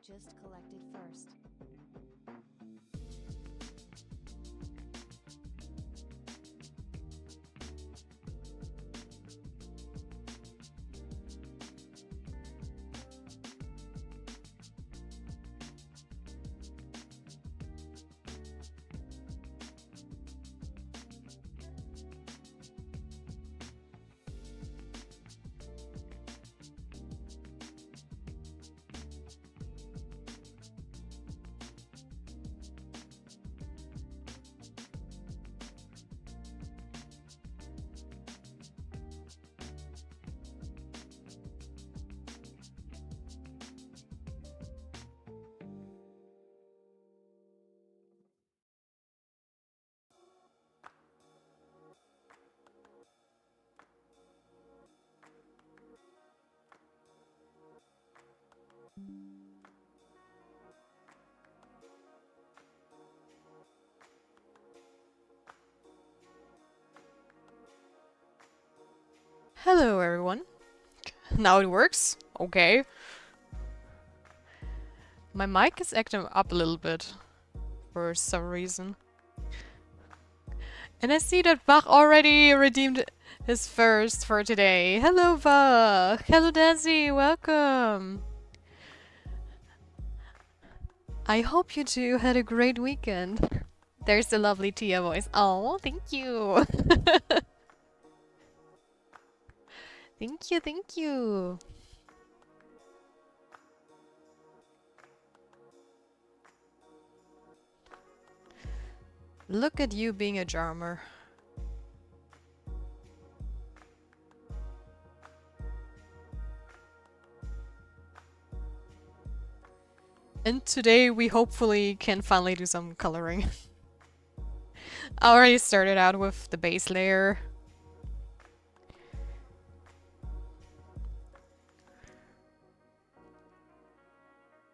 just collected first. Hello everyone. Now it works. Okay. My mic is acting up a little bit for some reason. And I see that Bach already redeemed his first for today. Hello Bach. Hello Dancy. Welcome. I hope you two had a great weekend. There's the lovely Tia voice. Oh, thank you. Thank you, thank you. Look at you being a charmer. And today we hopefully can finally do some coloring. I already started out with the base layer.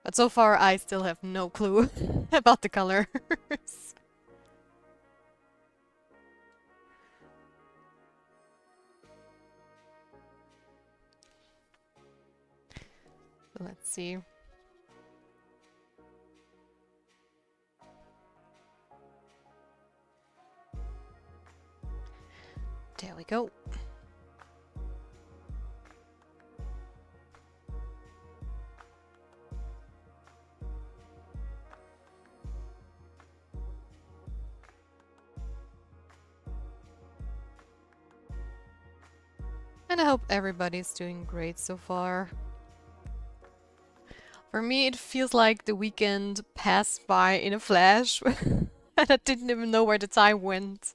But so far I still have no clue about the colors. Let's see. There we go. And I hope everybody's doing great so far. For me, it feels like the weekend passed by in a flash. And I didn't even know where the time went.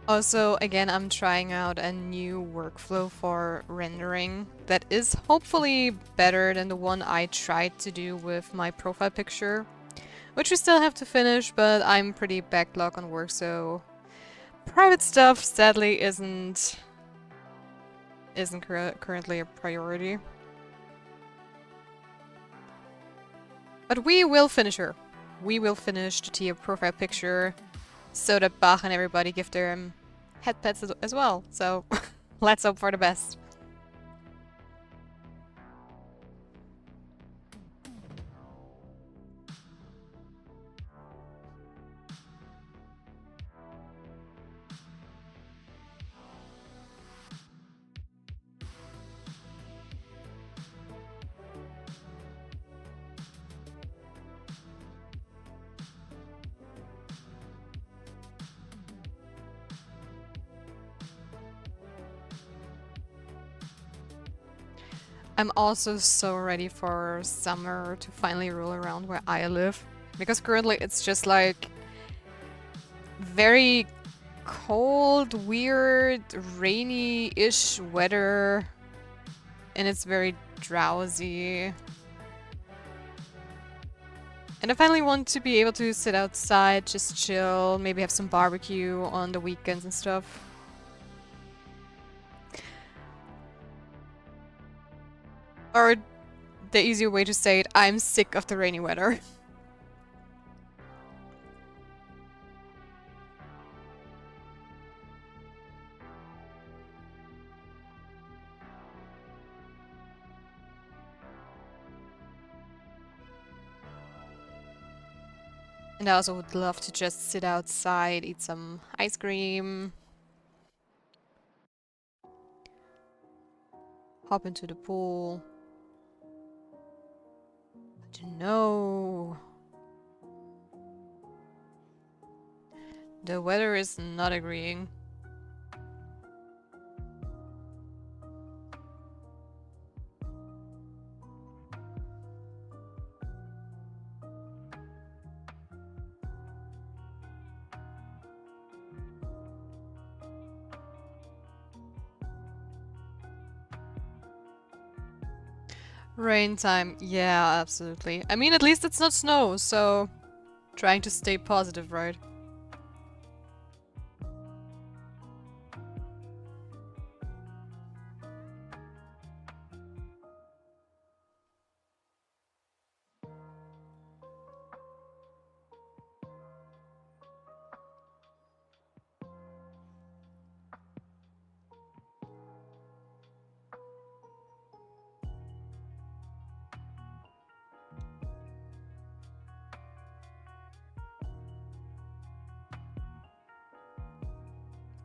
Also, again, I'm trying out a new workflow for rendering that is hopefully better than the one I tried to do with my profile picture, which we still have to finish, but I'm pretty backlogged on work, so private stuff sadly isn't currently a priority. But we will finish her. We will finish the Tia profile picture so that Bach and everybody give their head pets as well. So let's hope for the best. I'm also so ready for summer to finally roll around where I live. Because currently it's just like very cold, weird, rainy-ish weather and it's very drowsy. And I finally want to be able to sit outside, just chill, maybe have some barbecue on the weekends and stuff. Or the easier way to say it, I'm sick of the rainy weather. And I also would love to just sit outside, eat some ice cream, hop into the pool. But no. The weather is not agreeing. Rain time, yeah, absolutely. I mean, at least it's not snow, so trying to stay positive, right?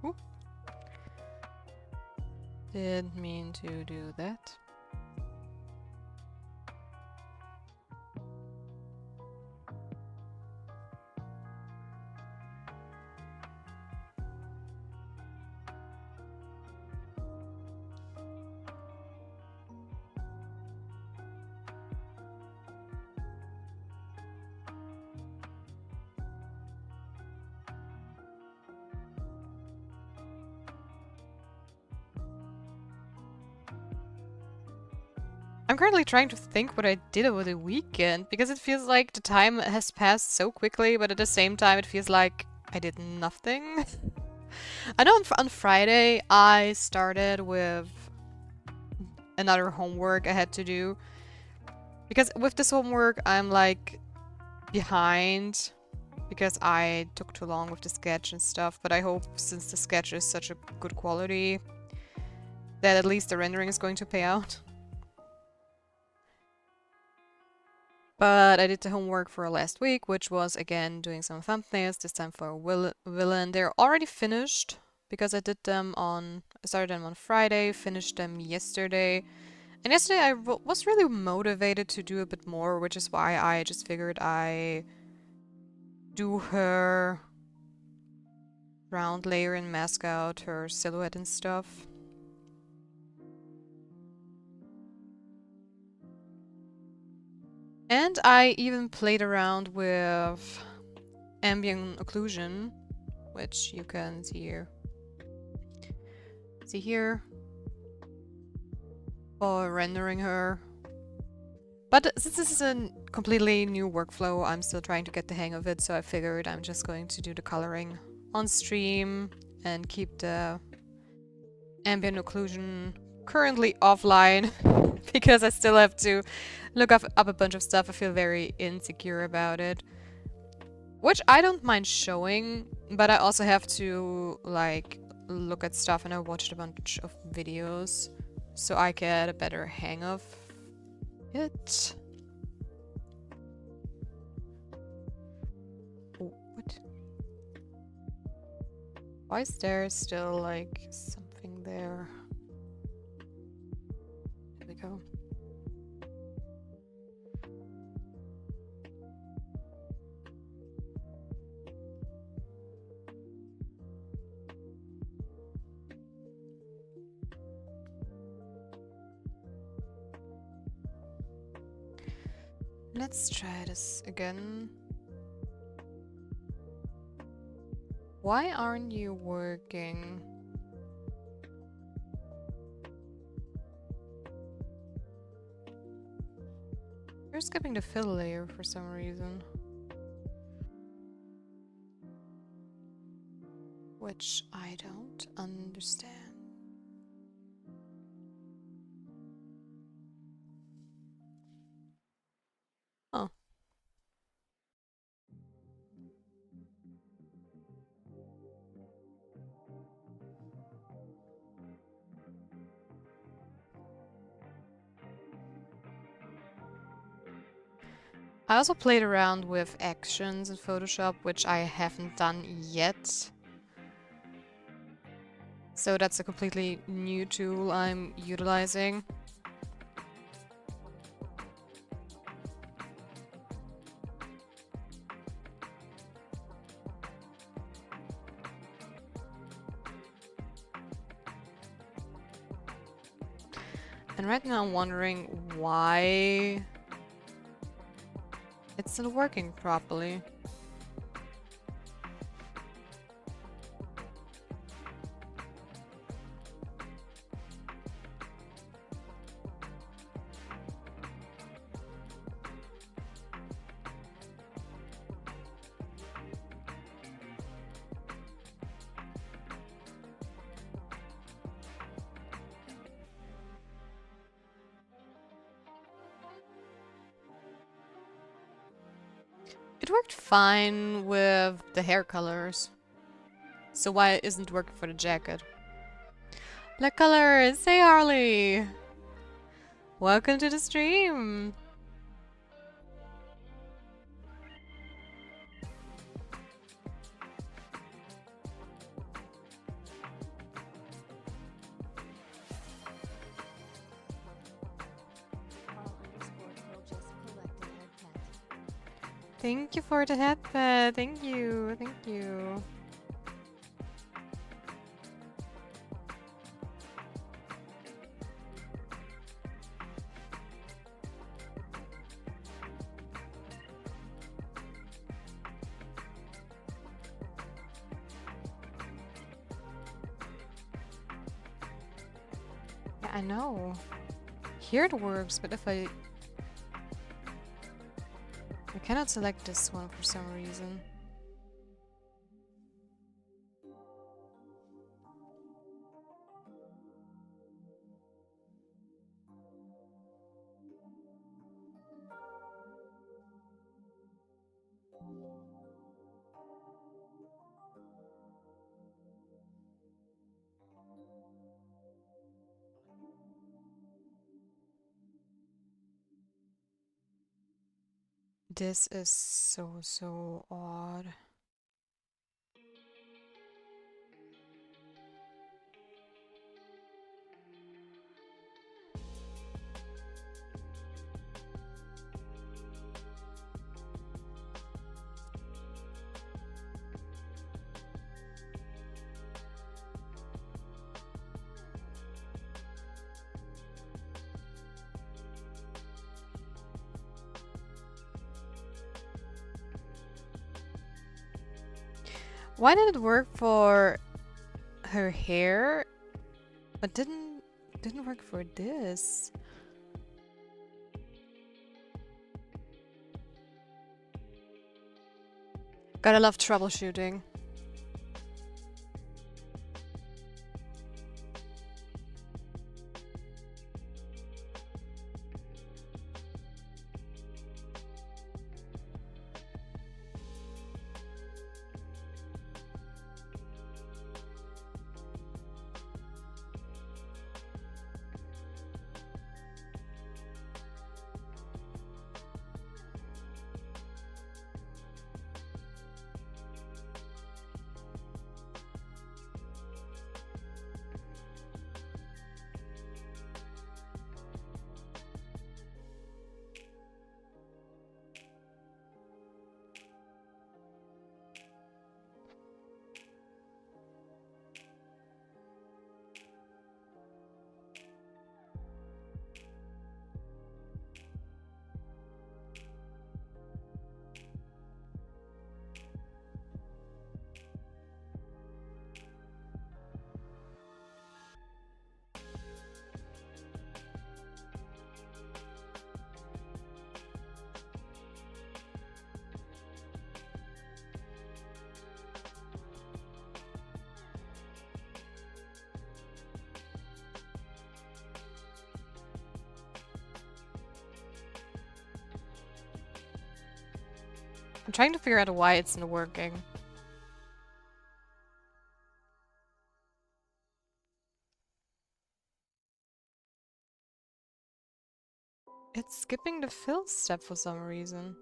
Ooh. Didn't mean to do that. I'm currently trying to think what I did over the weekend, because it feels like the time has passed so quickly, but at the same time it feels like I did nothing. I know on Friday I started with another homework I had to do, because with this homework I'm like behind because I took too long with the sketch and stuff, but I hope since the sketch is such a good quality that at least the rendering is going to pay out. But I did the homework for last week, which was again doing some thumbnails, this time for a villain. They're already finished because I started them on Friday, finished them yesterday. And yesterday I was really motivated to do a bit more, which is why I just figured I do her round layer and mask out her silhouette and stuff. And I even played around with ambient occlusion, which you can see here. See here? For rendering her. But since this is a completely new workflow, I'm still trying to get the hang of it, so I figured I'm just going to do the coloring on stream and keep the ambient occlusion currently offline because I still have to look up a bunch of stuff. I feel very insecure about it. Which I don't mind showing, but I also have to like look at stuff, and I watched a bunch of videos so I get a better hang of it. Oh, what? Why is there still like something there? There we go. Let's try this again. Why aren't you working? We're skipping the fill layer for some reason. Which I don't understand. Oh. I also played around with actions in Photoshop, which I haven't done yet. So that's a completely new tool I'm utilizing. And right now I'm wondering why it's not working properly. It worked fine with the hair colors. So why isn't it working for the jacket? Black colors! Hey Harley! Welcome to the stream! Thank you for the headband. Thank you. Thank you. Yeah, I know. Here it works, but if I cannot select this one for some reason. This is so odd. Why did it work for her hair, but didn't work for this? Gotta love troubleshooting. I'm trying to figure out why it's not working. It's skipping the fill step for some reason.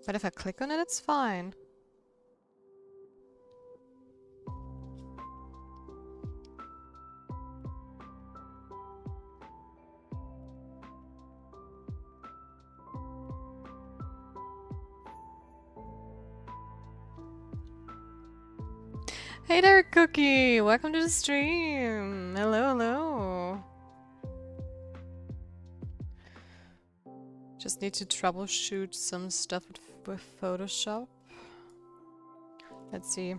But if I click on it, it's fine. Hey there, Cookie! Welcome to the stream! Hello, hello! Just need to troubleshoot some stuff with Photoshop. Let's see.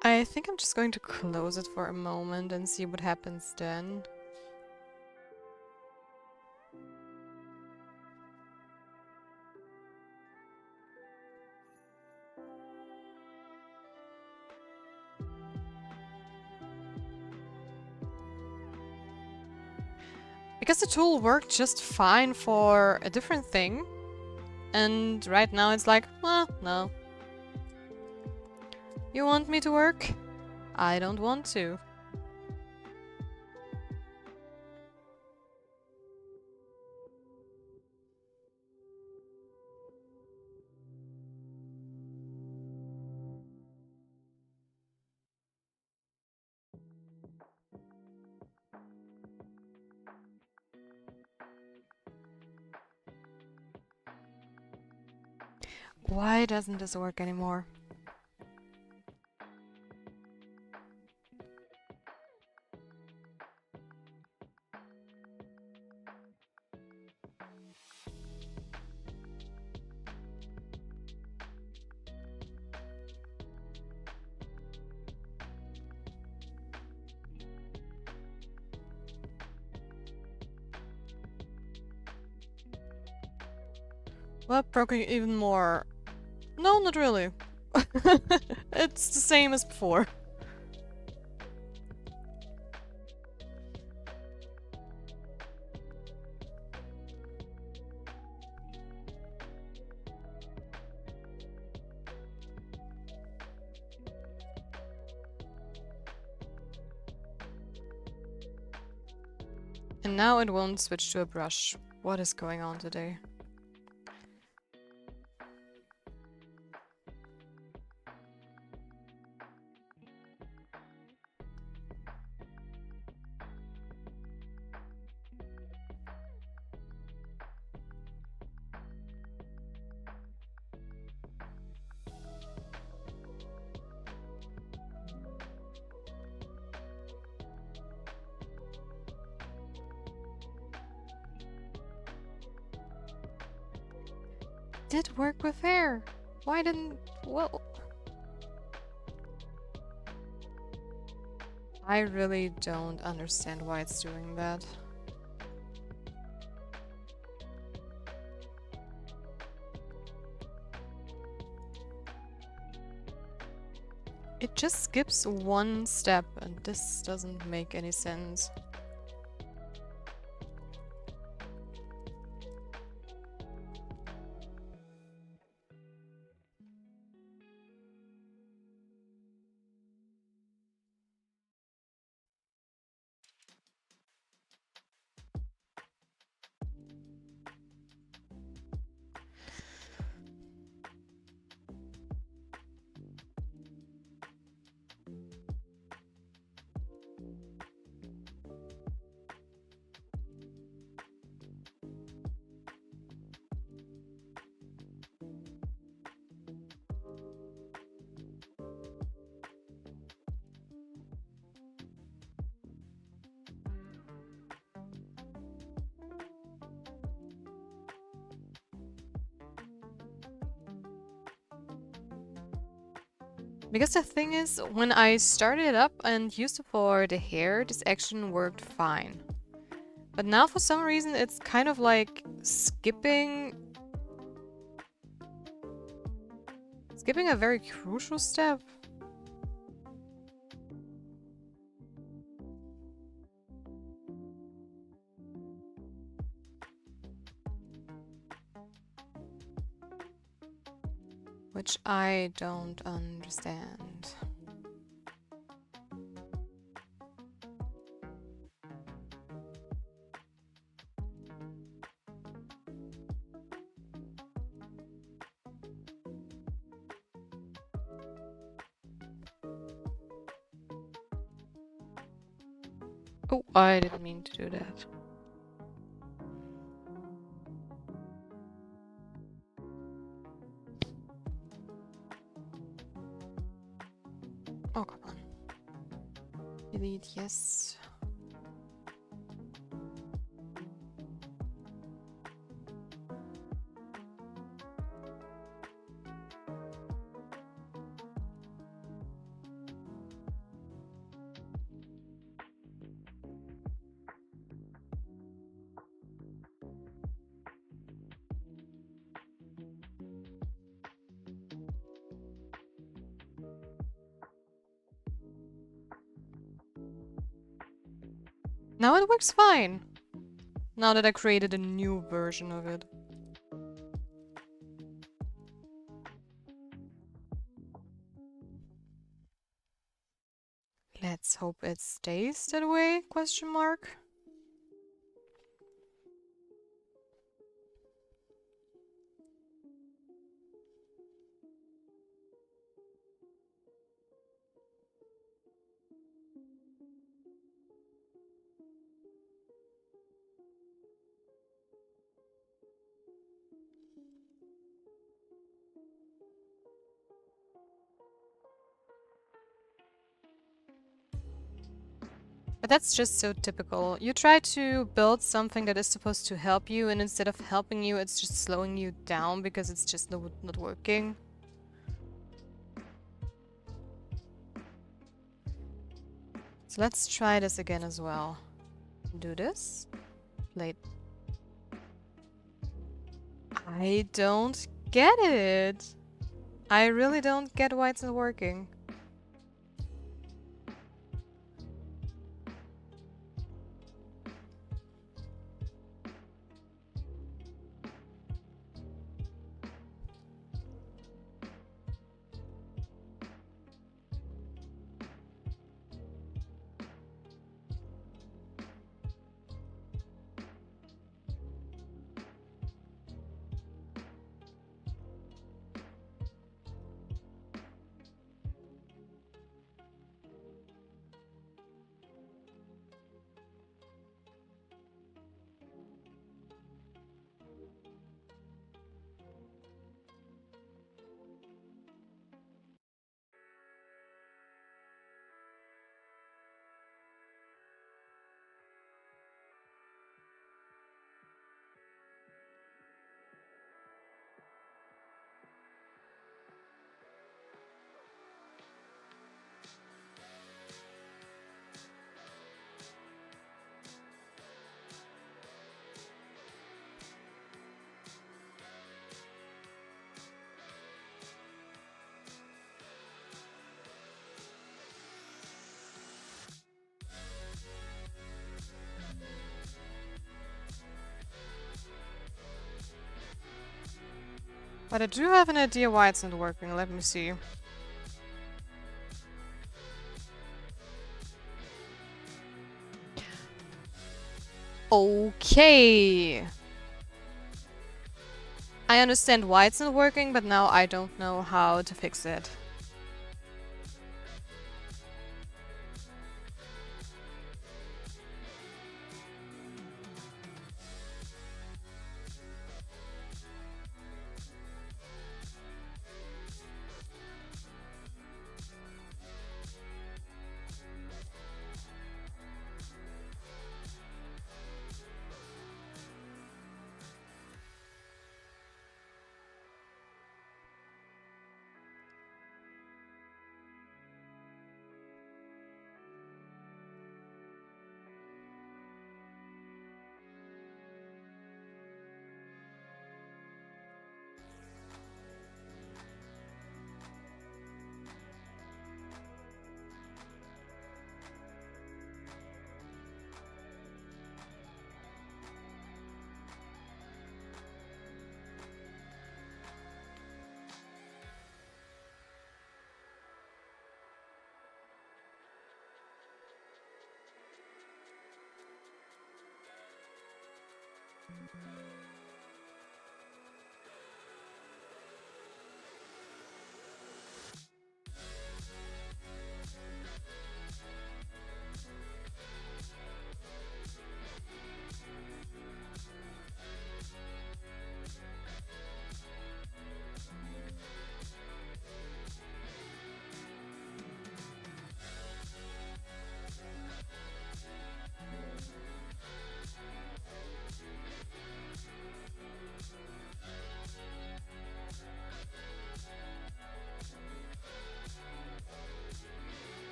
I think I'm just going to close it for a moment and see what happens then. Because the tool worked just fine for a different thing. And right now it's like, well, no. You want me to work? I don't want to. Why doesn't this work anymore? Well, broken even more. No, not really. It's the same as before. And now it won't switch to a brush. What is going on today? Did work with hair. Why didn't... Well... I really don't understand why it's doing that. It just skips one step, and this doesn't make any sense. Because the thing is, when I started it up and used it for the hair, this action worked fine. But now for some reason it's kind of like skipping a very crucial step. Which I don't understand. Oh, I didn't mean to do that. Oh, come on. Delete, yes. Now it works fine. Now that I created a new version of it. Let's hope it stays that way, question mark. But that's just so typical. You try to build something that is supposed to help you, and instead of helping you, it's just slowing you down because it's just not working. So let's try this again as well. Do this. Play. I don't get it. I really don't get why it's not working. But I do have an idea why it's not working. Let me see. Okay. I understand why it's not working, but now I don't know how to fix it.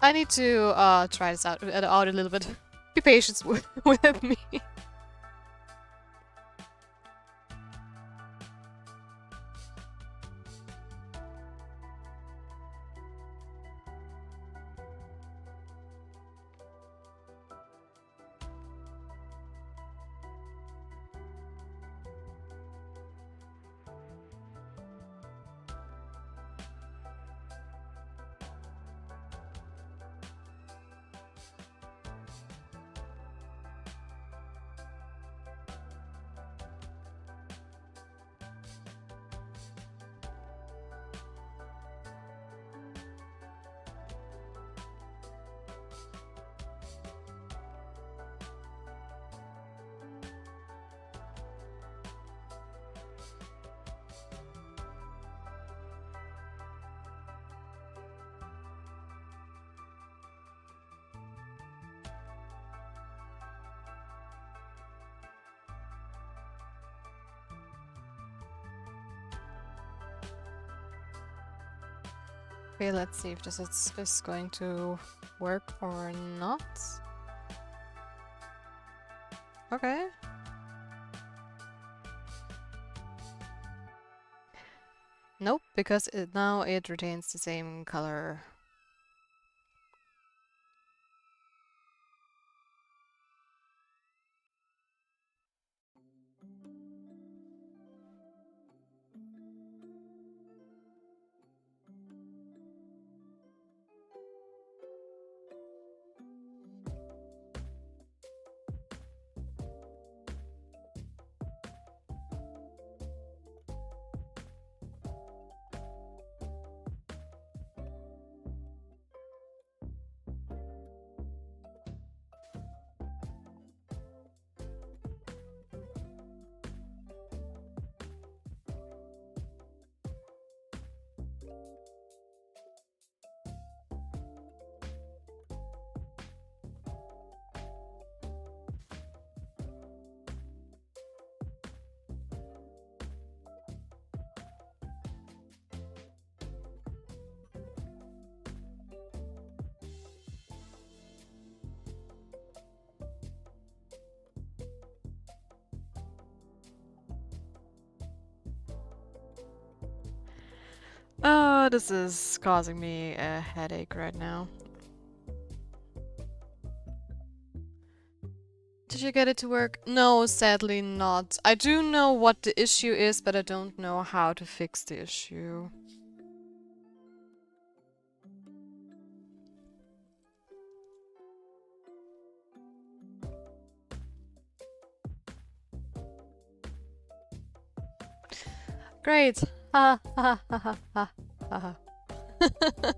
I need to try this out a little bit. Be patient with me. Okay, let's see if this is going to work or not. Okay. Nope, because now it retains the same color. Oh, this is causing me a headache right now. Did you get it to work? No, sadly not. I do know what the issue is, but I don't know how to fix the issue. Great. Ha ha ha ha ha ha ha.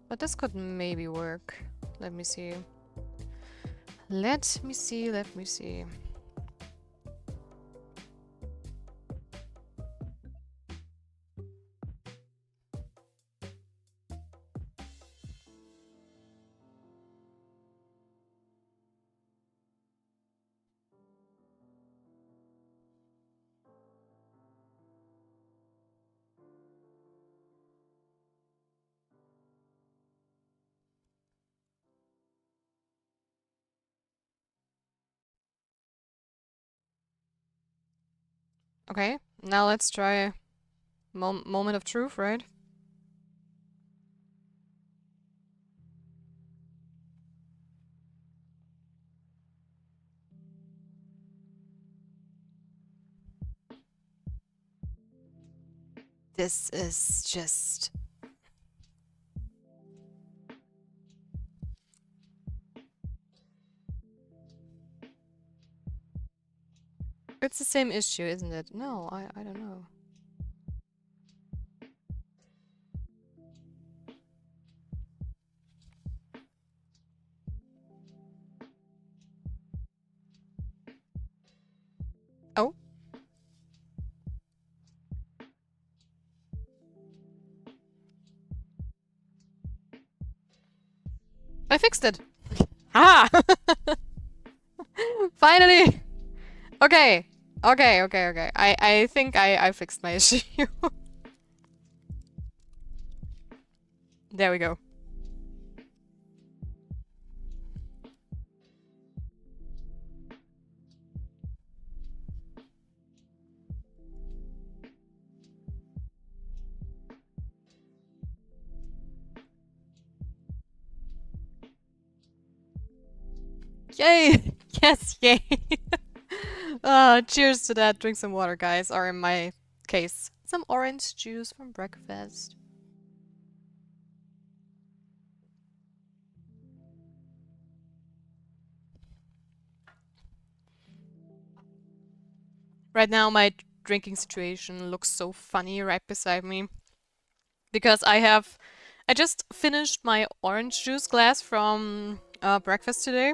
But this could maybe work. Let me see. Let me see, let me see. Okay, now let's try moment of truth, right? This is just... It's the same issue, isn't it? No, I don't know. Oh. I fixed it! Ah! Finally! Okay. Okay. I think I fixed my issue. There we go. Yay! Yes, yay! Cheers to that. Drink some water, guys. Or in my case, some orange juice from breakfast. Right now, my drinking situation looks so funny right beside me. Because I just finished my orange juice glass from breakfast today.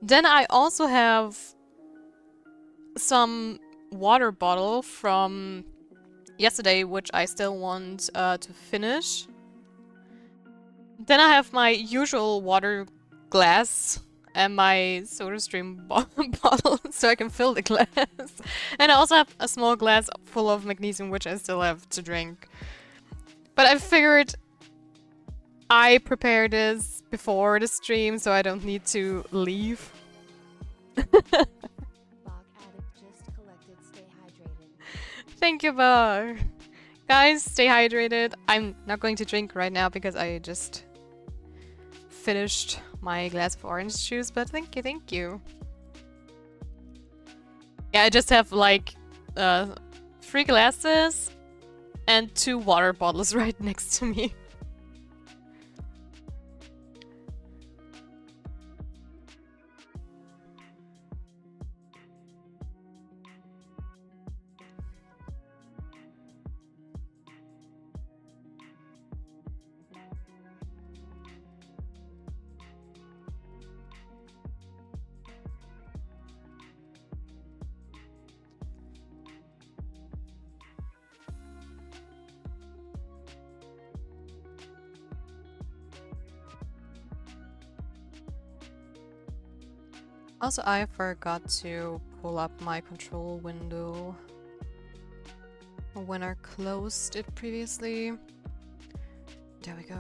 Then I also have some water bottle from yesterday, which I still want to finish. Then I have my usual water glass and my SodaStream bottle so I can fill the glass. And I also have a small glass full of magnesium, which I still have to drink. But I figured I prepare this before the stream so I don't need to leave. Thank you, Bog. Guys, stay hydrated. I'm not going to drink right now because I just finished my glass of orange juice, but thank you. Yeah, I just have like 3 glasses and 2 water bottles right next to me. Also, I forgot to pull up my control window when I closed it previously. There we go.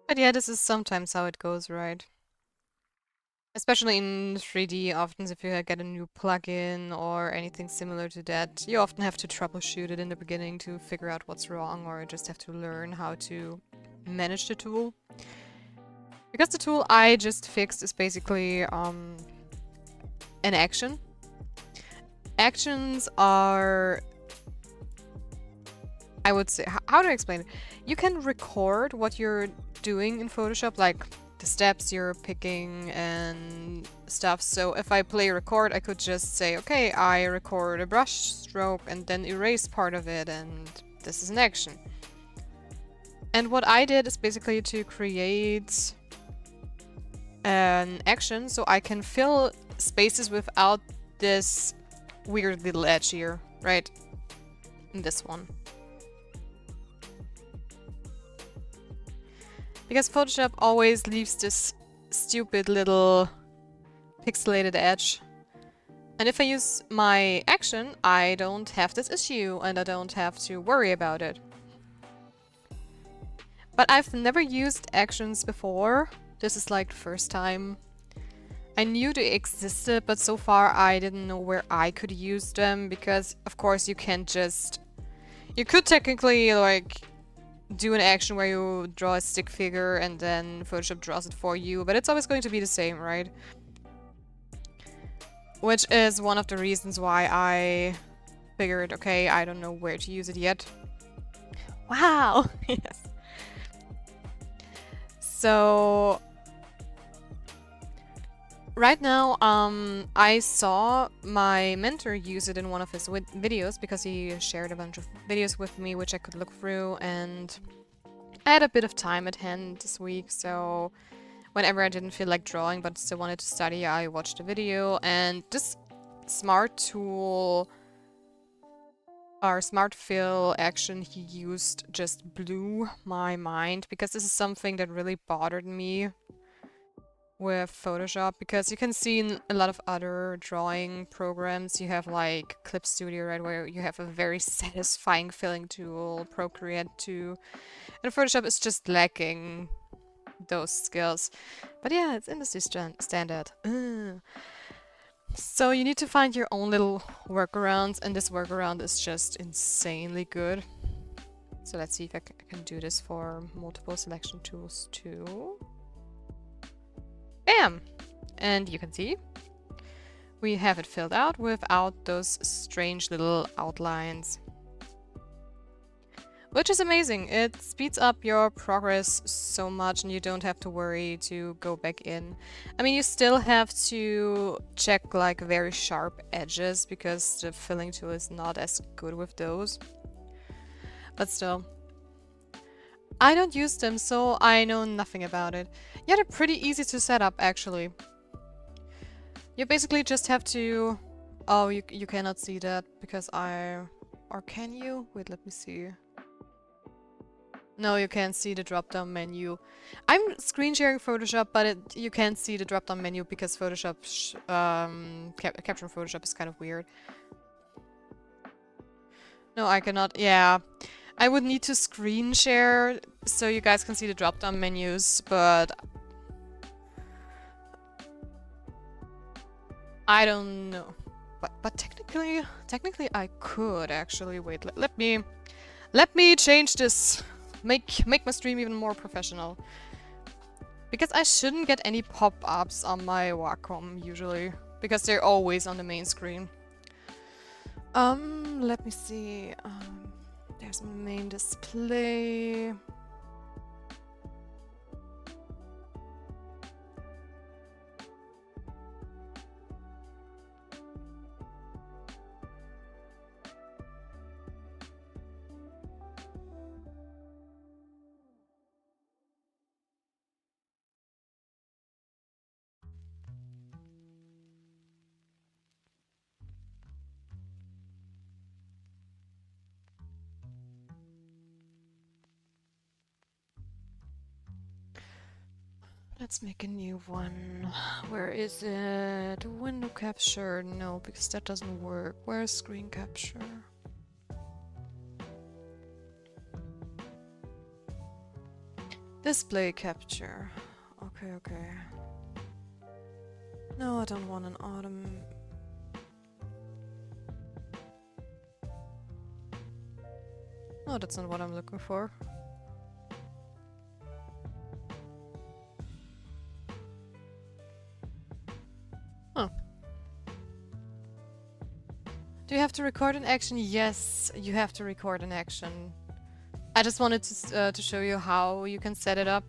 But yeah, this is sometimes how it goes, right? Especially in 3D, often if you get a new plugin or anything similar to that, you often have to troubleshoot it in the beginning to figure out what's wrong, or just have to learn how to manage the tool. Because the tool I just fixed is basically an action. Actions are, I would say, how do I explain it? You can record what you're doing in Photoshop, like the steps you're picking and stuff. So if I play record, I could just say, okay, I record a brush stroke and then erase part of it, and this is an action. And what I did is basically to create an action so I can fill spaces without this weird little edge here, right? In this one. Because Photoshop always leaves this stupid little pixelated edge. And if I use my action, I don't have this issue and I don't have to worry about it. But I've never used actions before. This is like the first time. I knew they existed, but so far I didn't know where I could use them because, of course, you can't just... You could technically, like, do an action where you draw a stick figure and then Photoshop draws it for you, but it's always going to be the same, right? Which is one of the reasons why I figured, okay, I don't know where to use it yet. Wow! Yes. So... Right now, I saw my mentor use it in one of his videos because he shared a bunch of videos with me which I could look through, and I had a bit of time at hand this week, so whenever I didn't feel like drawing but still wanted to study, I watched a video, and this smart tool or smart fill action he used just blew my mind, because this is something that really bothered me with Photoshop, because you can see in a lot of other drawing programs you have like Clip Studio, right, where you have a very satisfying filling tool, Procreate too, and Photoshop is just lacking those skills. But yeah, it's industry standard. So you need to find your own little workarounds, and this workaround is just insanely good. So let's see if I can do this for multiple selection tools too. Bam! And you can see we have it filled out without those strange little outlines. Which is amazing. It speeds up your progress so much and you don't have to worry to go back in. I mean, you still have to check like very sharp edges because the filling tool is not as good with those. But still. I don't use them, so I know nothing about it. Yeah, they're pretty easy to set up, actually. You basically just have to... Oh, you cannot see that because I... Or can you? Wait, let me see. No, you can't see the drop-down menu. I'm screen sharing Photoshop, but you can't see the drop-down menu because Photoshop... Capture Photoshop is kind of weird. No, I cannot... Yeah. I would need to screen share so you guys can see the drop-down menus, but I don't know. But technically I could actually. Wait, let me change this. Make my stream even more professional. Because I shouldn't get any pop-ups on my Wacom usually, because they're always on the main screen. Let me see. There's my main display. Let's make a new one. Where is it? Window capture? No, because that doesn't work. Where's screen capture? Display capture. Okay, okay. No, I don't want an autumn. No, that's not what I'm looking for. Huh. Do you have to record an action? Yes, you have to record an action. I just wanted to show you how you can set it up.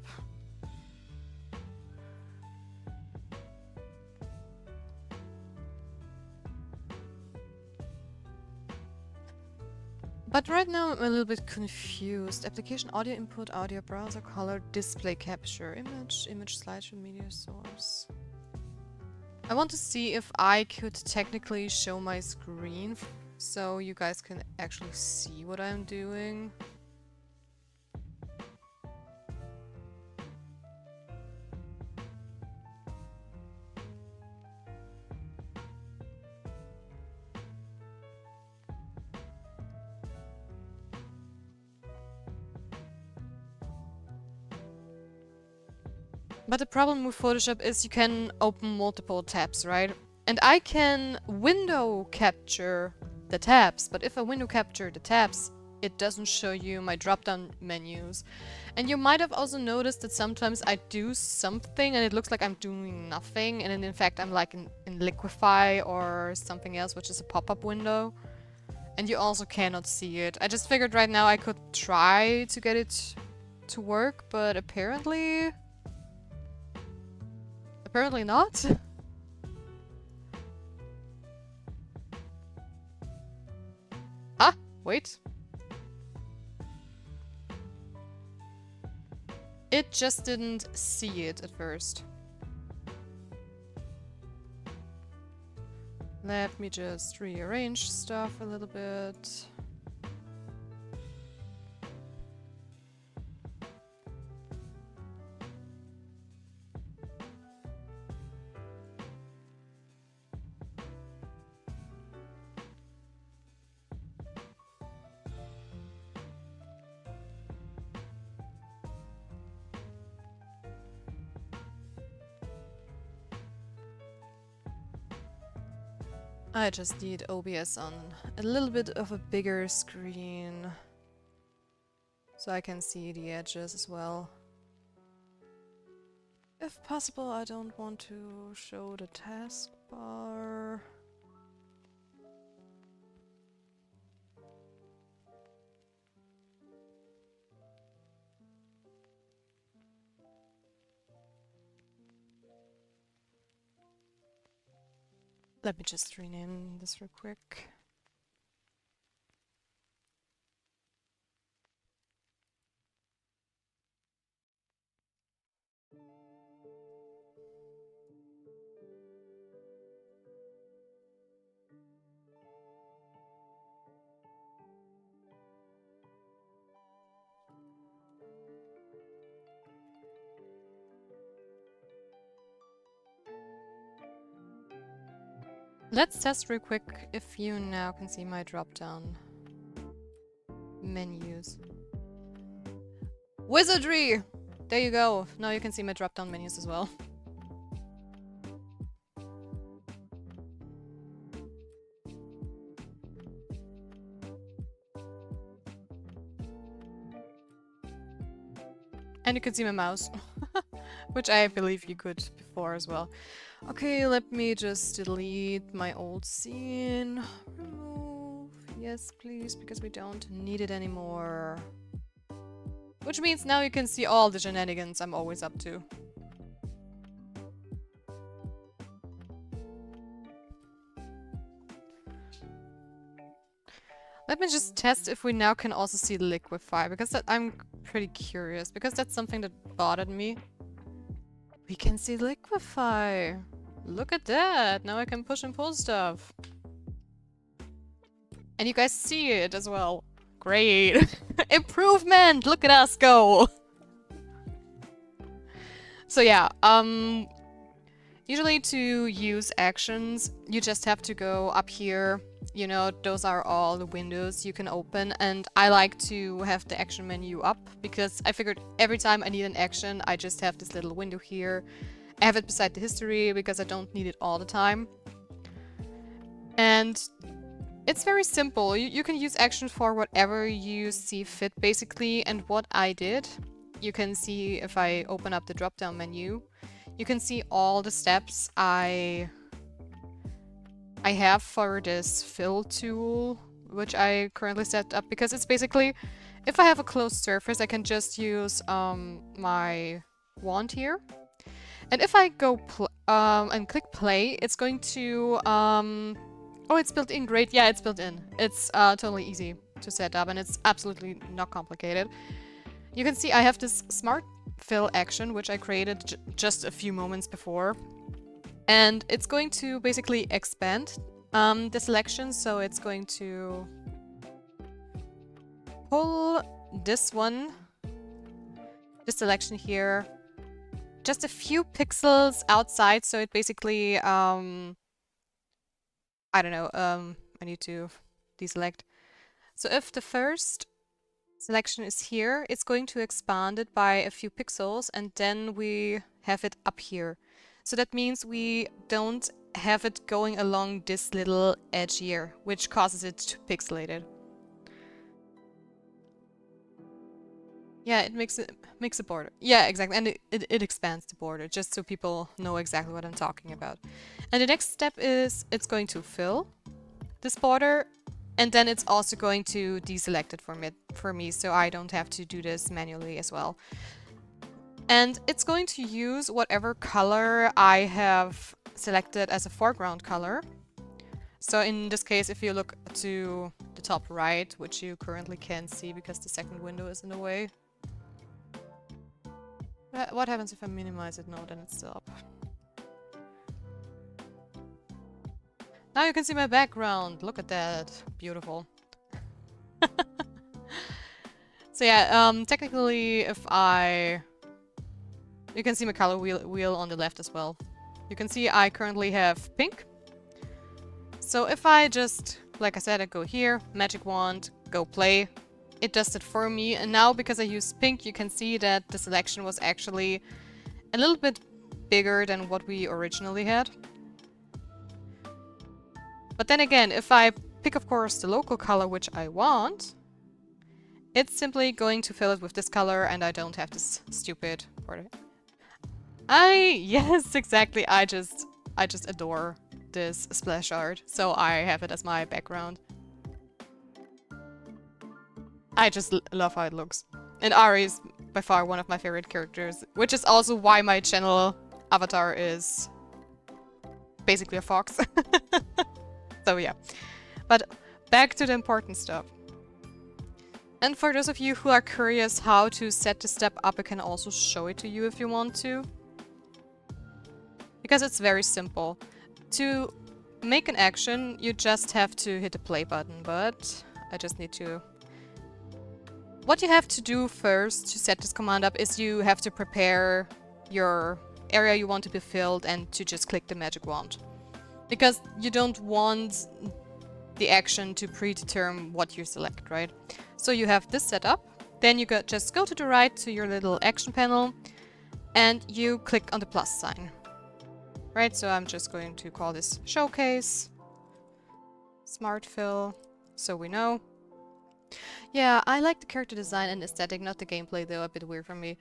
But right now I'm a little bit confused. Application, audio input, audio browser, color, display capture, image, slideshow, media source. I want to see if I could technically show my screen so you guys can actually see what I'm doing. But the problem with Photoshop is you can open multiple tabs, right? And I can window capture the tabs, but if I window capture the tabs, it doesn't show you my drop-down menus. And you might have also noticed that sometimes I do something and it looks like I'm doing nothing, and then in fact I'm like in Liquify or something else, which is a pop-up window. And you also cannot see it. I just figured right now I could try to get it to work, but apparently not. Ah, wait. It just didn't see it at first. Let me just rearrange stuff a little bit. I just need OBS on a little bit of a bigger screen so I can see the edges as well. If possible, I don't want to show the taskbar. Let me just rename this real quick. Let's test real quick if you now can see my drop-down menus. Wizardry! There you go. Now you can see my drop-down menus as well. And you can see my mouse, which I believe you could before as well. Okay, let me just delete my old scene. Remove. Yes, please, because we don't need it anymore. Which means now you can see all the shenanigans I'm always up to. Let me just test if we now can also see Liquify, because that, I'm pretty curious, because that's something that bothered me. We can see Liquify! Look at that! Now I can push and pull stuff. And you guys see it as well. Great! Improvement! Look at us go! So yeah, usually to use actions, you just have to go up here. You know, those are all the windows you can open, and I like to have the action menu up because I figured every time I need an action, I just have this little window here. I have it beside the history because I don't need it all the time. And it's very simple. You can use actions for whatever you see fit, basically. And what I did, you can see if I open up the drop-down menu, you can see all the steps I have for this fill tool, which I currently set up, because it's basically, if I have a closed surface, I can just use my wand here. And if I go and click play, it's going to... oh, it's built in. Great. Yeah, it's built in. It's totally easy to set up, and it's absolutely not complicated. You can see I have this smart fill action, which I created just a few moments before. And it's going to basically expand the selection. So it's going to pull this selection here, just a few pixels outside. So it basically, I don't know, I need to deselect. So if the first selection is here, it's going to expand it by a few pixels, and then we have it up here. So that means we don't have it going along this little edge here, which causes it to pixelate it. Yeah, it makes a border. Yeah, exactly. And it expands the border, just so people know exactly what I'm talking about. And the next step is it's going to fill this border, and then it's also going to deselect it for me, so I don't have to do this manually as well. And it's going to use whatever color I have selected as a foreground color. So in this case, if you look to the top right, which you currently can't see because the second window is in the way. What happens if I minimize it? No, then it's still up. Now you can see my background. Look at that. Beautiful. So yeah, technically if you can see my color wheel on the left as well. You can see I currently have pink. So if I just, like I said, I go here, magic wand, go play, it does it for me. And now because I use pink, you can see that the selection was actually a little bit bigger than what we originally had. But then again, if I pick, of course, the local color which I want, it's simply going to fill it with this color, and I don't have this stupid border. Yes, exactly. I just adore this splash art, so I have it as my background. I just love how it looks. And Ari is by far one of my favorite characters, which is also why my channel avatar is basically a fox. So yeah. But back to the important stuff. And for those of you who are curious how to set the step up, I can also show it to you if you want to. Because it's very simple. To make an action, you just have to hit the play button, but I just need to... What you have to do first to set this command up is you have to prepare your area you want to be filled and to just click the magic wand. Because you don't want the action to predetermine what you select, right? So you have this set up, then you just go to the right to your little action panel and you click on the plus sign. Right, so I'm just going to call this showcase, smart fill, so we know. Yeah, I like the character design and aesthetic, not the gameplay though, a bit weird for me.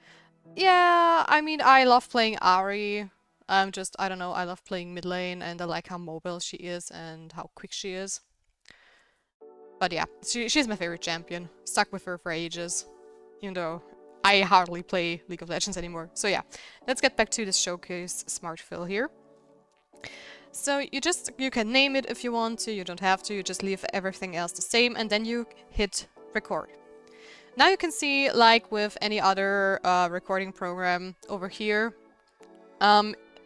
Yeah, I mean, I love playing Ari. I don't know, I love playing mid lane and I like how mobile she is and how quick she is. But yeah, she's my favorite champion. Stuck with her for ages, even though I hardly play League of Legends anymore. So yeah, let's get back to this showcase smart fill here. So you can name it if you want to, you don't have to, you just leave everything else the same and then you hit record. Now you can see, like with any other recording program over here,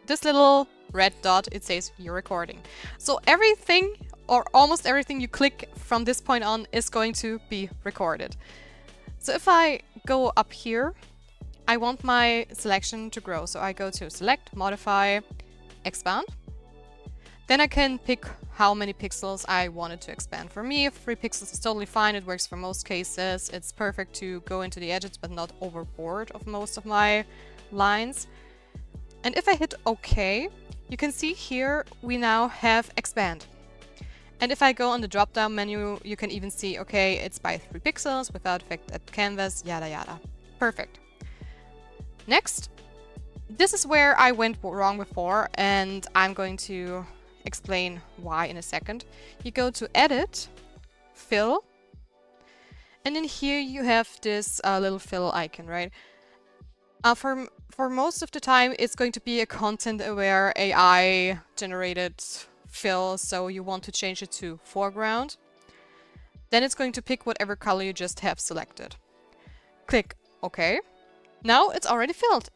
this little red dot, it says you're recording. So everything or almost everything you click from this point on is going to be recorded. So if I go up here I want my selection to grow. So I go to Select, Modify, Expand. Then I can pick how many pixels I want it to expand. For me, 3 pixels is totally fine. It works for most cases. It's perfect to go into the edges, but not overboard of most of my lines. And if I hit OK, you can see here we now have expand. And if I go on the drop-down menu, you can even see, okay, it's by 3 pixels, without effect at canvas, yada yada. Perfect. Next, this is where I went wrong before, and I'm going to explain why in a second. You go to Edit, Fill, and then here you have this little fill icon, right? For most of the time, it's going to be a content-aware AI-generated fill, so you want to change it to foreground. Then it's going to pick whatever color you just have selected. Click OK. Now it's already filled.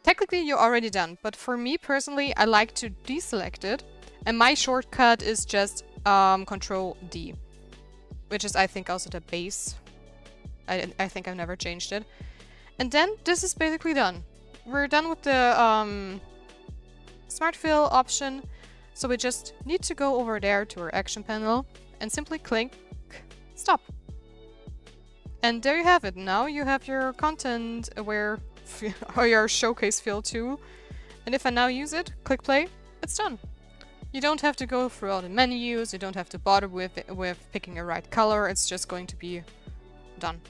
Technically, you're already done, but for me personally, I like to deselect it, and my shortcut is just Control D, which is, I think, also the base. I think I've never changed it. And then this is basically done. We're done with the Smart Fill option, so we just need to go over there to our action panel and simply click Stop. And there you have it. Now you have your content-aware or your showcase fill too. And if I now use it, click play, it's done. You don't have to go through all the menus, you don't have to bother with picking a right color, it's just going to be done.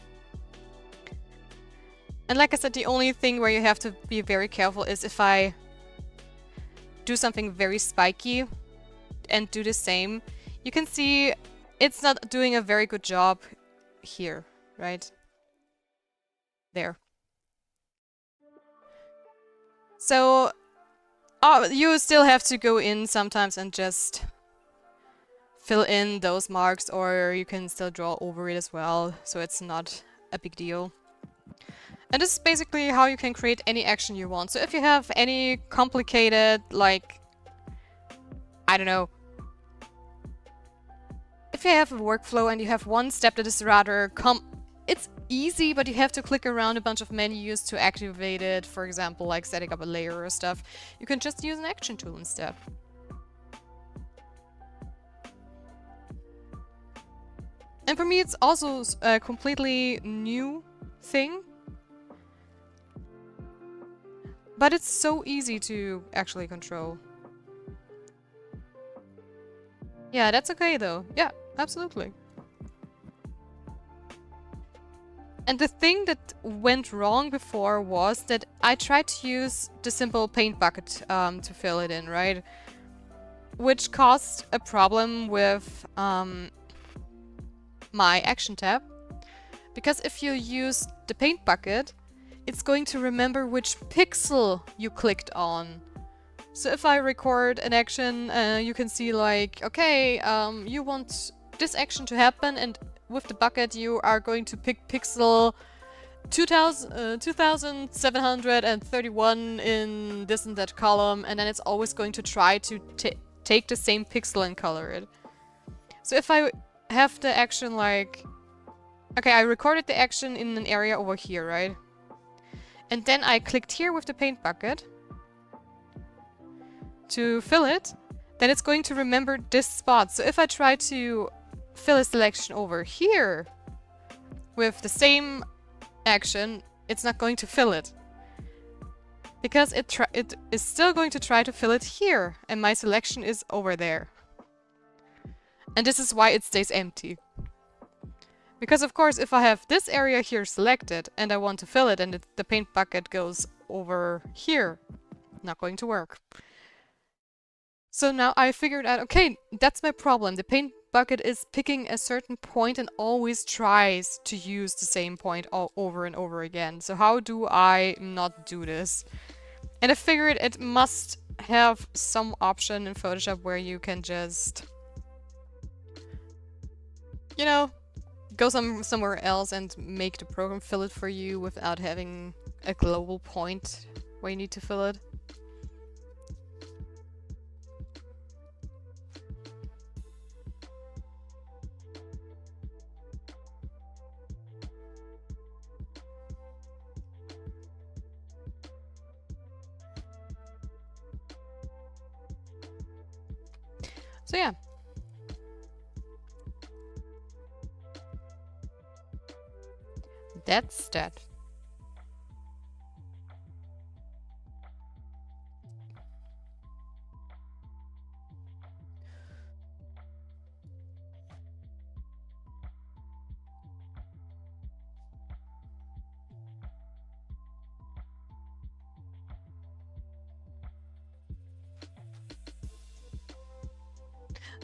And like I said, the only thing where you have to be very careful is if I do something very spiky and do the same, you can see it's not doing a very good job here, right? There. So you still have to go in sometimes and just fill in those marks, or you can still draw over it as well, so it's not a big deal. And this is basically how you can create any action you want. So if you have any complicated, like, I don't know, if you have a workflow and you have one step that is rather it's easy, but you have to click around a bunch of menus to activate it, for example, like setting up a layer or stuff, you can just use an action tool instead. And for me, it's also a completely new thing. But it's so easy to actually control. Yeah, that's okay though. Yeah, absolutely. And the thing that went wrong before was that I tried to use the simple paint bucket to fill it in, right? Which caused a problem with my action tab. Because if you use the paint bucket, it's going to remember which pixel you clicked on. So if I record an action, you can see like, okay, you want this action to happen, and with the bucket you are going to pick pixel 2731 in this and that column, and then it's always going to try to take the same pixel and color it. So if I have the action like, okay, I recorded the action in an area over here, right? And then I clicked here with the paint bucket to fill it, then it's going to remember this spot. So if I try to fill a selection over here with the same action, it's not going to fill it. Because it is still going to try to fill it here, and my selection is over there. And this is why it stays empty. Because of course, if I have this area here selected and I want to fill it and the paint bucket goes over here, not going to work. So now I figured out, okay, that's my problem. The paint bucket is picking a certain point and always tries to use the same point all over and over again. So how do I not do this? And I figured it must have some option in Photoshop where you can just, you know, go somewhere else and make the program fill it for you without having a global point where you need to fill it. So yeah. That's that.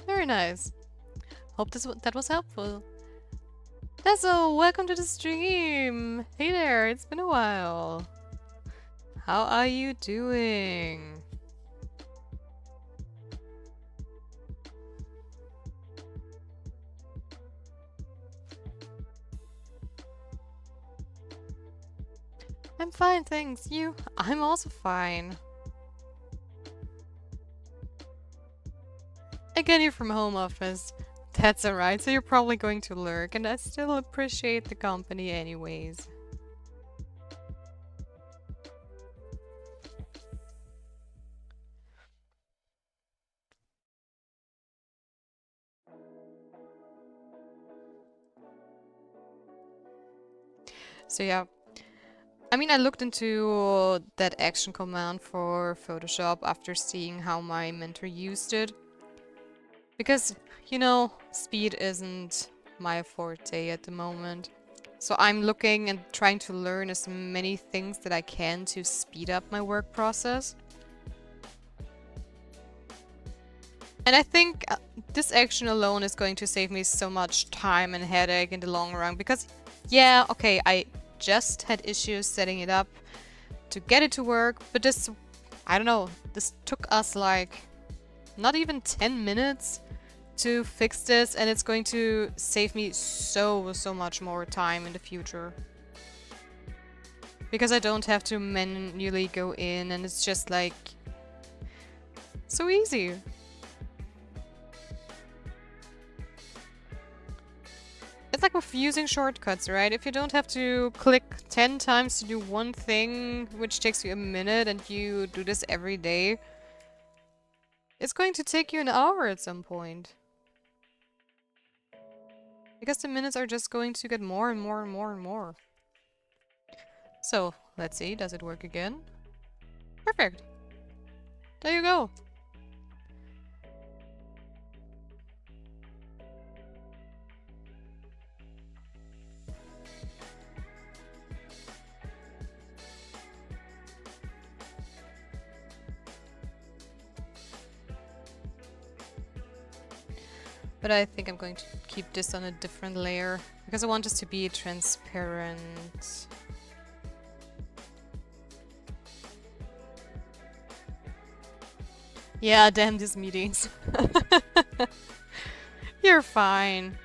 Very nice. Hope that was helpful. Dazzle, welcome to the stream! Hey there, it's been a while. How are you doing? I'm fine, thanks. You? I'm also fine. Again, you're from home office. That's alright, so you're probably going to lurk, and I still appreciate the company anyways. So yeah, I mean, I looked into that action command for Photoshop after seeing how my mentor used it. Because, you know, speed isn't my forte at the moment. So I'm looking and trying to learn as many things that I can to speed up my work process. And I think this action alone is going to save me so much time and headache in the long run. Because, yeah, okay, I just had issues setting it up to get it to work. But this, I don't know, this took us like not even 10 minutes to fix this, and it's going to save me so much more time in the future. Because I don't have to manually go in, and it's just like so easy. It's like with using shortcuts, right? If you don't have to click 10 times to do one thing, which takes you a minute, and you do this every day, it's going to take you an hour at some point. Because the minutes are just going to get more and more and more and more. So, let's see, does it work again? Perfect! There you go! But I think I'm going to keep this on a different layer, because I want this to be transparent. Yeah, damn these meetings. You're fine.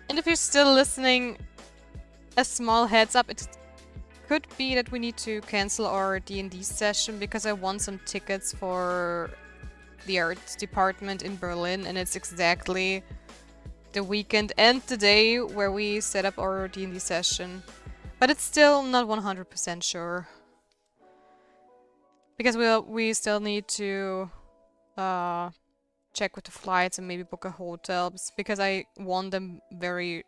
And if you're still listening, a small heads up, it could be that we need to cancel our D&D session because I won some tickets for the art department in Berlin, and it's exactly the weekend and the day where we set up our D&D session. But it's still not 100% sure. Because we still need to check with the flights and maybe book a hotel, because I want them very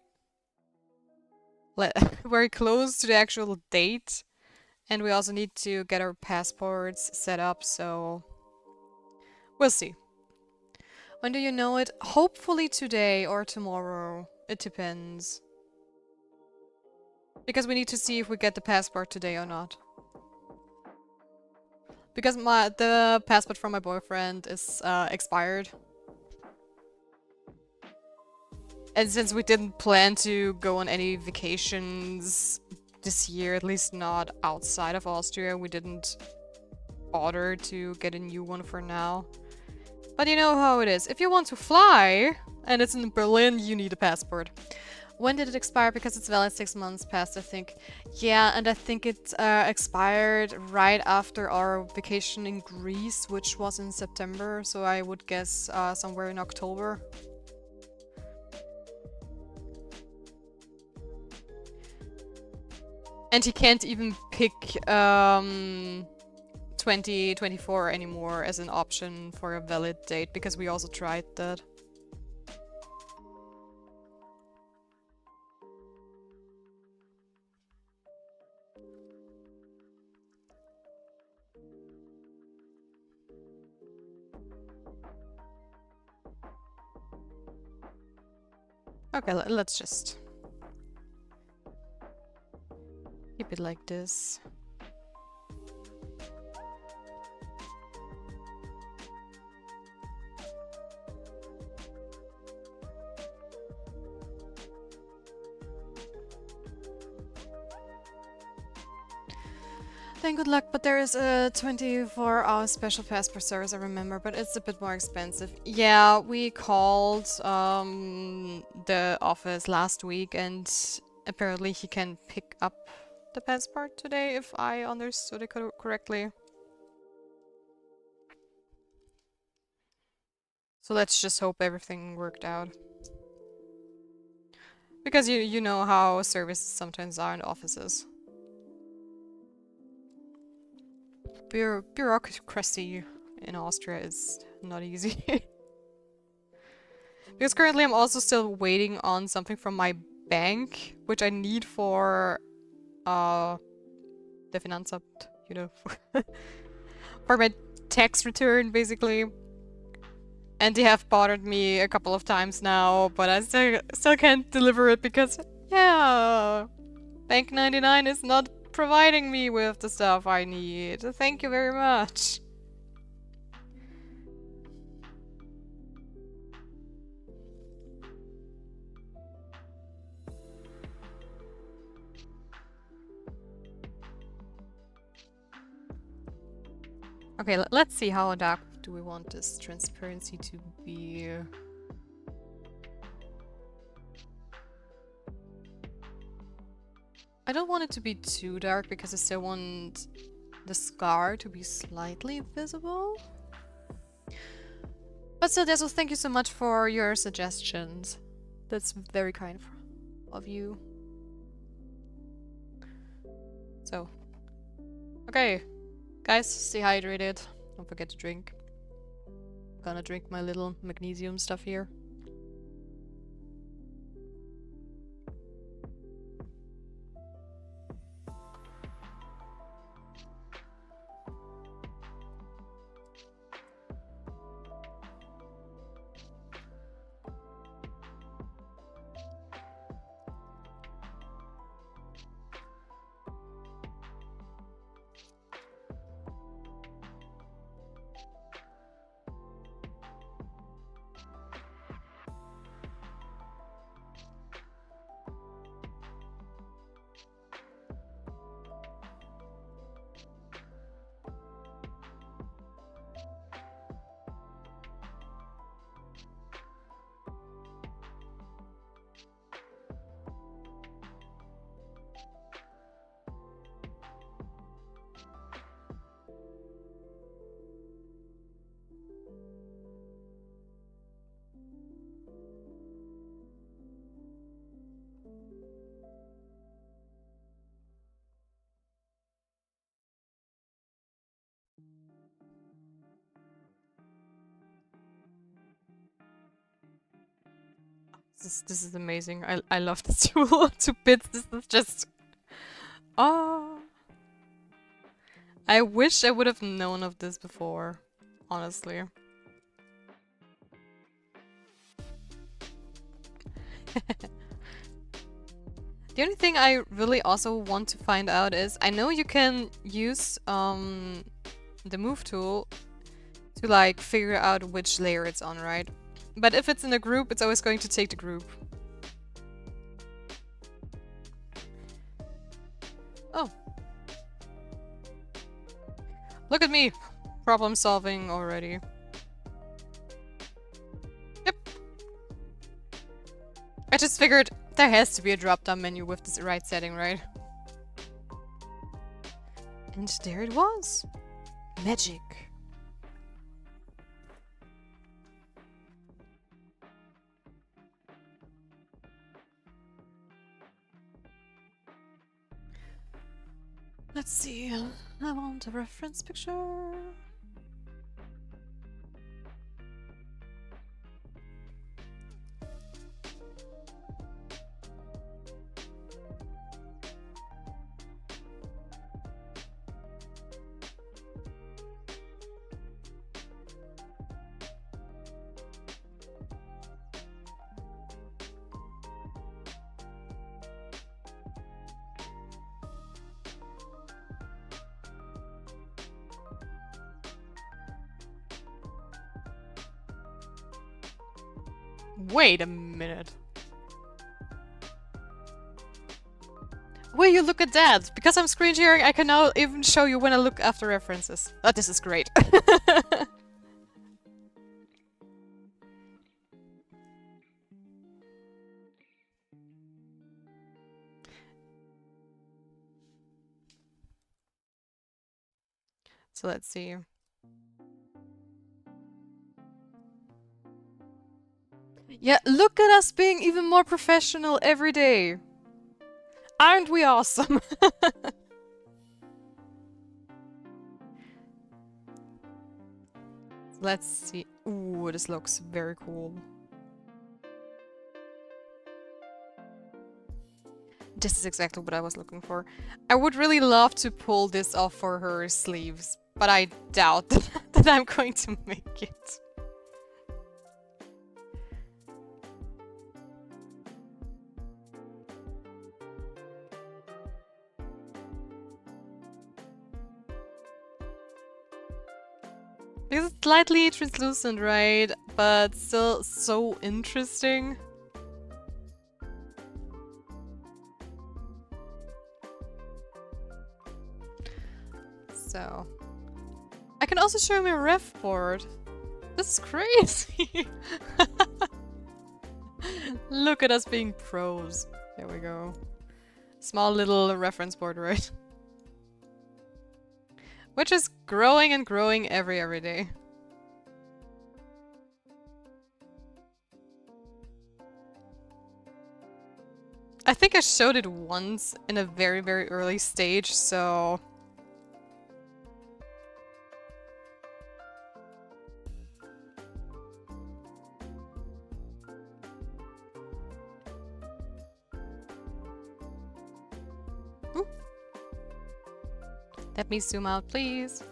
very close to the actual date. And we also need to get our passports set up, so we'll see. When do you know it? Hopefully today or tomorrow. It depends. Because we need to see if we get the passport today or not. Because the passport from my boyfriend is expired. And since we didn't plan to go on any vacations this year, at least not outside of Austria, we didn't bother to get a new one for now. But you know how it is. If you want to fly, and it's in Berlin, you need a passport. When did it expire? Because it's valid 6 months past, I think. Yeah, and I think it expired right after our vacation in Greece, which was in September, so I would guess somewhere in October. And he can't even pick 12 2024 anymore as an option for a valid date, because we also tried that. Okay, let's just keep it like this. Then good luck, but there is a 24-hour special passport service, I remember, but it's a bit more expensive. Yeah, we called the office last week, and apparently he can pick up the passport today, if I understood it correctly. So let's just hope everything worked out. Because you know how services sometimes are in offices. Bureaucracy in Austria is not easy. Because currently I'm also still waiting on something from my bank, which I need for the Finanzamt, you know, for my tax return, basically. And they have bothered me a couple of times now, but I still can't deliver it because, yeah, Bank 99 is not providing me with the stuff I need. Thank you very much. Okay, let's see how dark do we want this transparency to be. I don't want it to be too dark because I still want the scar to be slightly visible. But still, Deso, thank you so much for your suggestions. That's very kind of you. So, okay, guys, stay hydrated. Don't forget to drink. I'm gonna drink my little magnesium stuff here. This is amazing. I love this tool to bits. This is just... Oh. I wish I would have known of this before, honestly. The only thing I really also want to find out is, I know you can use the move tool to like figure out which layer it's on, right? But if it's in a group, it's always going to take the group. Oh. Look at me! Problem solving already. Yep. I just figured there has to be a drop-down menu with this right setting, right? And there it was. Magic. Let's see. I want a reference picture. Wait a minute. Will you look at that? Because I'm screen sharing, I can now even show you when I look after references. Oh, this is great. So let's see. Yeah, look at us being even more professional every day. Aren't we awesome? Let's see. Ooh, this looks very cool. This is exactly what I was looking for. I would really love to pull this off for her sleeves, but I doubt that I'm going to make it. It's slightly translucent, right? But still so interesting. So, I can also show you my ref board. This is crazy. Look at us being pros. There we go. Small little reference board, right? Which is growing and growing every day. I think I showed it once in a very early stage, so... Ooh. Let me zoom out, please.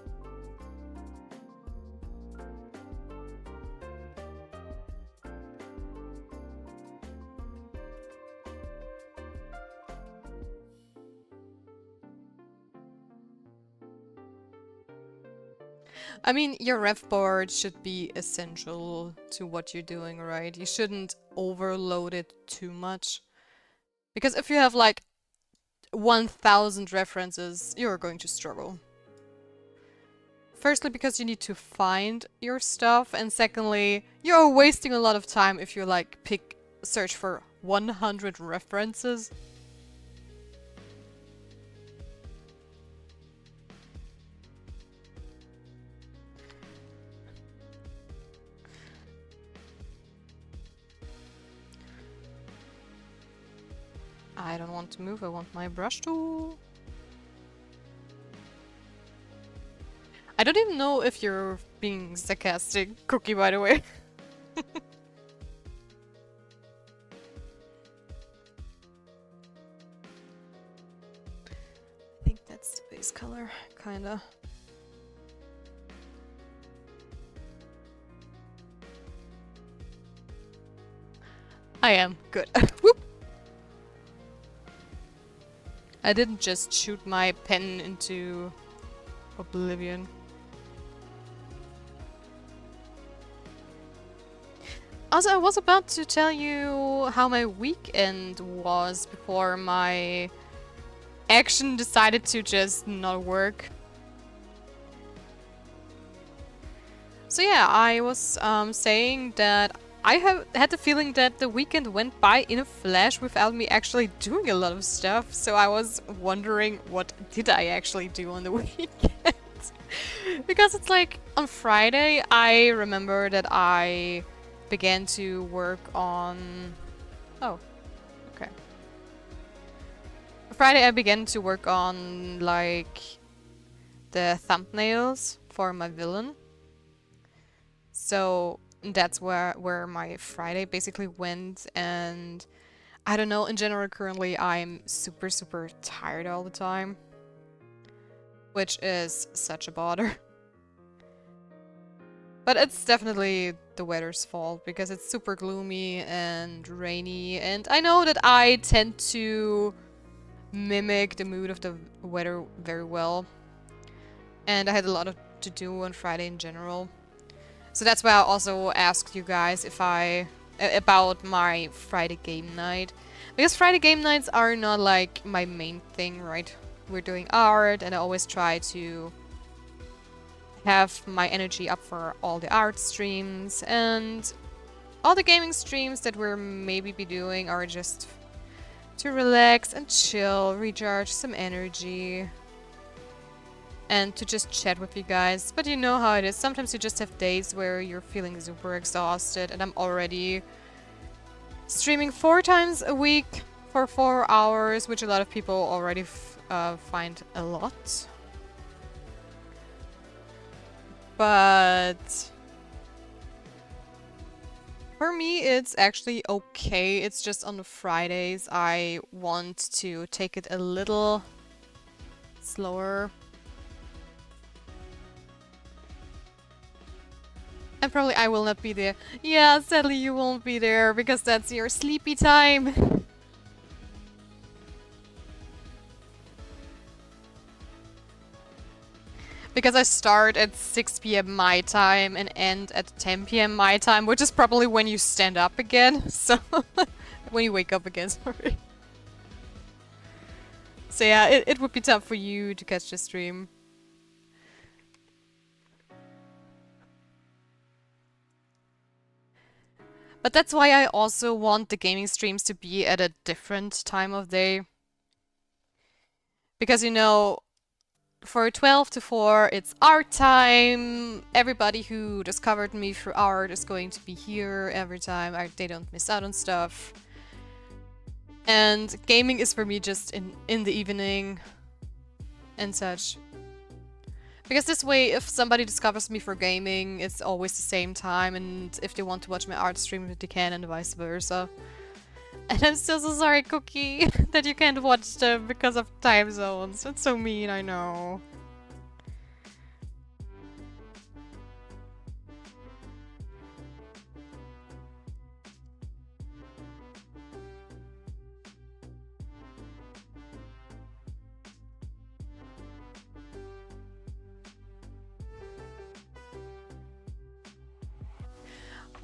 I mean, your ref board should be essential to what you're doing, right? You shouldn't overload it too much. Because if you have like 1000 references, you're going to struggle. Firstly, because you need to find your stuff, and secondly, you're wasting a lot of time if you like search for 100 references. I don't want to move, I want my brush tool. I don't even know if you're being sarcastic, Cookie, by the way. I think that's the base color, kinda. I am. Good. Whoop! I didn't just shoot my pen into oblivion. Also, I was about to tell you how my weekend was before my action decided to just not work. So yeah, I was saying that I had the feeling that the weekend went by in a flash without me actually doing a lot of stuff. So I was wondering, what did I actually do on the weekend? Because it's like, on Friday, I remember that I began to work on... Oh, okay. Friday I began to work on like the thumbnails for my villain. So that's where my Friday basically went, and I don't know, in general currently I'm super tired all the time, which is such a bother. But it's definitely the weather's fault because it's super gloomy and rainy, and I know that I tend to mimic the mood of the weather very well. And I had a lot to do on Friday in general. So that's why I also asked you guys if about my Friday game night. Because Friday game nights are not like my main thing, right? We're doing art and I always try to have my energy up for all the art streams, and all the gaming streams that we're maybe be doing are just to relax and chill, recharge some energy, and to just chat with you guys. But you know how it is. Sometimes you just have days where you're feeling super exhausted, and I'm already streaming 4 times a week for 4 hours, which a lot of people already find a lot. But for me, it's actually okay. It's just on the Fridays I want to take it a little slower. And probably I will not be there. Yeah, sadly you won't be there because that's your sleepy time. Because I start at 6 p.m. my time and end at 10 p.m. my time, which is probably when you stand up again. So, when you wake up again, sorry. So yeah, it would be tough for you to catch the stream. But that's why I also want the gaming streams to be at a different time of day. Because, you know, for 12 to 4, it's art time. Everybody who discovered me through art is going to be here every time. They don't miss out on stuff. And gaming is for me just in the evening and such. Because this way, if somebody discovers me for gaming, it's always the same time, and if they want to watch my art stream, they can, and vice versa. And I'm still so sorry, Cookie, that you can't watch them because of time zones. It's so mean, I know.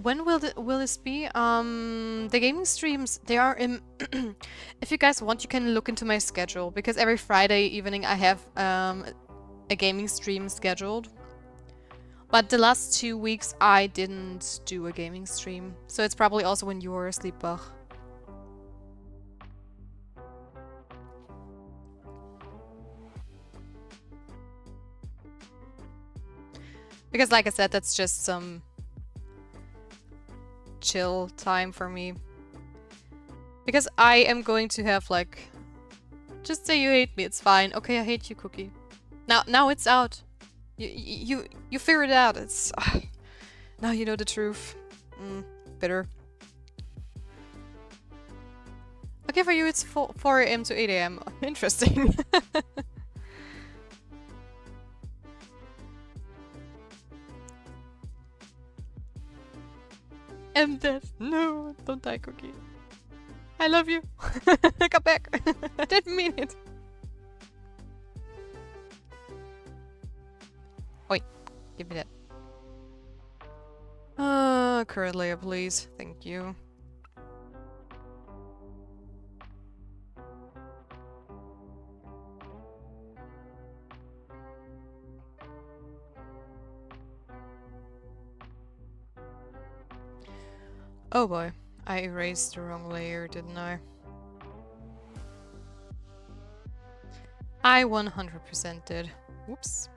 When will this be? The gaming streams, they are in... If you guys want, you can look into my schedule, because every Friday evening I have a gaming stream scheduled. But the last 2 weeks I didn't do a gaming stream, so it's probably also when you were asleep, Bach. Because like I said, that's just some chill time for me. Because I am going to have like... Just say you hate me, it's fine. Okay, I hate you, Cookie. Now it's out. You figured it out. It's... now you know the truth. Bitter. Okay, for you it's 4 a.m. to 8 a.m. Interesting. I'm dead. No, don't die, Cookie. I love you. Come back. I didn't mean it. Oi, give me that. Current layer, please. Thank you. Oh boy, I erased the wrong layer, didn't I? I 100% did. Whoops.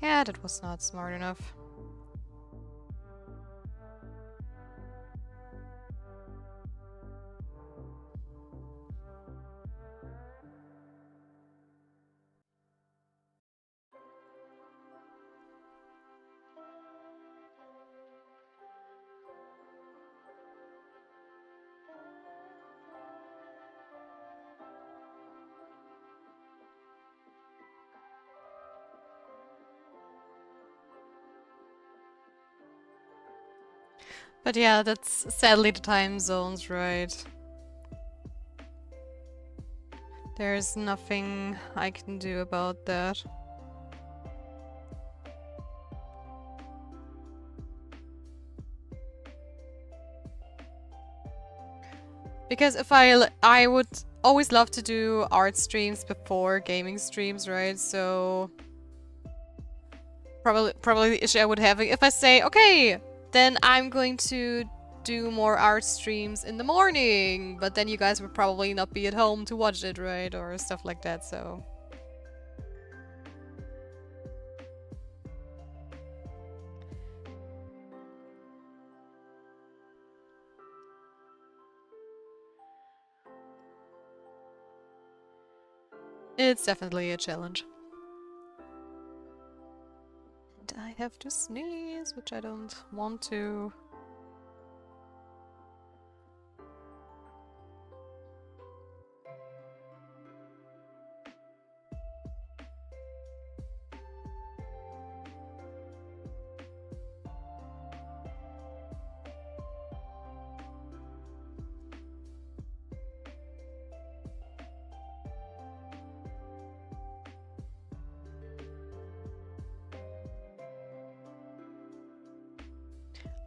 Yeah, that was not smart enough. But yeah, that's sadly the time zones, right? There's nothing I can do about that. Because if I would always love to do art streams before gaming streams, right? So probably the issue I would have if I say, okay, then I'm going to do more art streams in the morning, but then you guys would probably not be at home to watch it, right? Or stuff like that, so. It's definitely a challenge. And I have to sneeze, which I don't want to.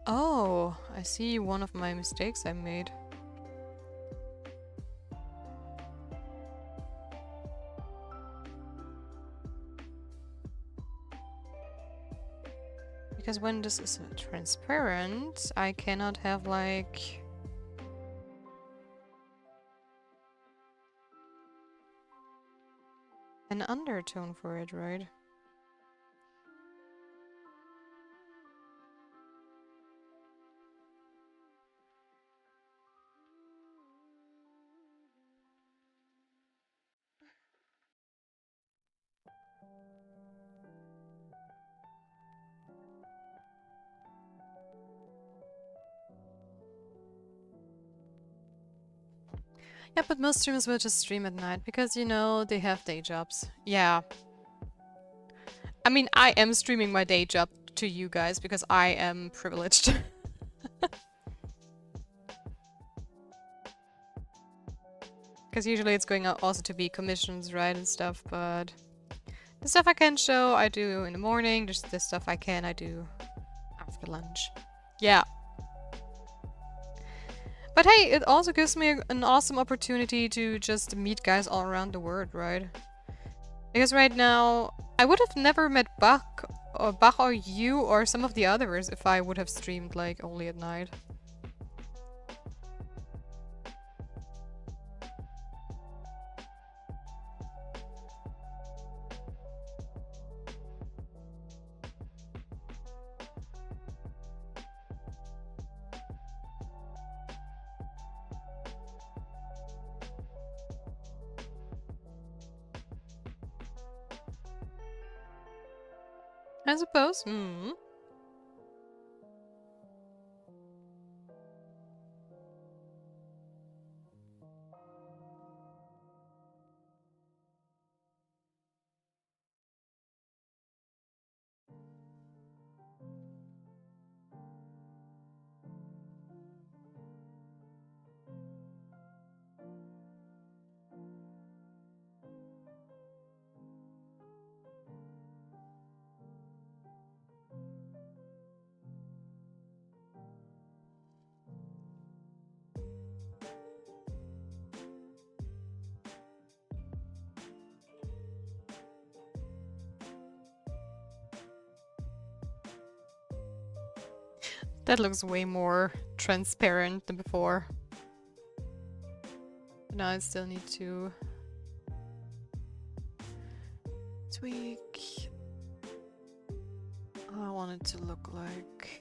Oh, I see one of my mistakes I made. Because when this is transparent, I cannot have like... an undertone for it, right? Yeah, but most streamers will just stream at night because, you know, they have day jobs. Yeah. I mean, I am streaming my day job to you guys because I am privileged. Because usually it's going out also to be commissions, right, and stuff, but... the stuff I can show, I do in the morning. Just the stuff I can, I do after lunch. Yeah. But hey, it also gives me an awesome opportunity to just meet guys all around the world, right? Because right now, I would have never met Bach or you or some of the others if I would have streamed like only at night. I suppose. Hmm. That looks way more transparent than before. But now I still need to tweak. I want it to look like...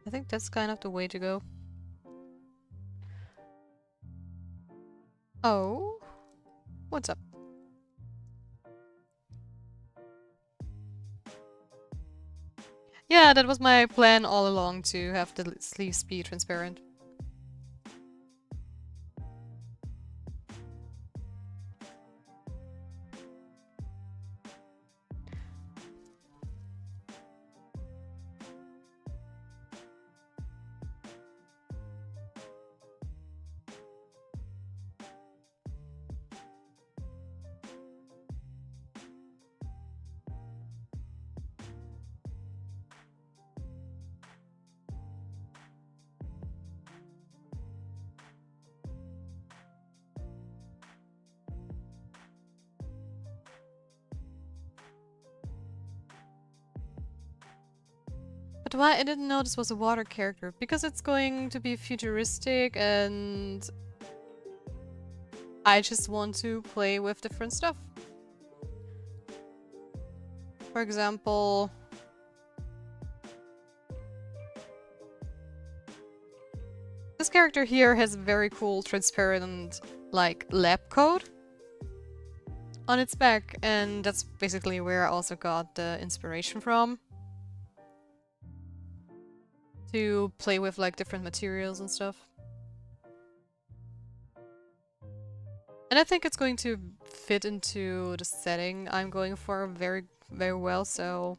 I think that's kind of the way to go. Oh? What's up? Yeah, yeah, that was my plan all along, to have the sleeves be transparent. But why I didn't know this was a water character? Because it's going to be futuristic and I just want to play with different stuff. For example, this character here has very cool transparent like lab coat on its back, and that's basically where I also got the inspiration from. To play with like different materials and stuff. And I think it's going to fit into the setting I'm going for very, very well, so...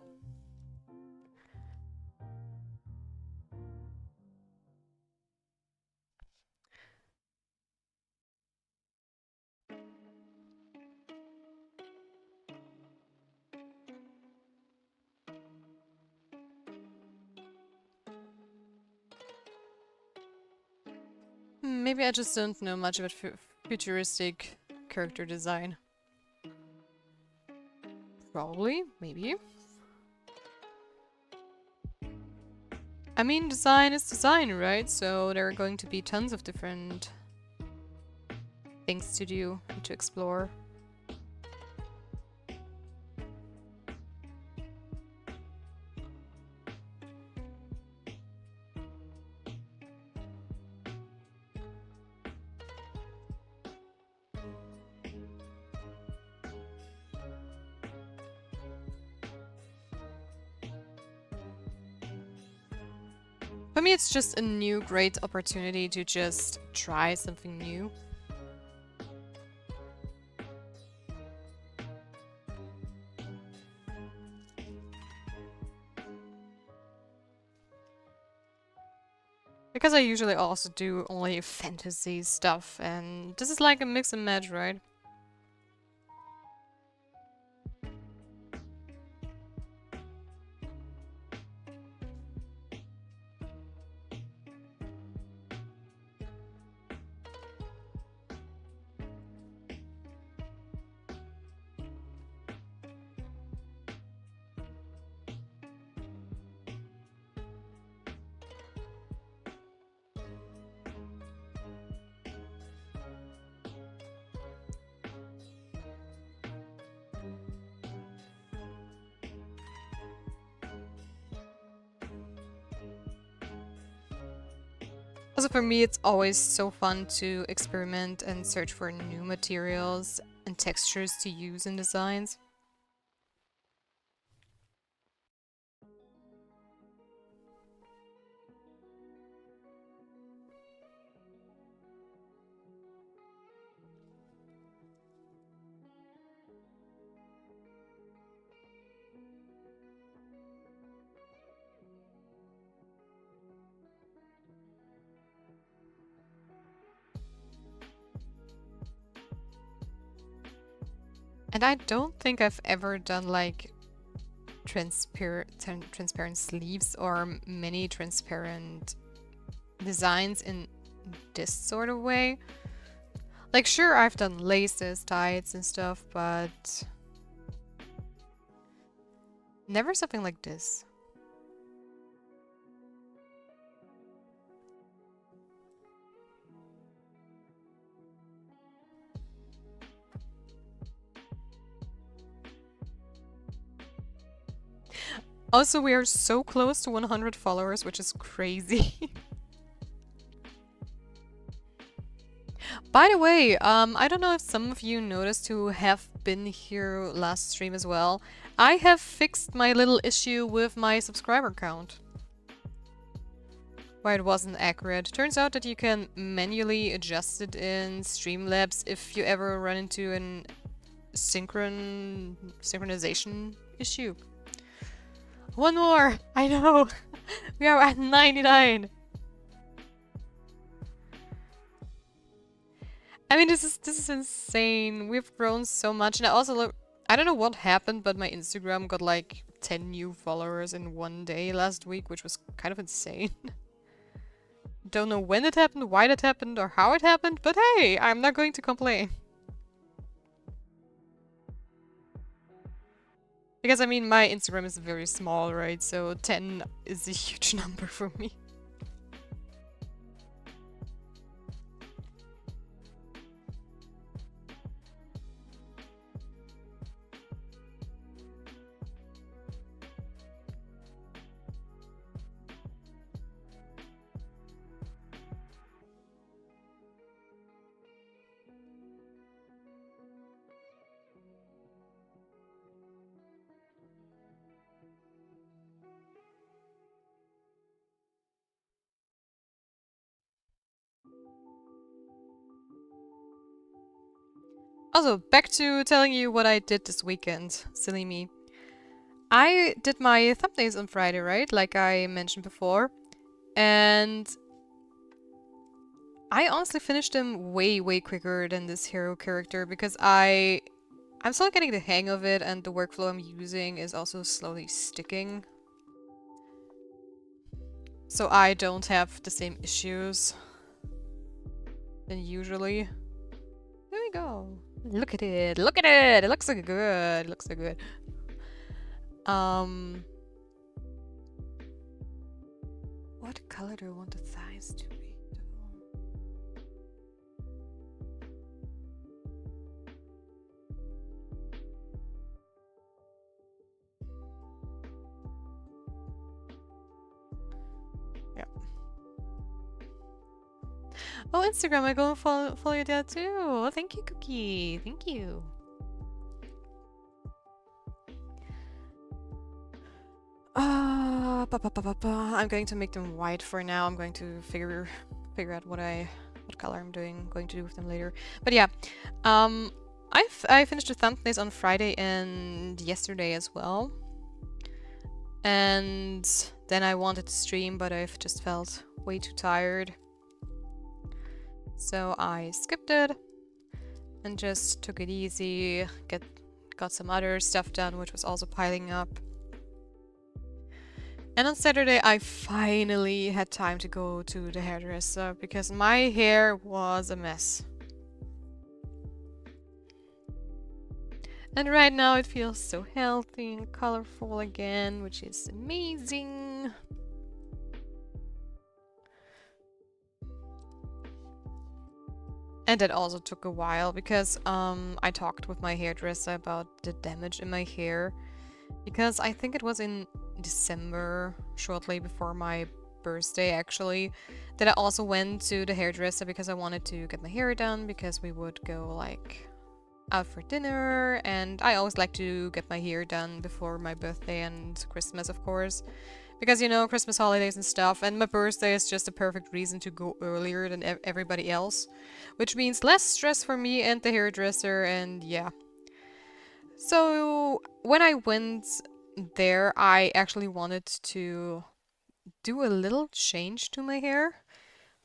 Maybe I just don't know much about futuristic character design. Probably, maybe. I mean, design is design, right? So there are going to be tons of different things to do and to explore. For me, it's just a new great opportunity to just try something new. Because I usually also do only fantasy stuff, and this is like a mix and match, right? Also for me, it's always so fun to experiment and search for new materials and textures to use in designs. And I don't think I've ever done like transparent sleeves or many transparent designs in this sort of way. Like, sure, I've done laces, tights and stuff, but never something like this. Also, we are so close to 100 followers, which is crazy. By the way, I don't know if some of you noticed who have been here last stream as well. I have fixed my little issue with my subscriber count. Why it wasn't accurate. Turns out that you can manually adjust it in Streamlabs if you ever run into an synchronization issue. One more! I know! We are at 99! I mean, this is insane. We've grown so much, and I also look. I don't know what happened, but my Instagram got like 10 new followers in one day last week, which was kind of insane. Don't know when it happened, why it happened, or how it happened, but hey, I'm not going to complain. Because I mean, my Instagram is very small, right? So 10 is a huge number for me. Also, back to telling you what I did this weekend. Silly me. I did my thumbnails on Friday, right? Like I mentioned before. And I honestly finished them way, way quicker than this hero character because I'm still getting the hang of it and the workflow I'm using is also slowly sticking. So I don't have the same issues than usually. There we go. Look at it. Look at it. It looks so good. It looks so good. What color do I want the thighs to be? Yeah. Oh, Instagram, I go and follow your dad too. Oh, thank you, Cookie. Thank you. I'm going to make them white for now. I'm going to figure out what color I'm going to do with them later. But yeah, I finished the thumbnails on Friday and yesterday as well. And then I wanted to stream, but I've just felt way too tired. So I skipped it and just took it easy, got some other stuff done, which was also piling up. And on Saturday, I finally had time to go to the hairdresser because my hair was a mess. And right now it feels so healthy and colorful again, which is amazing. And that also took a while because I talked with my hairdresser about the damage in my hair. Because I think it was in December, shortly before my birthday actually, that I also went to the hairdresser because I wanted to get my hair done because we would go like out for dinner, and I always like to get my hair done before my birthday and Christmas, of course. Because, you know, Christmas holidays and stuff, and my birthday is just a perfect reason to go earlier than everybody else. Which means less stress for me and the hairdresser, and yeah. So, when I went there, I actually wanted to do a little change to my hair.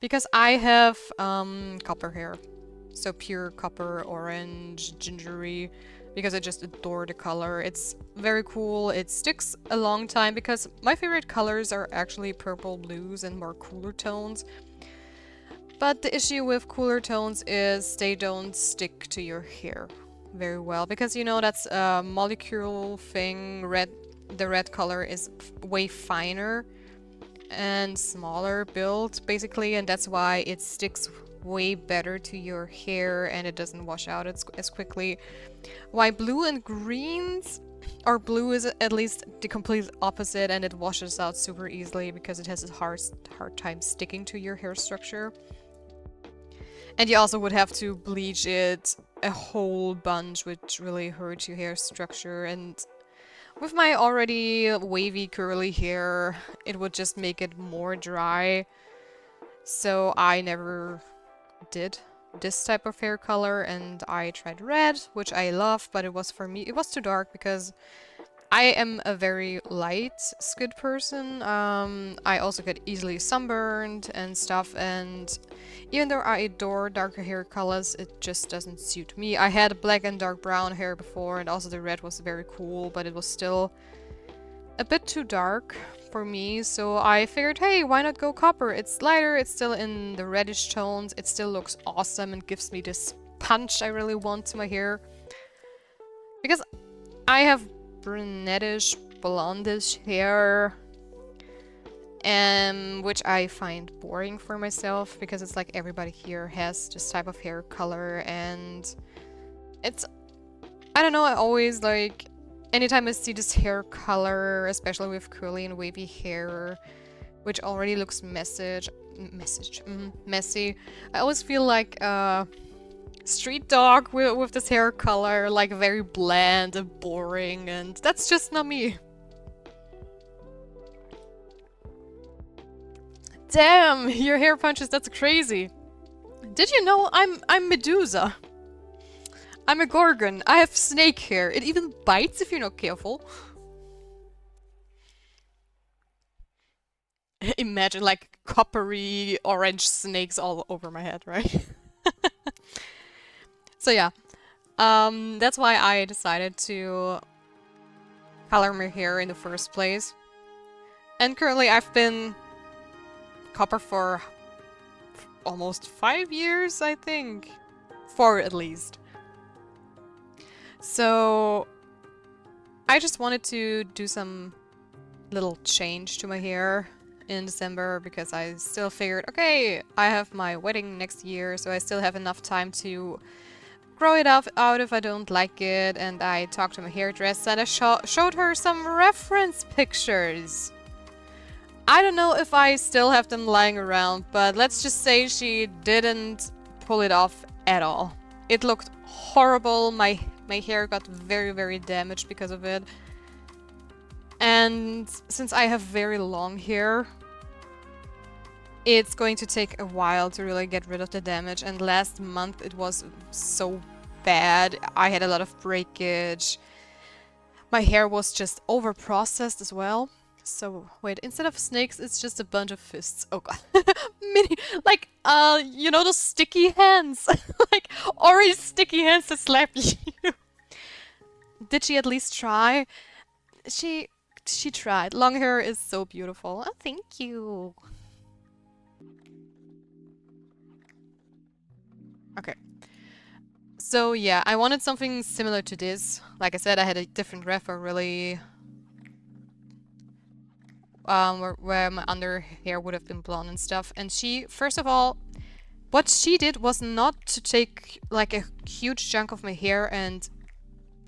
Because I have copper hair. So pure copper, orange, gingery, because I just adore the color. It's very cool. It sticks a long time because my favorite colors are actually purple, blues, and more cooler tones. But the issue with cooler tones is they don't stick to your hair very well because, you know, that's a molecule thing. The red color is way finer and smaller built basically, and that's why it sticks way better to your hair and it doesn't wash out as quickly. Why blue and greens, or blue is at least the complete opposite, and it washes out super easily because it has a hard time sticking to your hair structure. And you also would have to bleach it a whole bunch, which really hurts your hair structure. And With my already wavy curly hair, it would just make it more dry. So I never did this type of hair color, and I tried red, which I love, but it was for me, it was too dark because I am a very light-skinned person. I also get easily sunburned and stuff, and even though I adore darker hair colors, it just doesn't suit me. I had black and dark brown hair before, and also the red was very cool, but it was still a bit too dark for me, so I figured, hey, why not go copper? It's lighter, it's still in the reddish tones, it still looks awesome and gives me this punch I really want to my hair. Because I have brunettish, blondish hair, which I find boring for myself because it's like everybody here has this type of hair color, and it's, I don't know, I always like, anytime I see this hair color, especially with curly and wavy hair, which already looks messy, I always feel like street dog with this hair color, like very bland and boring, and that's just not me. Damn, your hair punches, that's crazy. Did you know I'm Medusa? I'm a Gorgon. I have snake hair. It even bites if you're not careful. Imagine like coppery orange snakes all over my head, right? So yeah, that's why I decided to color my hair in the first place. And currently I've been copper for almost 5 years, I think. 4 at least. So I just wanted to do some little change to my hair in December because I still figured, okay, I have my wedding next year, so I still have enough time to grow it out if I don't like it. And I talked to my hairdresser and I showed her some reference pictures. I don't know if I still have them lying around, but let's just say she didn't pull it off at all. It looked horrible. My hair got very, very damaged because of it. And since I have very long hair, it's going to take a while to really get rid of the damage. And last month it was so bad. I had a lot of breakage. My hair was just over-processed as well. So, wait, instead of snakes, it's just a bunch of fists. Oh god. Mini, like, you know those sticky hands? Like, orange sticky hands that slap you. Did she at least try? She tried. Long hair is so beautiful. Oh, thank you. Okay. So yeah, I wanted something similar to this. Like I said, I had a different ref really where my under hair would have been blonde and stuff. And she, first of all, what she did was not to take like a huge chunk of my hair and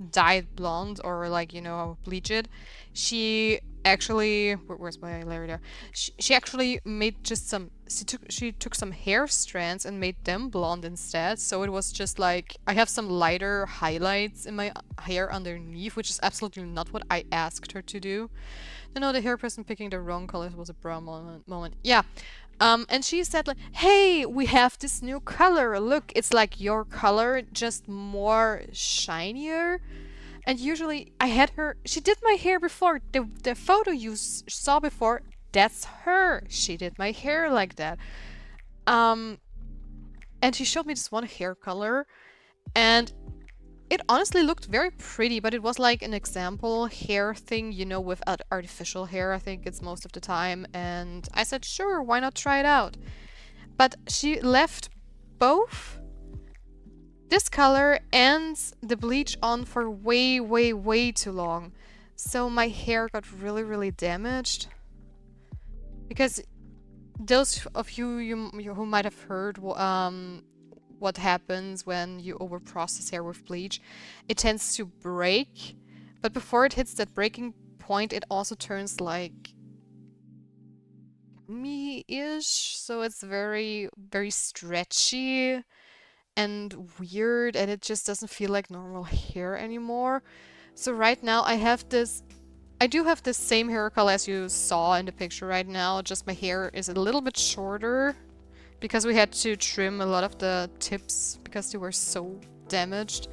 dye it blonde or like, you know, bleach it. She actually, where's my layer there? She actually made just some, she took some hair strands and made them blonde instead. So it was just like, I have some lighter highlights in my hair underneath, which is absolutely not what I asked her to do. No, the hair person picking the wrong colors was a brown moment. Yeah. And she said like, hey, we have this new color. Look, it's like your color, just more shinier. And usually I had her, she did my hair before. The photo you saw before, that's her. She did my hair like that. And she showed me this one hair color. And it honestly looked very pretty, but it was like an example hair thing, you know, with artificial hair, I think it's most of the time. And I said, sure, why not try it out? But she left both this color and the bleach on for way, way, way too long. So my hair got really, really damaged. Because those of you who might have heard what happens when you overprocess hair with bleach, it tends to break, but before it hits that breaking point, it also turns like gummy-ish, so it's very, very stretchy and weird, and it just doesn't feel like normal hair anymore. So right now I have this I do have the same hair color as you saw in the picture right now, just my hair is a little bit shorter because we had to trim a lot of the tips because they were so damaged.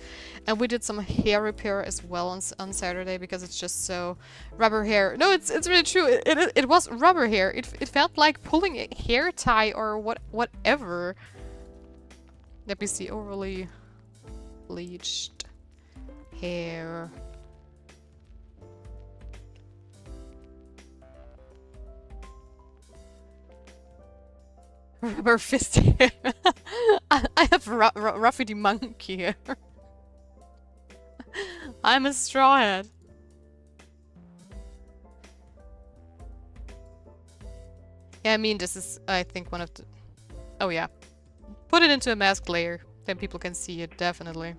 And we did some hair repair as well on Saturday because it's just so rubber hair. No, it's really true. It was rubber hair. It felt like pulling a hair tie or whatever. Let me see. Overly bleached hair. Rubber fist hair. I have Ruffy the monkey here. I'm a straw hat. Yeah, I mean, this is, I think, one of the... Oh, yeah. Put it into a mask layer. Then people can see it, definitely.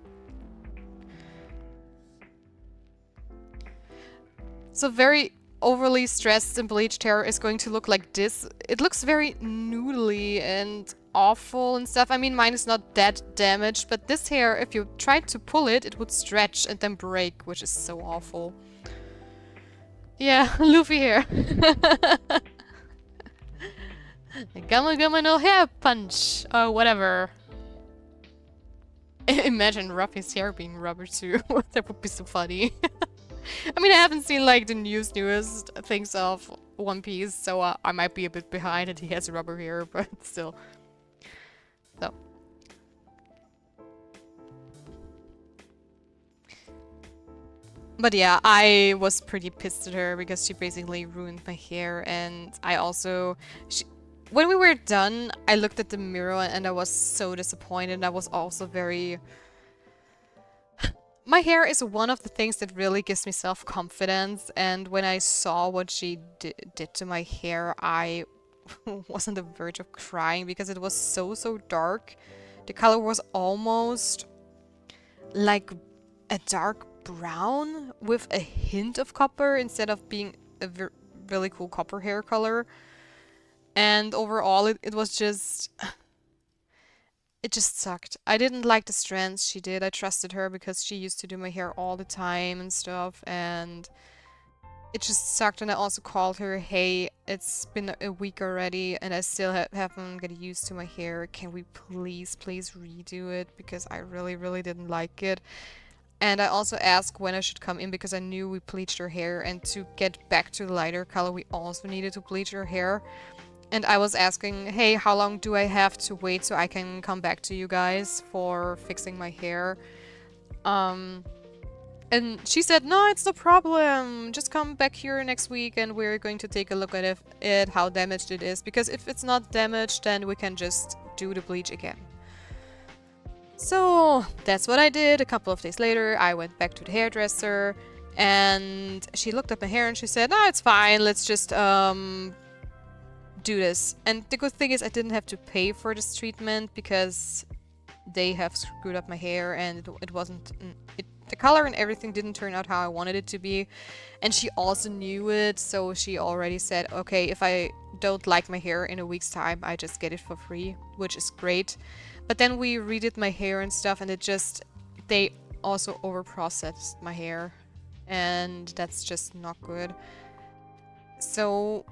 So very overly stressed and bleached hair is going to look like this. It looks very noodly and awful and stuff. I mean, mine is not that damaged, but this hair, if you tried to pull it, it would stretch and then break, which is so awful. Yeah, Luffy hair. Gamma Gamma no hair punch, or whatever. Imagine Ruffy's hair being rubber too. That would be so funny. I mean, I haven't seen like the newest things of One Piece, so I might be a bit behind and he has rubber hair, but still. So. But yeah, I was pretty pissed at her because she basically ruined my hair, and I also... When we were done, I looked at the mirror and I was so disappointed. I was also very... My hair is one of the things that really gives me self-confidence, and when I saw what she did to my hair, I was on the verge of crying because it was so dark. The color was almost like a dark brown with a hint of copper instead of being a really cool copper hair color. And overall, it was just... It just sucked. I didn't like the strands she did. I trusted her because she used to do my hair all the time and stuff, and it just sucked. And I also called her, hey, it's been a week already and I still haven't got used to my hair. Can we please redo it? Because I really didn't like it. And I also asked when I should come in because I knew we bleached her hair, and to get back to the lighter color we also needed to bleach her hair. And I was asking, hey, how long do I have to wait so I can come back to you guys for fixing my hair? And she said, no, it's no problem. Just come back here next week and we're going to take a look at it, how damaged it is. Because if it's not damaged, then we can just do the bleach again. So that's what I did. A couple of days later, I went back to the hairdresser and she looked at my hair and she said, no, it's fine. Let's just, do this. And the good thing is I didn't have to pay for this treatment because they have screwed up my hair and it wasn't... the color and everything didn't turn out how I wanted it to be. And she also knew it, so she already said, okay, if I don't like my hair in a week's time, I just get it for free, which is great. But then we redid my hair and stuff, and it just... They also overprocessed my hair. And that's just not good. So...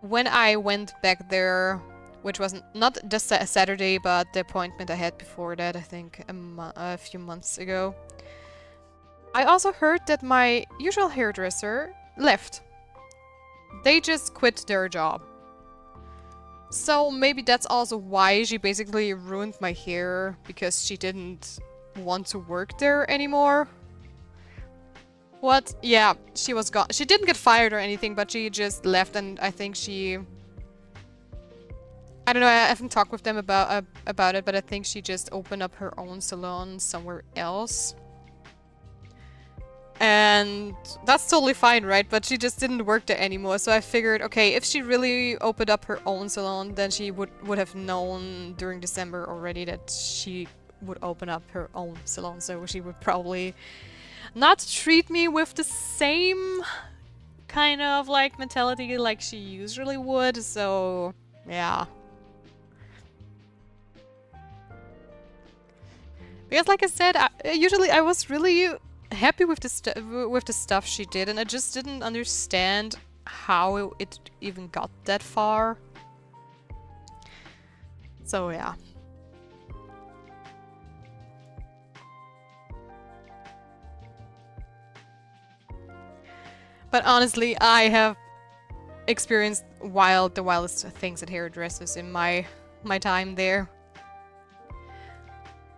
When I went back there, which was not just a Saturday, but the appointment I had before that, I think a few months ago, I also heard that my usual hairdresser left. They just quit their job. So maybe that's also why she basically ruined my hair, because she didn't want to work there anymore. What? Yeah, she was gone. She didn't get fired or anything, but she just left, and I think she... I don't know, I haven't talked with them about it, but I think she just opened up her own salon somewhere else. And that's totally fine, right? But she just didn't work there anymore, so I figured, okay, if she really opened up her own salon, then she would have known during December already that she would open up her own salon, so she would probably... not treat me with the same kind of like mentality like she usually would, so yeah. Because like I said, usually I was really happy with the stuff she did, and I just didn't understand how it even got that far. So yeah. But honestly, I have experienced the wildest things at hairdressers in my time there.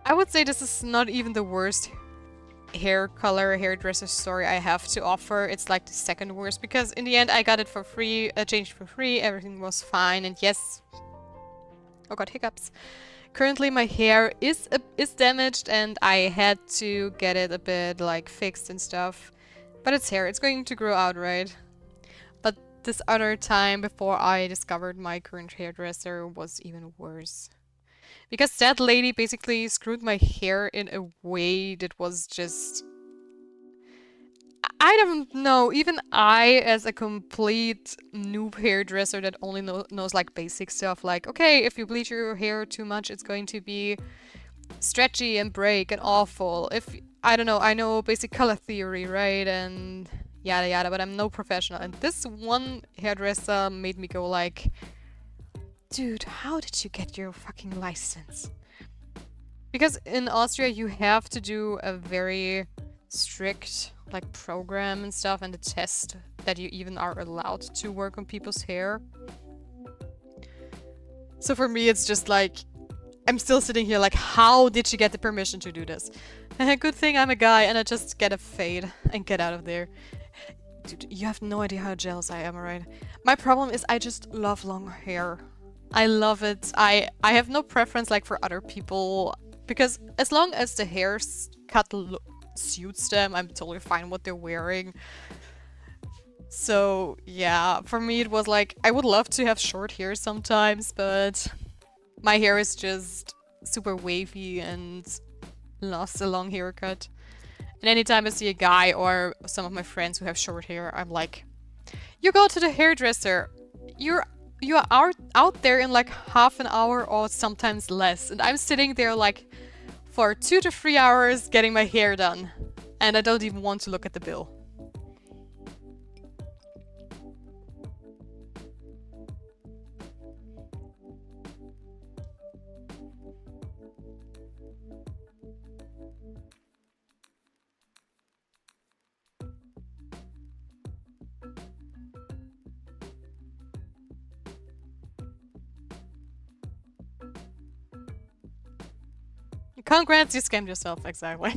I would say this is not even the worst hairdresser story I have to offer. It's like the second worst, because in the end I got it for free, changed for free, everything was fine, and yes, oh god, hiccups. Currently my hair is damaged and I had to get it a bit like fixed and stuff. But it's hair, it's going to grow out, right? But this other time before I discovered my current hairdresser was even worse. Because that lady basically screwed my hair in a way that was just... I don't know, even I, as a complete noob hairdresser that only knows like basic stuff, like, okay, if you bleach your hair too much, it's going to be stretchy and break and awful. If, I don't know, I know basic color theory, right? And yada yada, but I'm no professional. And this one hairdresser made me go like, dude, how did you get your fucking license? Because in Austria you have to do a very strict like program and stuff, and a test that you even are allowed to work on people's hair. So for me it's just like, I'm still sitting here like, how did you get the permission to do this? Good thing I'm a guy and I just get a fade and get out of there. Dude, you have no idea how jealous I am, right? My problem is I just love long hair. I love it. I have no preference like for other people, because as long as the hair cut suits them, I'm totally fine what they're wearing. So yeah, for me it was like, I would love to have short hair sometimes, but my hair is just super wavy and loves a long haircut. And anytime I see a guy or some of my friends who have short hair, I'm like, you go to the hairdresser. You are out there in like half an hour or sometimes less. And I'm sitting there like for 2 to 3 hours getting my hair done. And I don't even want to look at the bill. Congrats, you scammed yourself, exactly.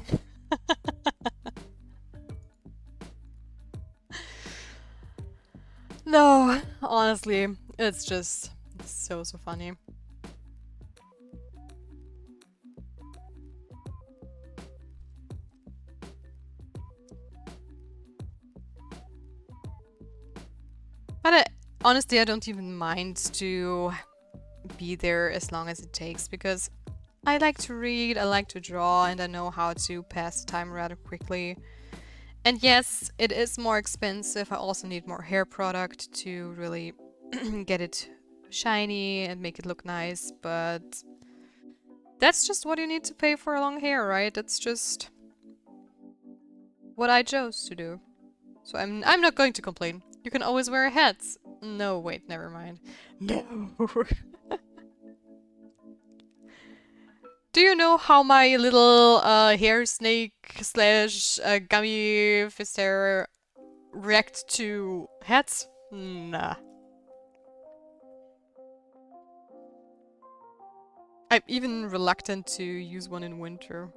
No, honestly, it's just so funny. But honestly, I don't even mind to be there as long as it takes, because I like to read, I like to draw, and I know how to pass the time rather quickly. And yes, it is more expensive. I also need more hair product to really get it shiny and make it look nice, but that's just what you need to pay for long hair, right? That's just what I chose to do. So I'm not going to complain. You can always wear hats. No, wait, never mind. No. Do you know how my little hair snake slash gummy fist hair react to hats? Nah. I'm even reluctant to use one in winter.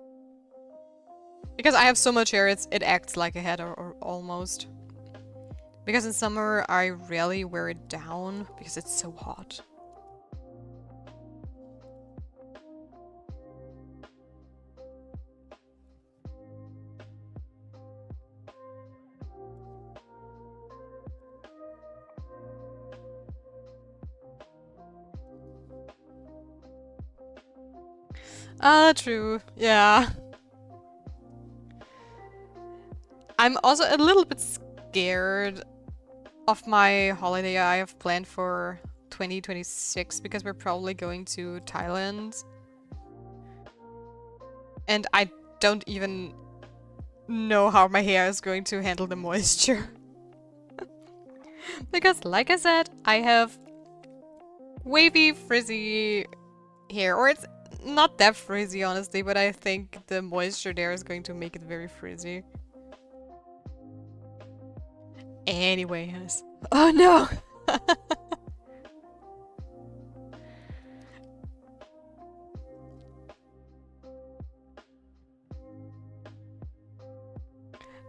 Because I have so much hair, it acts like a hat or almost. Because in summer I rarely wear it down because it's so hot. Ah, true. Yeah. I'm also a little bit scared of my holiday I have planned for 2026, because we're probably going to Thailand. And I don't even know how my hair is going to handle the moisture. Because, like I said, I have wavy, frizzy hair. Or it's not that frizzy, honestly, but I think the moisture there is going to make it very frizzy. Anyways. Oh no!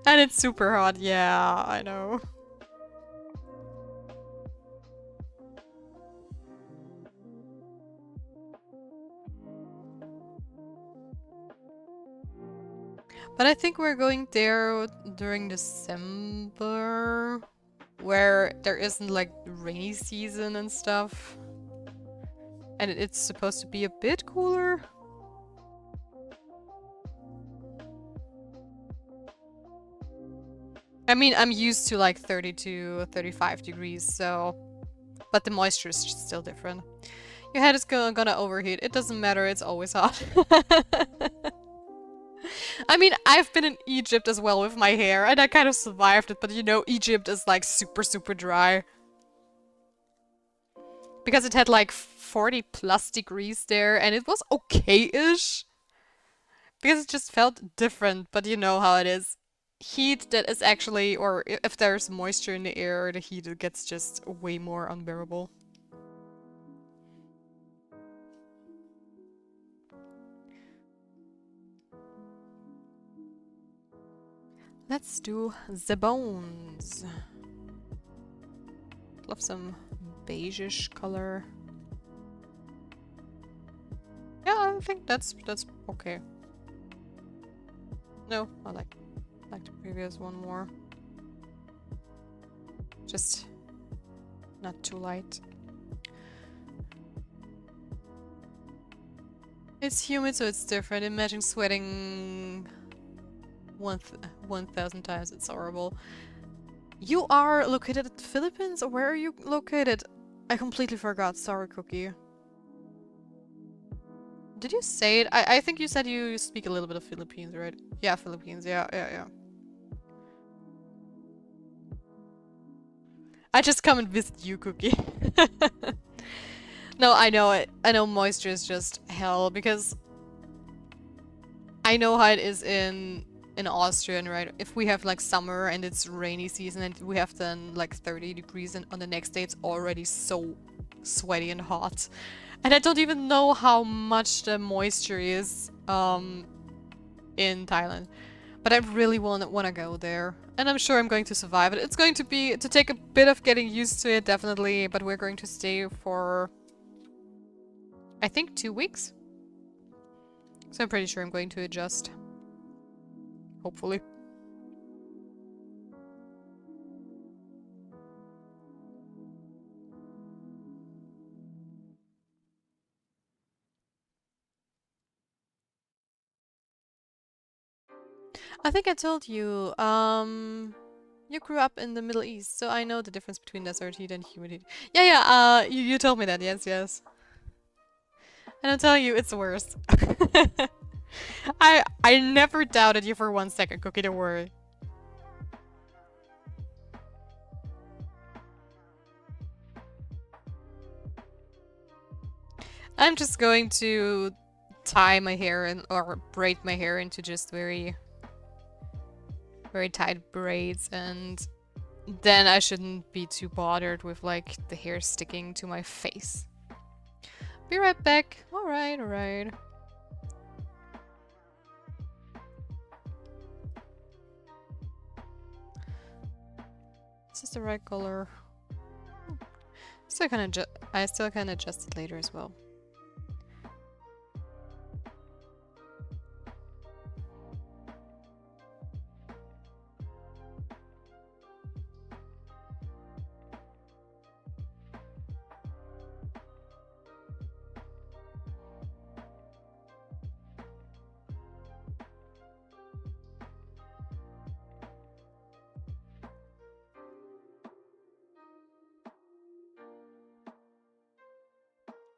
And it's super hot, yeah, I know. But I think we're going there during December, where there isn't like rainy season and stuff. And it's supposed to be a bit cooler. I mean, I'm used to like 32, 35 degrees, so... But the moisture is still different. Your head is gonna overheat. It doesn't matter, it's always hot. I mean, I've been in Egypt as well with my hair, and I kind of survived it, but you know, Egypt is like super, super dry. Because it had like 40 plus degrees there, and it was okay-ish. Because it just felt different, but you know how it is. Heat that is actually, or if there's moisture in the air, the heat gets just way more unbearable. Let's do the bones. Love some beigeish color. Yeah, I think that's okay. No, I like the previous one more. Just not too light. It's humid, so it's different. Imagine sweating 1,000 times. It's horrible. You are located at the Philippines, or where are you located? I completely forgot. Sorry, Cookie. Did you say it? I think you said you speak a little bit of Philippines, right? Yeah, Philippines. Yeah, yeah, yeah. I just come and visit you, Cookie. No, I know it. I know moisture is just hell because I know how it is in Austria, right? If we have like summer and it's rainy season and we have then like 30 degrees and on the next day it's already so sweaty and hot. And I don't even know how much the moisture is in Thailand. But I really wanna go there. And I'm sure I'm going to survive it. It's going to take a bit of getting used to it, definitely, but we're going to stay for I think 2 weeks. So I'm pretty sure I'm going to adjust. Hopefully. I think I told you, you grew up in the Middle East, so I know the difference between desert heat and humid heat. Yeah, yeah, you told me that, yes, yes. And I'm telling you, it's worse. I never doubted you for 1 second, Cookie, don't worry. I'm just going to tie my hair in, or braid my hair into just very, very tight braids, and then I shouldn't be too bothered with like the hair sticking to my face. Be right back. Alright, alright. Is this the right color? I still can adjust it later as well.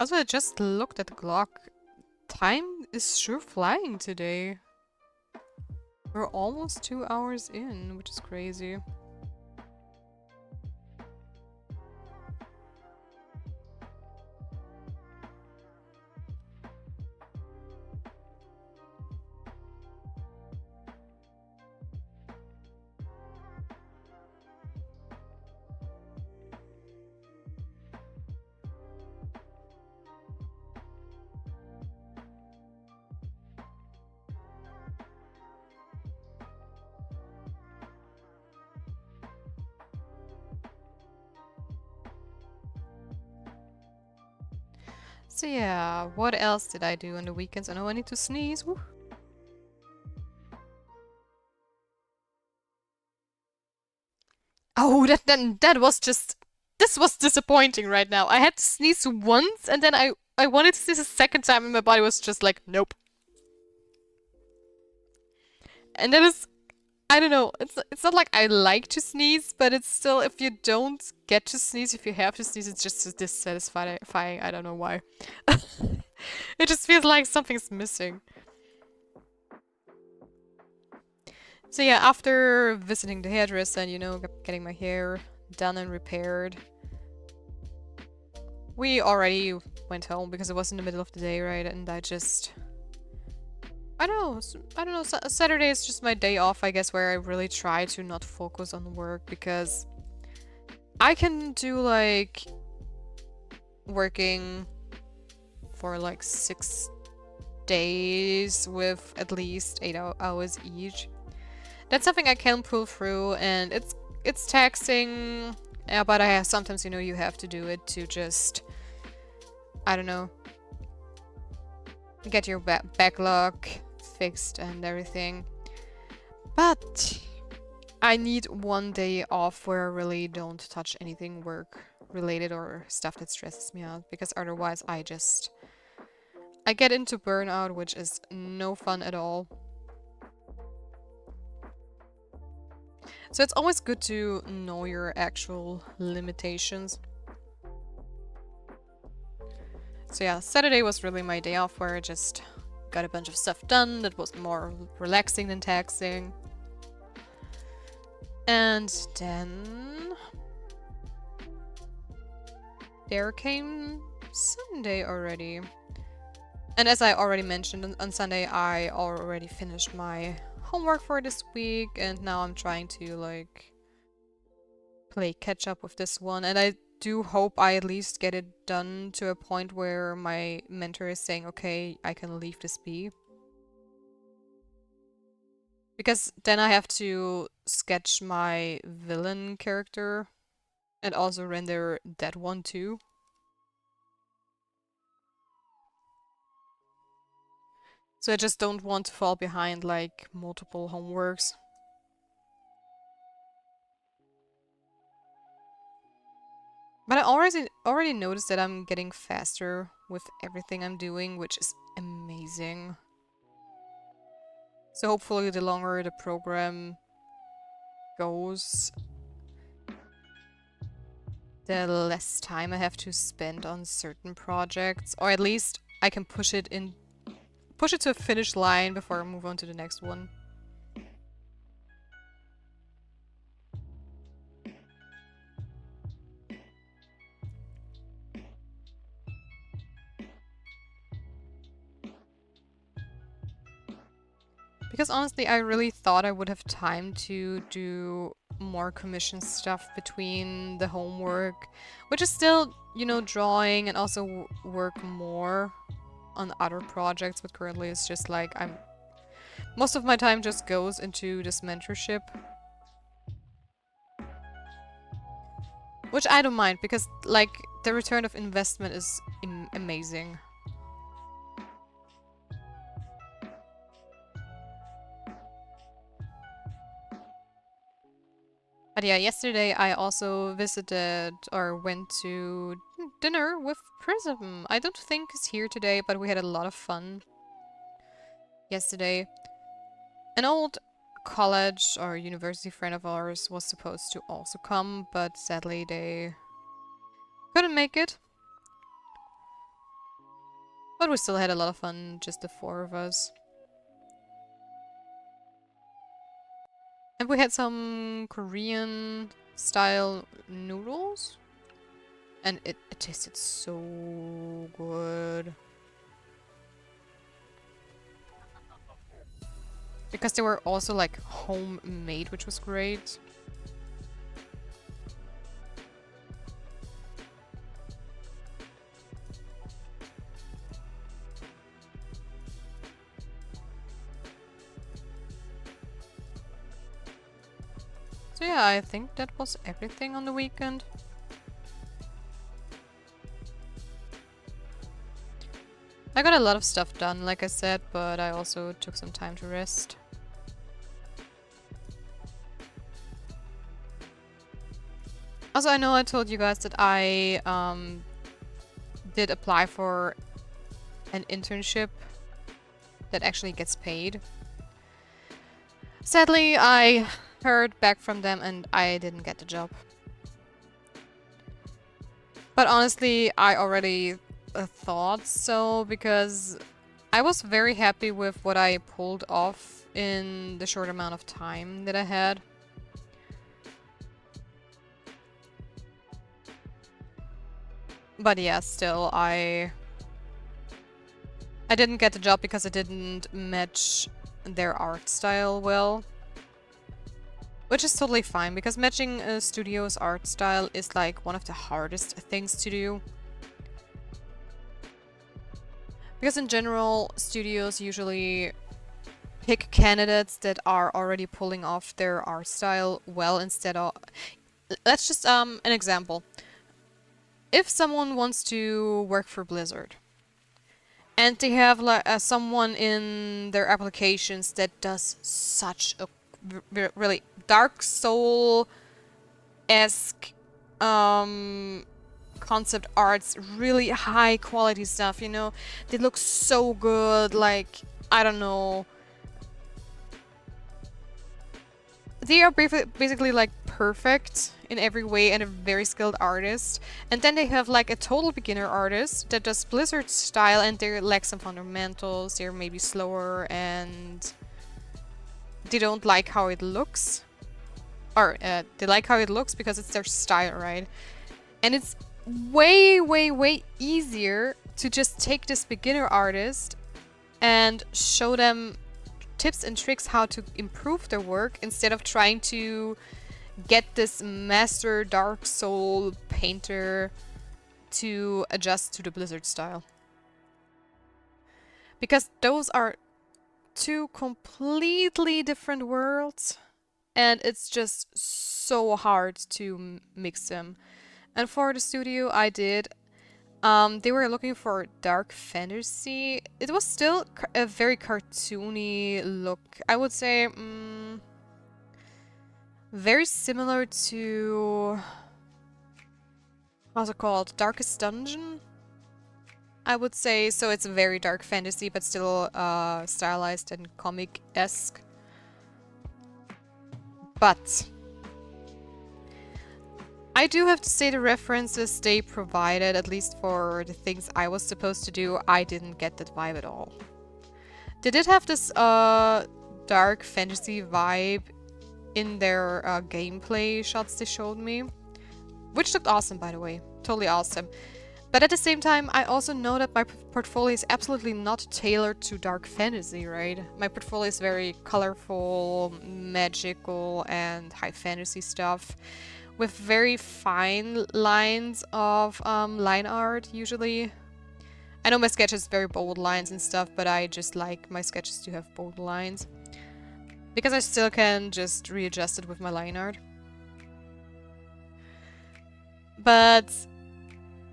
Also, I just looked at the clock. Time is sure flying today. We're almost 2 hours in, which is crazy. So yeah, what else did I do on the weekends? I know I need to sneeze. Woo. Oh, that was just... This was disappointing right now. I had to sneeze once, and then I wanted to sneeze a second time, and my body was just like, nope. And that is... I don't know. It's not like I like to sneeze, but it's still, if you don't get to sneeze, if you have to sneeze, it's just dissatisfying. I don't know why. It just feels like something's missing. So yeah, after visiting the hairdresser and, you know, getting my hair done and repaired, we already went home because it was in the middle of the day, right? And I just... I don't know, Saturday is just my day off, I guess, where I really try to not focus on work, because I can do, like, working for, like, 6 days with at least 8 hours each. That's something I can pull through, and it's taxing, yeah, but sometimes, you know, you have to do it to just, I don't know, get your backlog fixed and everything. But I need one day off where I really don't touch anything work related or stuff that stresses me out, because otherwise I get into burnout, which is no fun at all. So it's always good to know your actual limitations. So yeah, Saturday was really my day off where I just got a bunch of stuff done that was more relaxing than taxing. And then there came Sunday already. And as I already mentioned, on Sunday I already finished my homework for this week, and now I'm trying to, like, play catch up with this one. And I do hope I at least get it done to a point where my mentor is saying, okay, I can leave this be. Because then I have to sketch my villain character and also render that one too. So I just don't want to fall behind, like, multiple homeworks. But I already noticed that I'm getting faster with everything I'm doing, which is amazing. So hopefully the longer the program goes, the less time I have to spend on certain projects, or at least I can push it to a finish line before I move on to the next one. Because honestly, I really thought I would have time to do more commission stuff between the homework, which is still, you know, drawing, and also work more on other projects, but currently it's just like most of my time just goes into this mentorship. Which I don't mind, because, like, the return of investment is amazing. But yeah, yesterday I also visited or went to dinner with Prism. I don't think he's here today, but we had a lot of fun yesterday. An old college or university friend of ours was supposed to also come, but sadly they couldn't make it. But we still had a lot of fun, just the four of us. And we had some Korean style noodles. And it tasted so good. Because they were also like homemade, which was great. So yeah, I think that was everything on the weekend. I got a lot of stuff done, like I said, but I also took some time to rest. Also, I know I told you guys that I did apply for an internship that actually gets paid. Sadly, I heard back from them and I didn't get the job. But honestly, I already thought so because I was very happy with what I pulled off in the short amount of time that I had. But yeah, still, I didn't get the job because it didn't match their art style well. Which is totally fine, because matching a studio's art style is like one of the hardest things to do. Because in general, studios usually pick candidates that are already pulling off their art style well instead of... Let's just, an example. If someone wants to work for Blizzard, and they have like someone in their applications that does such a really Dark Soul-esque concept arts, really high quality stuff, you know? They look so good, like, I don't know. They are basically like perfect in every way and a very skilled artist. And then they have like a total beginner artist that does Blizzard style and they lack some fundamentals, they're maybe slower and they don't like how it looks. Or they like how it looks because it's their style, right? And it's way, way, way easier to just take this beginner artist and show them tips and tricks how to improve their work instead of trying to get this master Dark Soul painter to adjust to the Blizzard style. Because those are two completely different worlds and it's just so hard to mix them. And for the studio I did, they were looking for dark fantasy. It was still a very cartoony look. I would say very similar to... how's it called? Darkest Dungeon? I would say. So it's a very dark fantasy, but still stylized and comic-esque. But I do have to say the references they provided, at least for the things I was supposed to do, I didn't get that vibe at all. They did have this dark fantasy vibe in their gameplay shots they showed me, which looked awesome, by the way. Totally awesome. But at the same time, I also know that my portfolio is absolutely not tailored to dark fantasy, right? My portfolio is very colorful, magical, and high fantasy stuff, with very fine lines of line art, usually. I know my sketch has very bold lines and stuff, but I just like my sketches to have bold lines. Because I still can just readjust it with my line art. But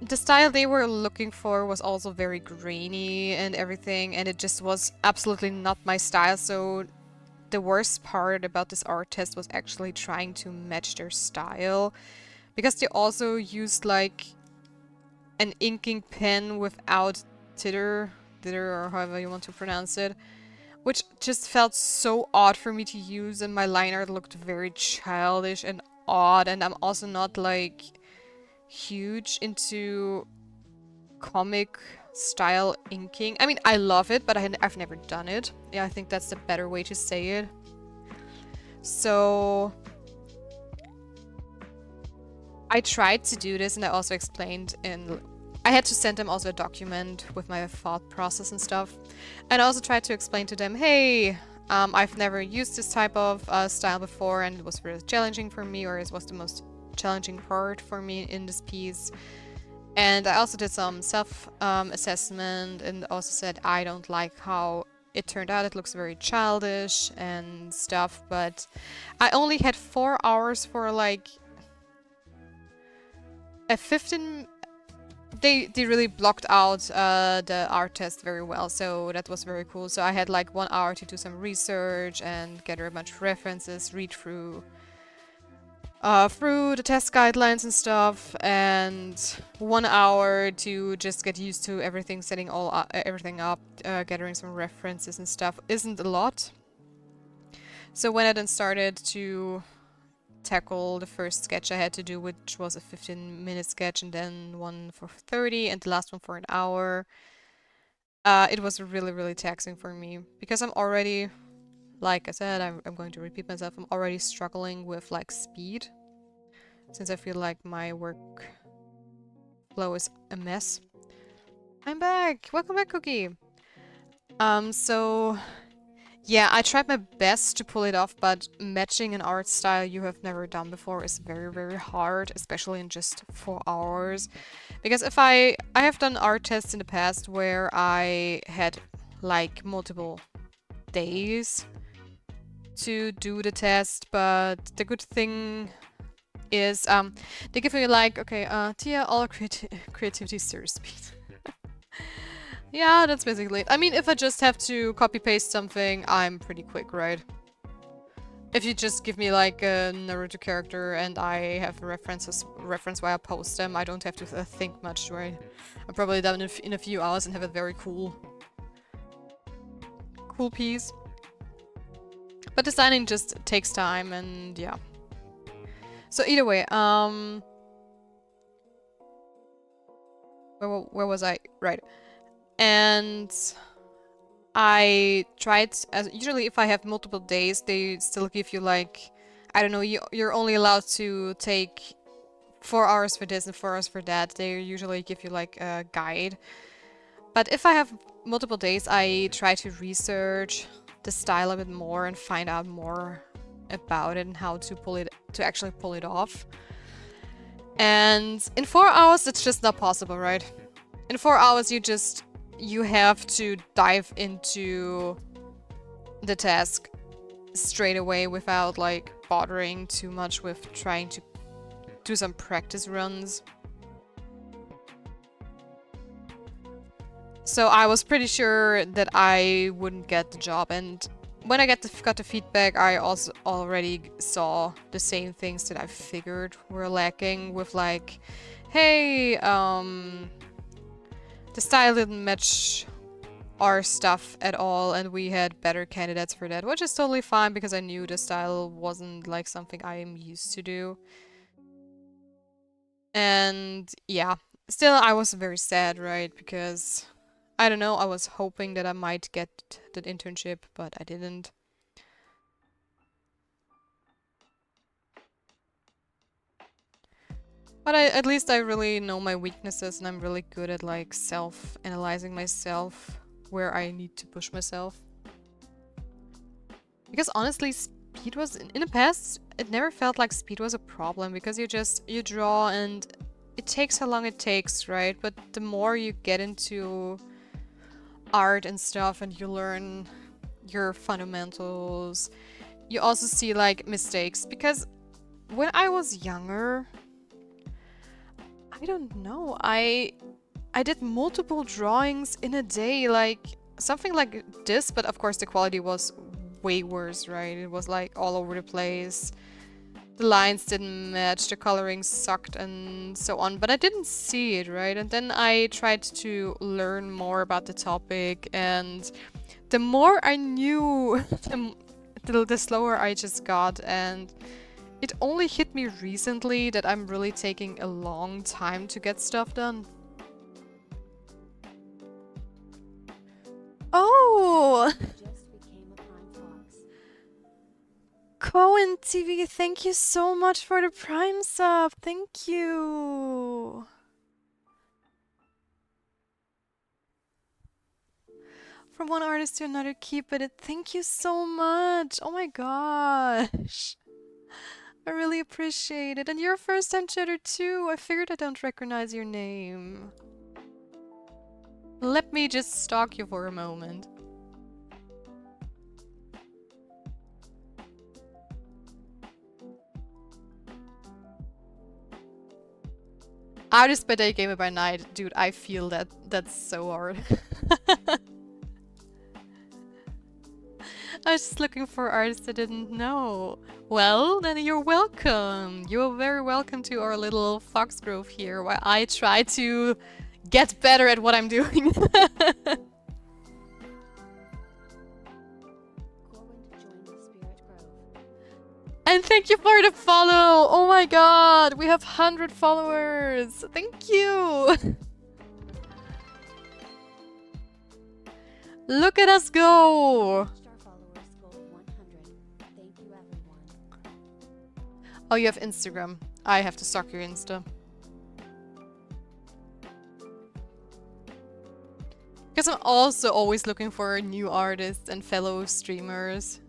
the style they were looking for was also very grainy and everything, and it just was absolutely not my style, so the worst part about this art test was actually trying to match their style, because they also used like an inking pen without titter or however you want to pronounce it, which just felt so odd for me to use, and my line art looked very childish and odd, and I'm also not like huge into comic style inking. I mean, I love it, but I've never done it. Yeah, I think that's the better way to say it. So I tried to do this, and I also explained in... I had to send them also a document with my thought process and stuff. And I also tried to explain to them, hey, I've never used this type of style before, and it was really challenging for me, or it was the most challenging part for me in this piece. And I also did some self-assessment and also said I don't like how it turned out. It looks very childish and stuff, but I only had 4 hours for like a 15... They really blocked out the art test very well, so that was very cool. So I had like 1 hour to do some research and gather a bunch of references, read through the test guidelines and stuff, and 1 hour to just get used to everything, setting everything up, gathering some references and stuff isn't a lot. So when I then started to tackle the first sketch I had to do, which was a 15-minute sketch, and then one for 30, and the last one for an hour, it was really taxing for me because I'm already, like I said, I'm going to repeat myself, I'm already struggling with like speed, since I feel like my work flow is a mess. I'm back! Welcome back, Cookie! So yeah, I tried my best to pull it off, but matching an art style you have never done before is very hard, especially in just 4 hours. Because if I have done art tests in the past where I had like multiple days to do the test, but the good thing is they give me like, okay, Tia, all creativity zero speed. Yeah, that's basically it. I mean, if I just have to copy-paste something, I'm pretty quick, right? If you just give me like a Naruto character and I have reference while I post them, I don't have to think much, right? I'm probably done in a few hours and have a very cool piece. But designing just takes time, and yeah. So either way, where was I? Right. And I tried, as usually if I have multiple days, they still give you like, I don't know, you're only allowed to take 4 hours for this and 4 hours for that. They usually give you like a guide. But if I have multiple days, I try to research the style a bit more and find out more about it and how to actually pull it off. And in 4 hours, it's just not possible, right? In 4 hours, you have to dive into the task straight away without like bothering too much with trying to do some practice runs. So I was pretty sure that I wouldn't get the job, and when I got the feedback, I also already saw the same things that I figured were lacking with like, hey, the style didn't match our stuff at all, and we had better candidates for that, which is totally fine because I knew the style wasn't like something I am used to do. And yeah, still I was very sad, right? Because I don't know, I was hoping that I might get that internship, but I didn't. But at least I really know my weaknesses, and I'm really good at like self-analyzing myself where I need to push myself. Because honestly, speed was in the past, it never felt like speed was a problem because you draw and it takes how long it takes, right? But the more you get into art and stuff and you learn your fundamentals, you also see like mistakes. Because when I was younger, I don't know, I did multiple drawings in a day, like something like this, but of course the quality was way worse, right? It was like all over the place. The lines didn't match, the coloring sucked, and so on. But I didn't see it, right? And then I tried to learn more about the topic, and the more I knew, the slower I just got. And it only hit me recently that I'm really taking a long time to get stuff done. Oh! Cohen TV, thank you so much for the Prime sub. Thank you. From one artist to another, keep it. Thank you so much. Oh my gosh. I really appreciate it. And you're a first-time chatter too. I figured I don't recognize your name. Let me just stalk you for a moment. Artist by day, gamer by night. Dude, I feel that. That's so hard. I was just looking for artists I didn't know. Well, then you're welcome. You're very welcome to our little Foxgrove here, while I try to get better at what I'm doing. And thank you for the follow! Oh my god, we have 100 followers! Thank you! Look at us go! Oh, you have Instagram. I have to stalk your Insta. Because I'm also always looking for new artists and fellow streamers.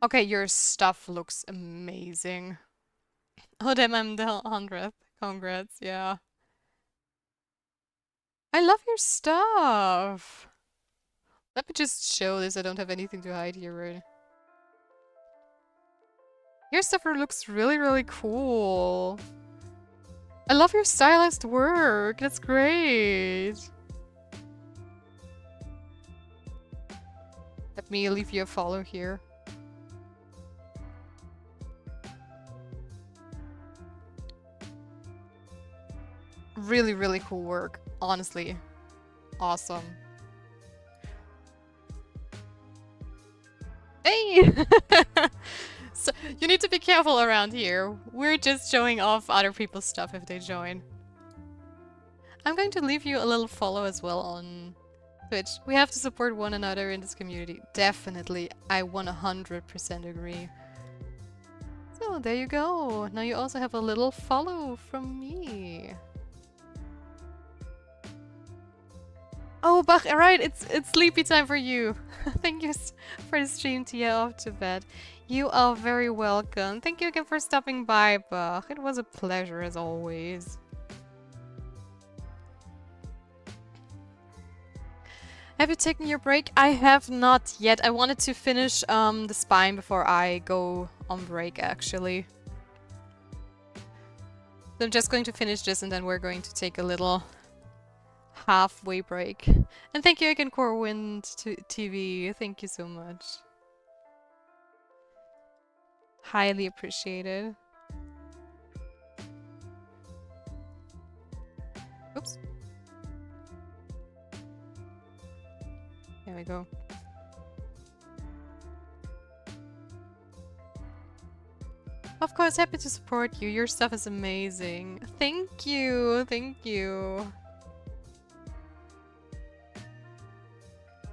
Okay, your stuff looks amazing. Oh damn, I'm the 100th. Congrats, yeah. I love your stuff! Let me just show this, I don't have anything to hide here, right? Your stuff looks really, really cool. I love your stylized work, that's great! Let me leave you a follow here. Really, really cool work, honestly. Awesome. Hey! So, you need to be careful around here. We're just showing off other people's stuff if they join. I'm going to leave you a little follow as well on Twitch. We have to support one another in this community. Definitely. I 100% agree. So, there you go. Now you also have a little follow from me. Oh, Bach, alright, it's sleepy time for you. Thank you for the stream, Tia, off to bed. You are very welcome. Thank you again for stopping by, Bach. It was a pleasure as always. Have you taken your break? I have not yet. I wanted to finish the spine before I go on break, actually. So I'm just going to finish this and then we're going to take a little halfway break. And thank you again, Corwind TV. Thank you so much. Highly appreciated. Oops. There we go. Of course, happy to support you. Your stuff is amazing. Thank you. Thank you.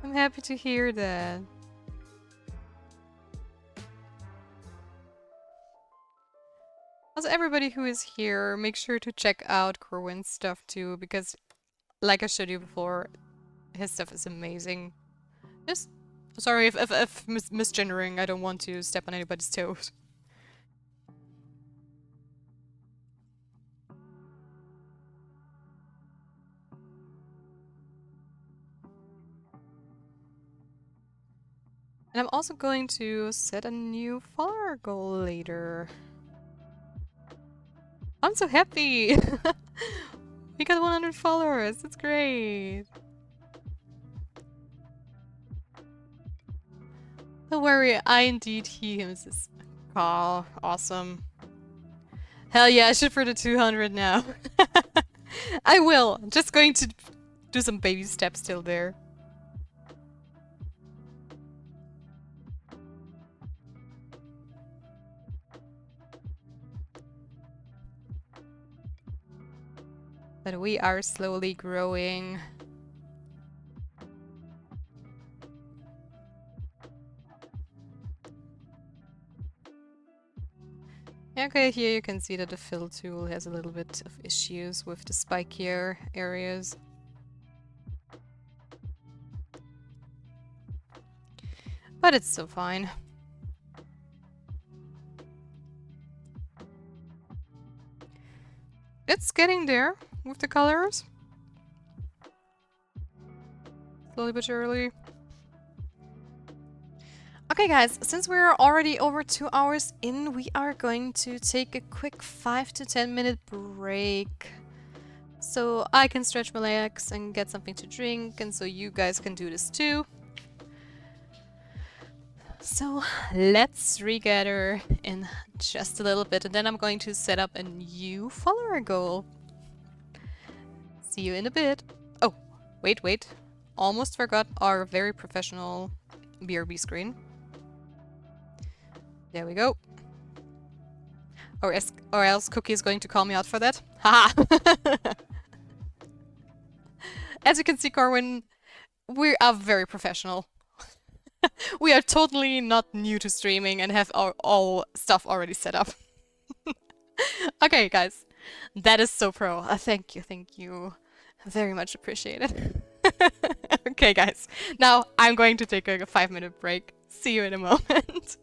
I'm happy to hear that. Also, everybody who is here, make sure to check out Corwin's stuff too, because like I showed you before, his stuff is amazing. Yes. Sorry if misgendering, I don't want to step on anybody's toes. And I'm also going to set a new follower goal later. I'm so happy! We got 100 followers, that's great! Don't worry, I indeed he him. Oh, awesome. Hell yeah, I should for the 200 now. I will! I'm just going to do some baby steps till there. But we are slowly growing. Okay, here you can see that the fill tool has a little bit of issues with the spikier areas. But it's still fine. It's getting there with the colors. Slowly but surely. Okay guys, since we're already over 2 hours in, we are going to take a quick 5 to 10 minute break. So I can stretch my legs and get something to drink, and so you guys can do this too. So let's regather in just a little bit, and then I'm going to set up a new follower goal. See you in a bit. Oh, wait. Almost forgot our very professional BRB screen. There we go. Or else Cookie is going to call me out for that. Haha! As you can see, Corwin, we are very professional. We are totally not new to streaming and have our all stuff already set up. Okay, guys. That is so pro. Thank you. Very much appreciated. Okay, guys. Now I'm going to take a 5-minute break. See you in a moment.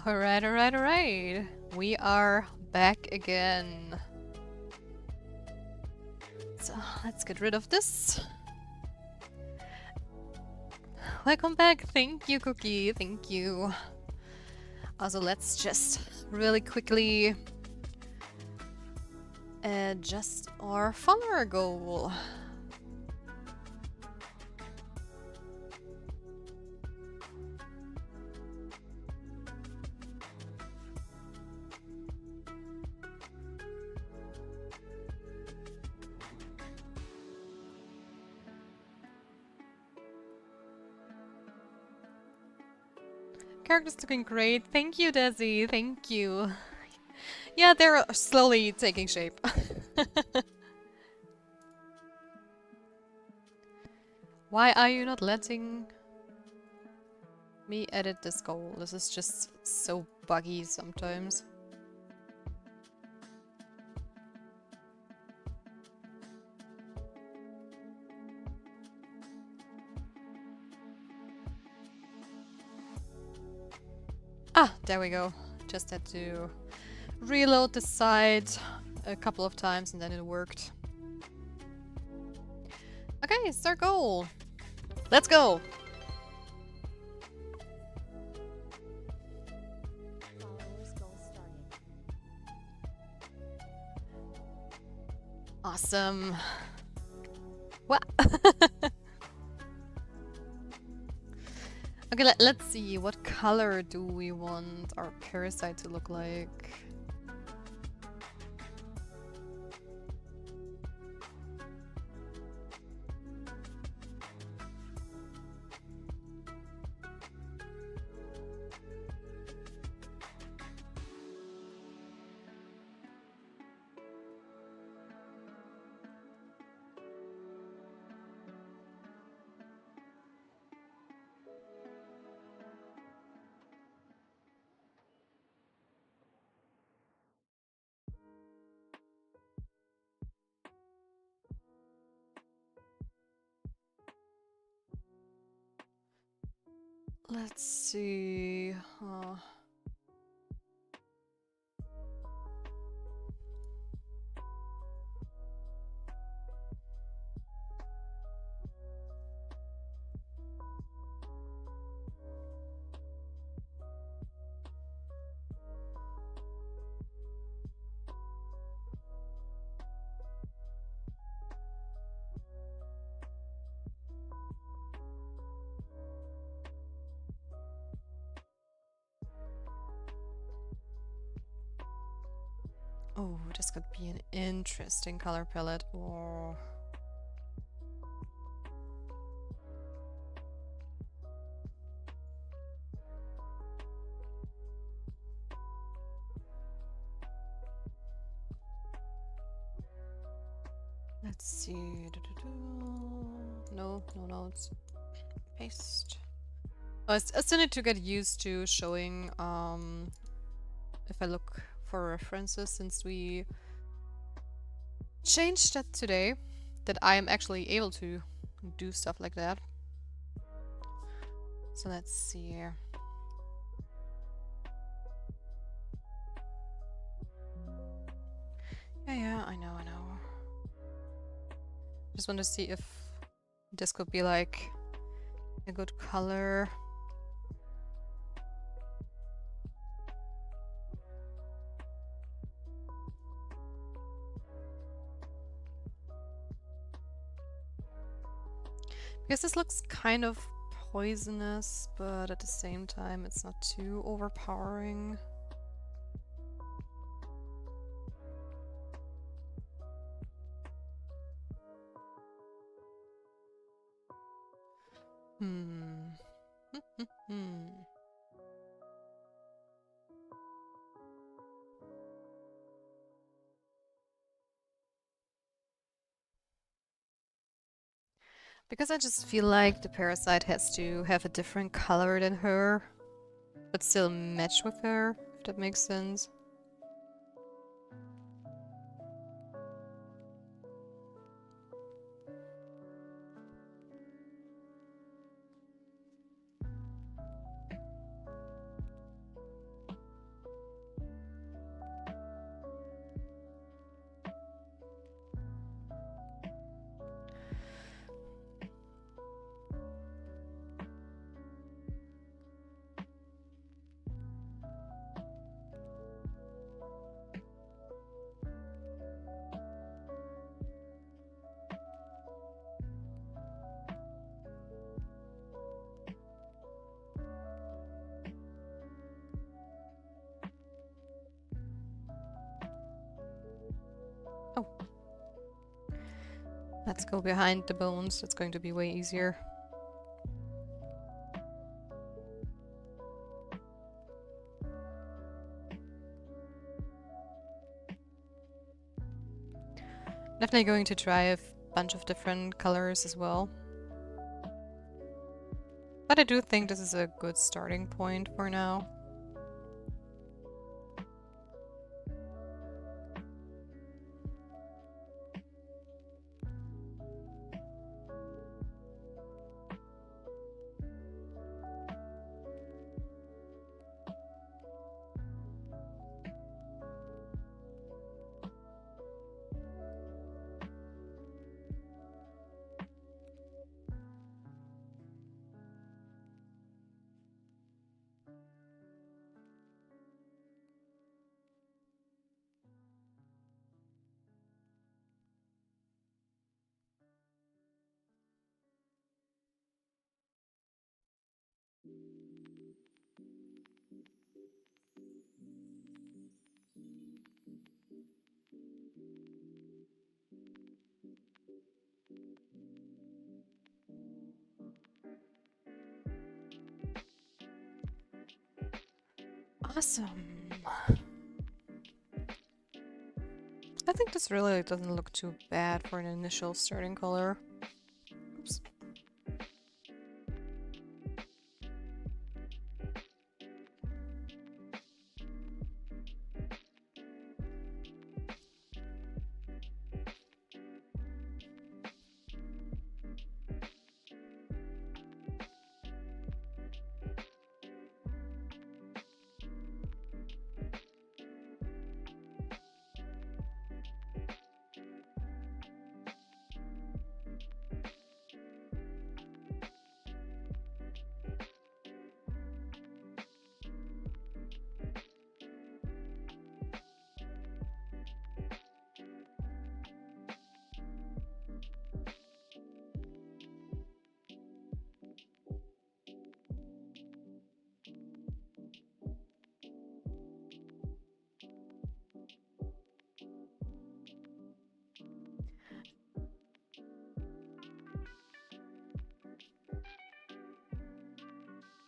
Alright, alright, alright. We are back again. So let's get rid of this. Welcome back. Thank you, Cookie. Thank you. Also, let's just really quickly adjust our follower goal. Character's looking great. Thank you, Desi. Thank you. Yeah, they're slowly taking shape. Why are you not letting me edit this goal? This is just so buggy sometimes. Ah, there we go. Just had to reload the site a couple of times and then it worked. Okay, start goal. Let's go. Awesome. What? Okay, let's see. What color do we want our parasite to look like? Let's see. Oh, this could be an interesting color palette. Oh. Let's see. No, no notes. Paste. Oh, I still need to get used to showing if I look for references since we changed that today, that I am actually able to do stuff like that. So let's see here. Yeah, I know. Just want to see if this could be like a good color. Because this looks kind of poisonous, but at the same time it's not too overpowering. Because I just feel like the parasite has to have a different color than her, but still match with her, if that makes sense. Oh. Let's go behind the bones. That's going to be way easier. Definitely going to try a bunch of different colors as well. But I do think this is a good starting point for now. Awesome. I think this really doesn't look too bad for an initial starting color. Oops.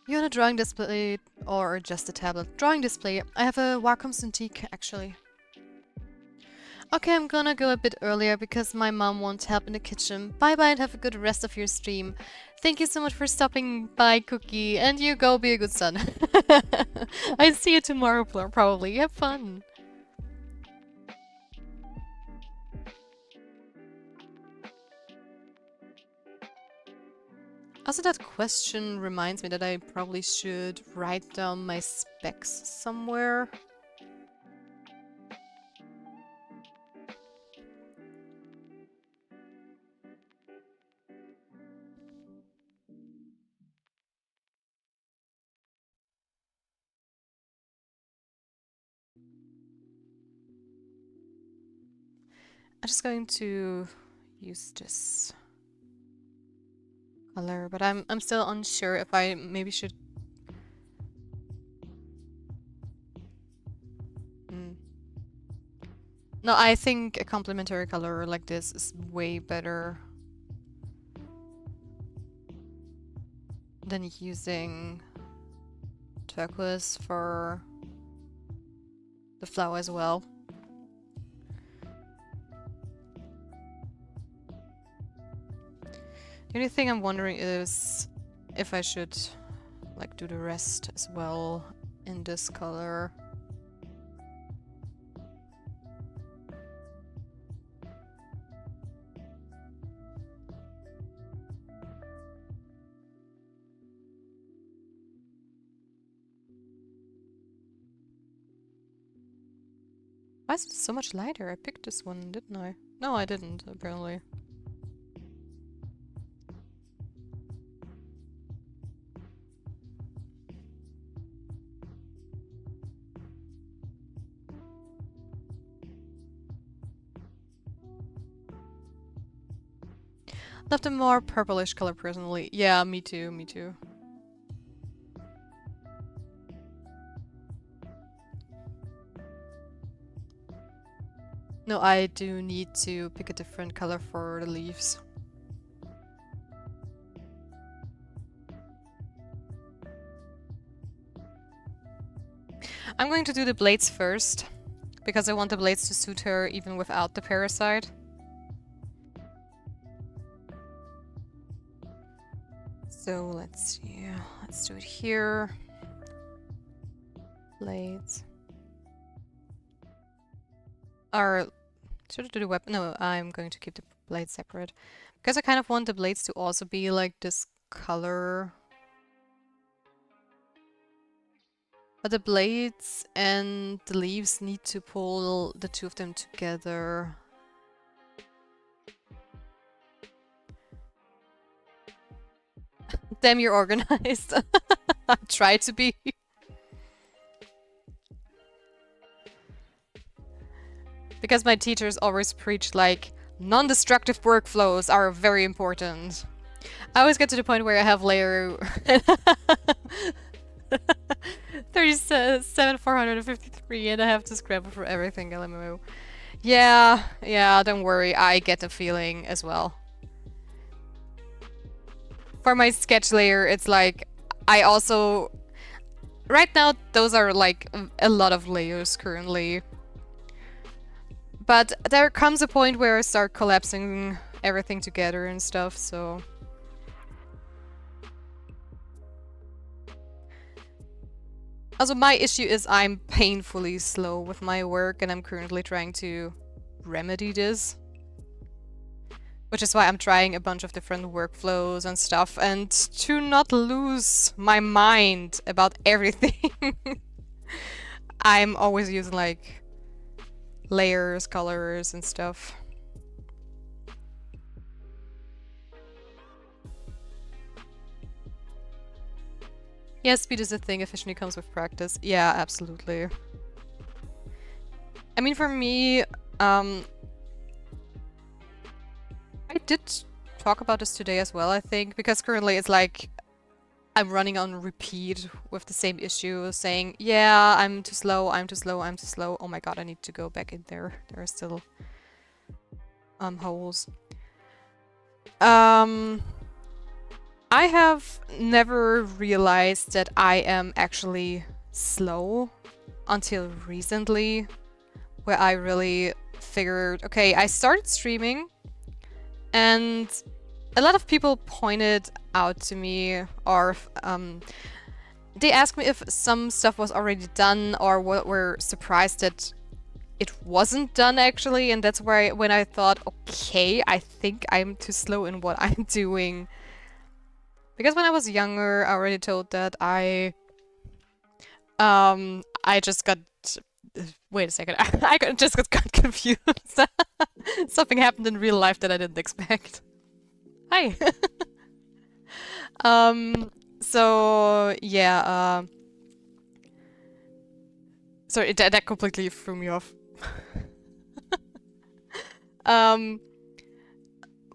You want a drawing display or just a tablet? Drawing display. I have a Wacom Cintiq actually. Okay, I'm gonna go a bit earlier because my mom wants help in the kitchen. Bye bye and have a good rest of your stream. Thank you so much for stopping by, Cookie. And you go be a good son. I see you tomorrow, probably. Have fun. Also, that question reminds me that I probably should write down my specs somewhere. I'm just going to use this color, but I'm still unsure if I maybe should. No, I think a complementary color like this is way better than using turquoise for the flower as well. The only thing I'm wondering is if I should like do the rest as well in this color. Why is it so much lighter? I picked this one, didn't I? No, I didn't, apparently. Love the more purplish color personally. Yeah, me too, me too. No, I do need to pick a different color for the leaves. I'm going to do the blades first, because I want the blades to suit her even without the parasite. So let's see, let's do it here. Blades. Or should I do the weapon? No, I'm going to keep the blades separate. Because I kind of want the blades to also be like this color. But the blades and the leaves need to pull the two of them together. Damn, you're organized. I try to be. Because my teachers always preach like, non-destructive workflows are very important. I always get to the point where I have layer 37,453 and I have to scramble for everything LMO. Yeah, don't worry, I get the feeling as well. For my sketch layer, it's like, I also... Right now, those are like a lot of layers currently. But there comes a point where I start collapsing everything together and stuff, so... Also, my issue is I'm painfully slow with my work, and I'm currently trying to remedy this. Which is why I'm trying a bunch of different workflows and stuff, and to not lose my mind about everything. I'm always using, like, layers, colors, and stuff. Yeah, speed is a thing, efficiency comes with practice. Yeah, absolutely. I mean, for me, I did talk about this today as well, I think, because currently it's like I'm running on repeat with the same issue, saying, yeah, I'm too slow, I'm too slow, I'm too slow. Oh my god, I need to go back in there. There are still holes. I have never realized that I am actually slow until recently, where I really figured, okay, I started streaming and a lot of people pointed out to me, or they asked me if some stuff was already done or were surprised that it wasn't done actually, and that's where when I thought, okay, I think I'm too slow in what I'm doing. Because when I was younger, I already told that I just got... Wait a second, just got confused. Something happened in real life that I didn't expect. Hi! So, yeah, sorry, that completely threw me off.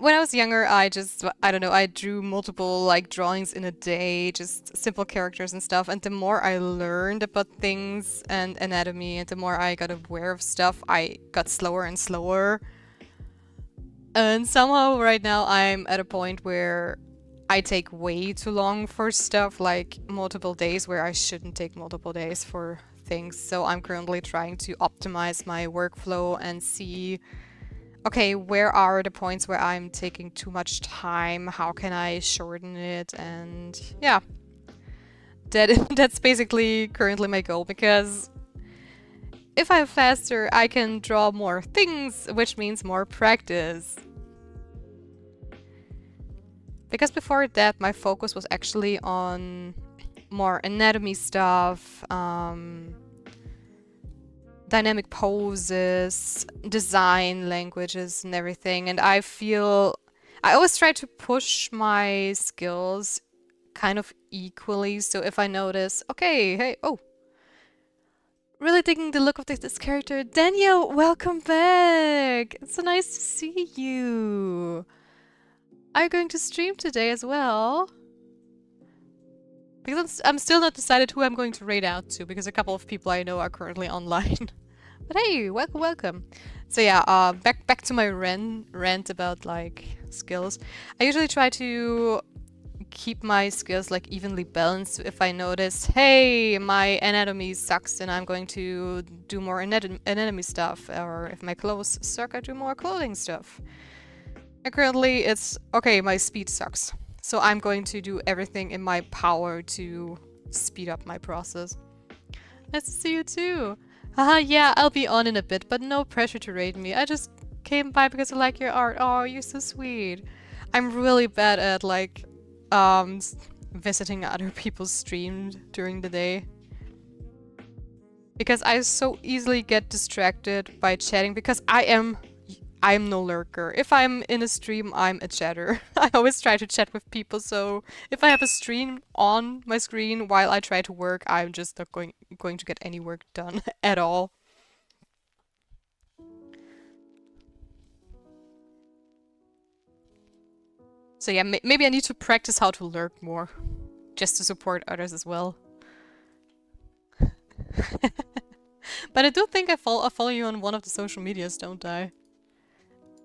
When I was younger, I don't know, I drew multiple, like, drawings in a day, just simple characters and stuff, and the more I learned about things and anatomy, and the more I got aware of stuff, I got slower and slower. And somehow right now I'm at a point where I take way too long for stuff, like multiple days where I shouldn't take multiple days for things. So I'm currently trying to optimize my workflow and see, okay, where are the points where I'm taking too much time? How can I shorten it? And yeah, that's basically currently my goal, because if I'm faster, I can draw more things, which means more practice. Because before that, my focus was actually on more anatomy stuff, dynamic poses, design languages and everything. And I feel I always try to push my skills kind of equally. So if I notice, okay, hey, oh, really digging the look of this character. Daniel, welcome back. It's so nice to see you. Are you going to stream today as well? Because I'm still not decided who I'm going to raid out to, because a couple of people I know are currently online. But hey, welcome, welcome. So yeah, back to my rant about like skills. I usually try to keep my skills like evenly balanced. If I notice, hey, my anatomy sucks and I'm going to do more anatomy stuff, or if my clothes suck, I do more clothing stuff. And currently it's, okay, my speed sucks. So I'm going to do everything in my power to speed up my process. Nice to see you too. Haha, yeah, I'll be on in a bit, but no pressure to rate me. I just came by because I like your art. Oh, you're so sweet. I'm really bad at like visiting other people's streams during the day. Because I so easily get distracted by chatting because I'm no lurker. If I'm in a stream, I'm a chatter. I always try to chat with people, so if I have a stream on my screen while I try to work, I'm just not going to get any work done at all. So yeah, maybe I need to practice how to lurk more, just to support others as well. But I do think I follow you on one of the social medias, don't I?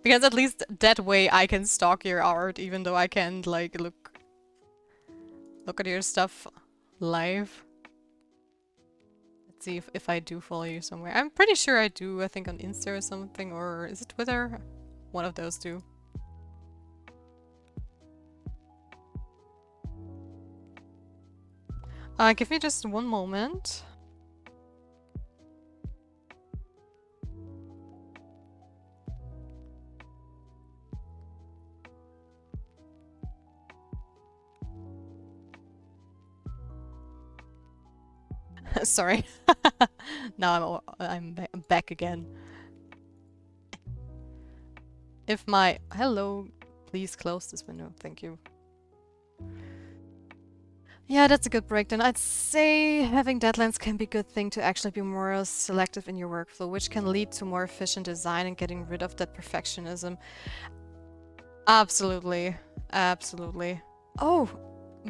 Because at least that way I can stalk your art, even though I can't like look at your stuff live. Let's see if I do follow you somewhere. I'm pretty sure I do. I think on Insta or something, or is it Twitter? One of those two. Give me just one moment. Sorry. Now I'm back again. If my... Hello, please close this window. Thank you. Yeah, that's a good breakdown. I'd say having deadlines can be a good thing to actually be more selective in your workflow, which can lead to more efficient design and getting rid of that perfectionism. Absolutely. Absolutely. Oh,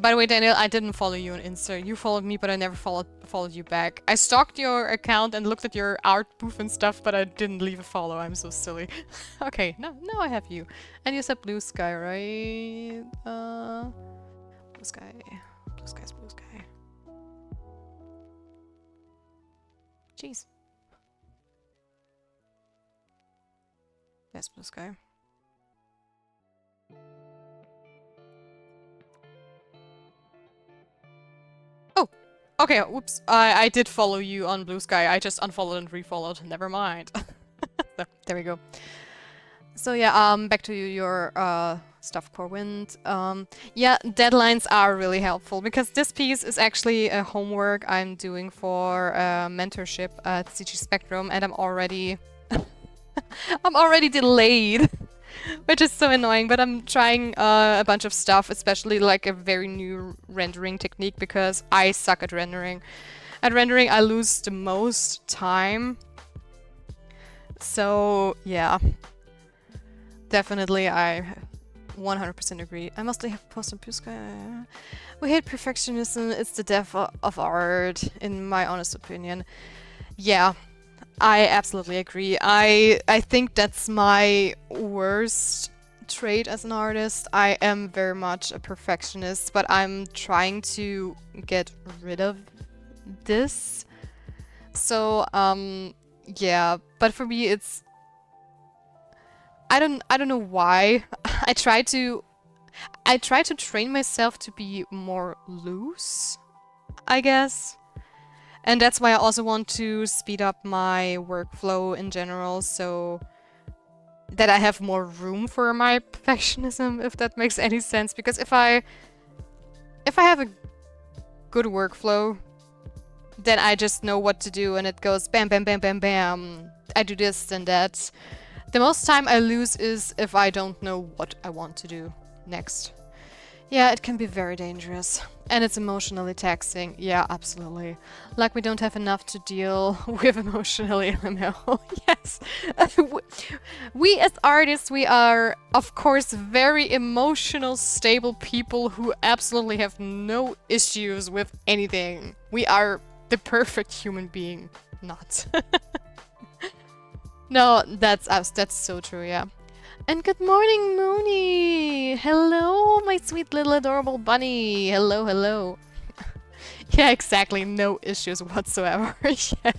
by the way, Daniel, I didn't follow you on Insta. You followed me, but I never followed you back. I stalked your account and looked at your art booth and stuff, but I didn't leave a follow. I'm so silly. Okay, now I have you. And you said blue sky, right? Blue sky. Blue sky's blue sky. Jeez. Yes, blue sky. Oh, okay, whoops. I did follow you on Blue Sky. I just unfollowed and refollowed. Never mind. So, there we go. So yeah, back to your stuff, Core Wind. Yeah, deadlines are really helpful because this piece is actually a homework I'm doing for mentorship at CG Spectrum, and I'm already delayed. Which is so annoying, but I'm trying a bunch of stuff, especially like a very new rendering technique because I suck at rendering. At rendering, I lose the most time. So, yeah. Definitely, I 100% agree. I mostly have posted Blue Sky. We hate perfectionism, it's the death of art, in my honest opinion. Yeah. I absolutely agree. I think that's my worst trait as an artist. I am very much a perfectionist, but I'm trying to get rid of this. So, yeah, but for me it's I don't know why. I try to train myself to be more loose, I guess. And that's why I also want to speed up my workflow in general, so that I have more room for my perfectionism, if that makes any sense. Because if I have a good workflow, then I just know what to do and it goes bam, bam, bam, bam, bam. I do this and that. The most time I lose is if I don't know what I want to do next. Yeah, it can be very dangerous. And it's emotionally taxing. Yeah, absolutely. Like we don't have enough to deal with emotionally, LML. Yes. We as artists, we are, of course, very emotional, stable people who absolutely have no issues with anything. We are the perfect human being. Not. No, that's us. That's so true, yeah. And good morning, Mooney! Hello, my sweet little adorable bunny! Hello, hello. Yeah, exactly. No issues whatsoever. Yeah.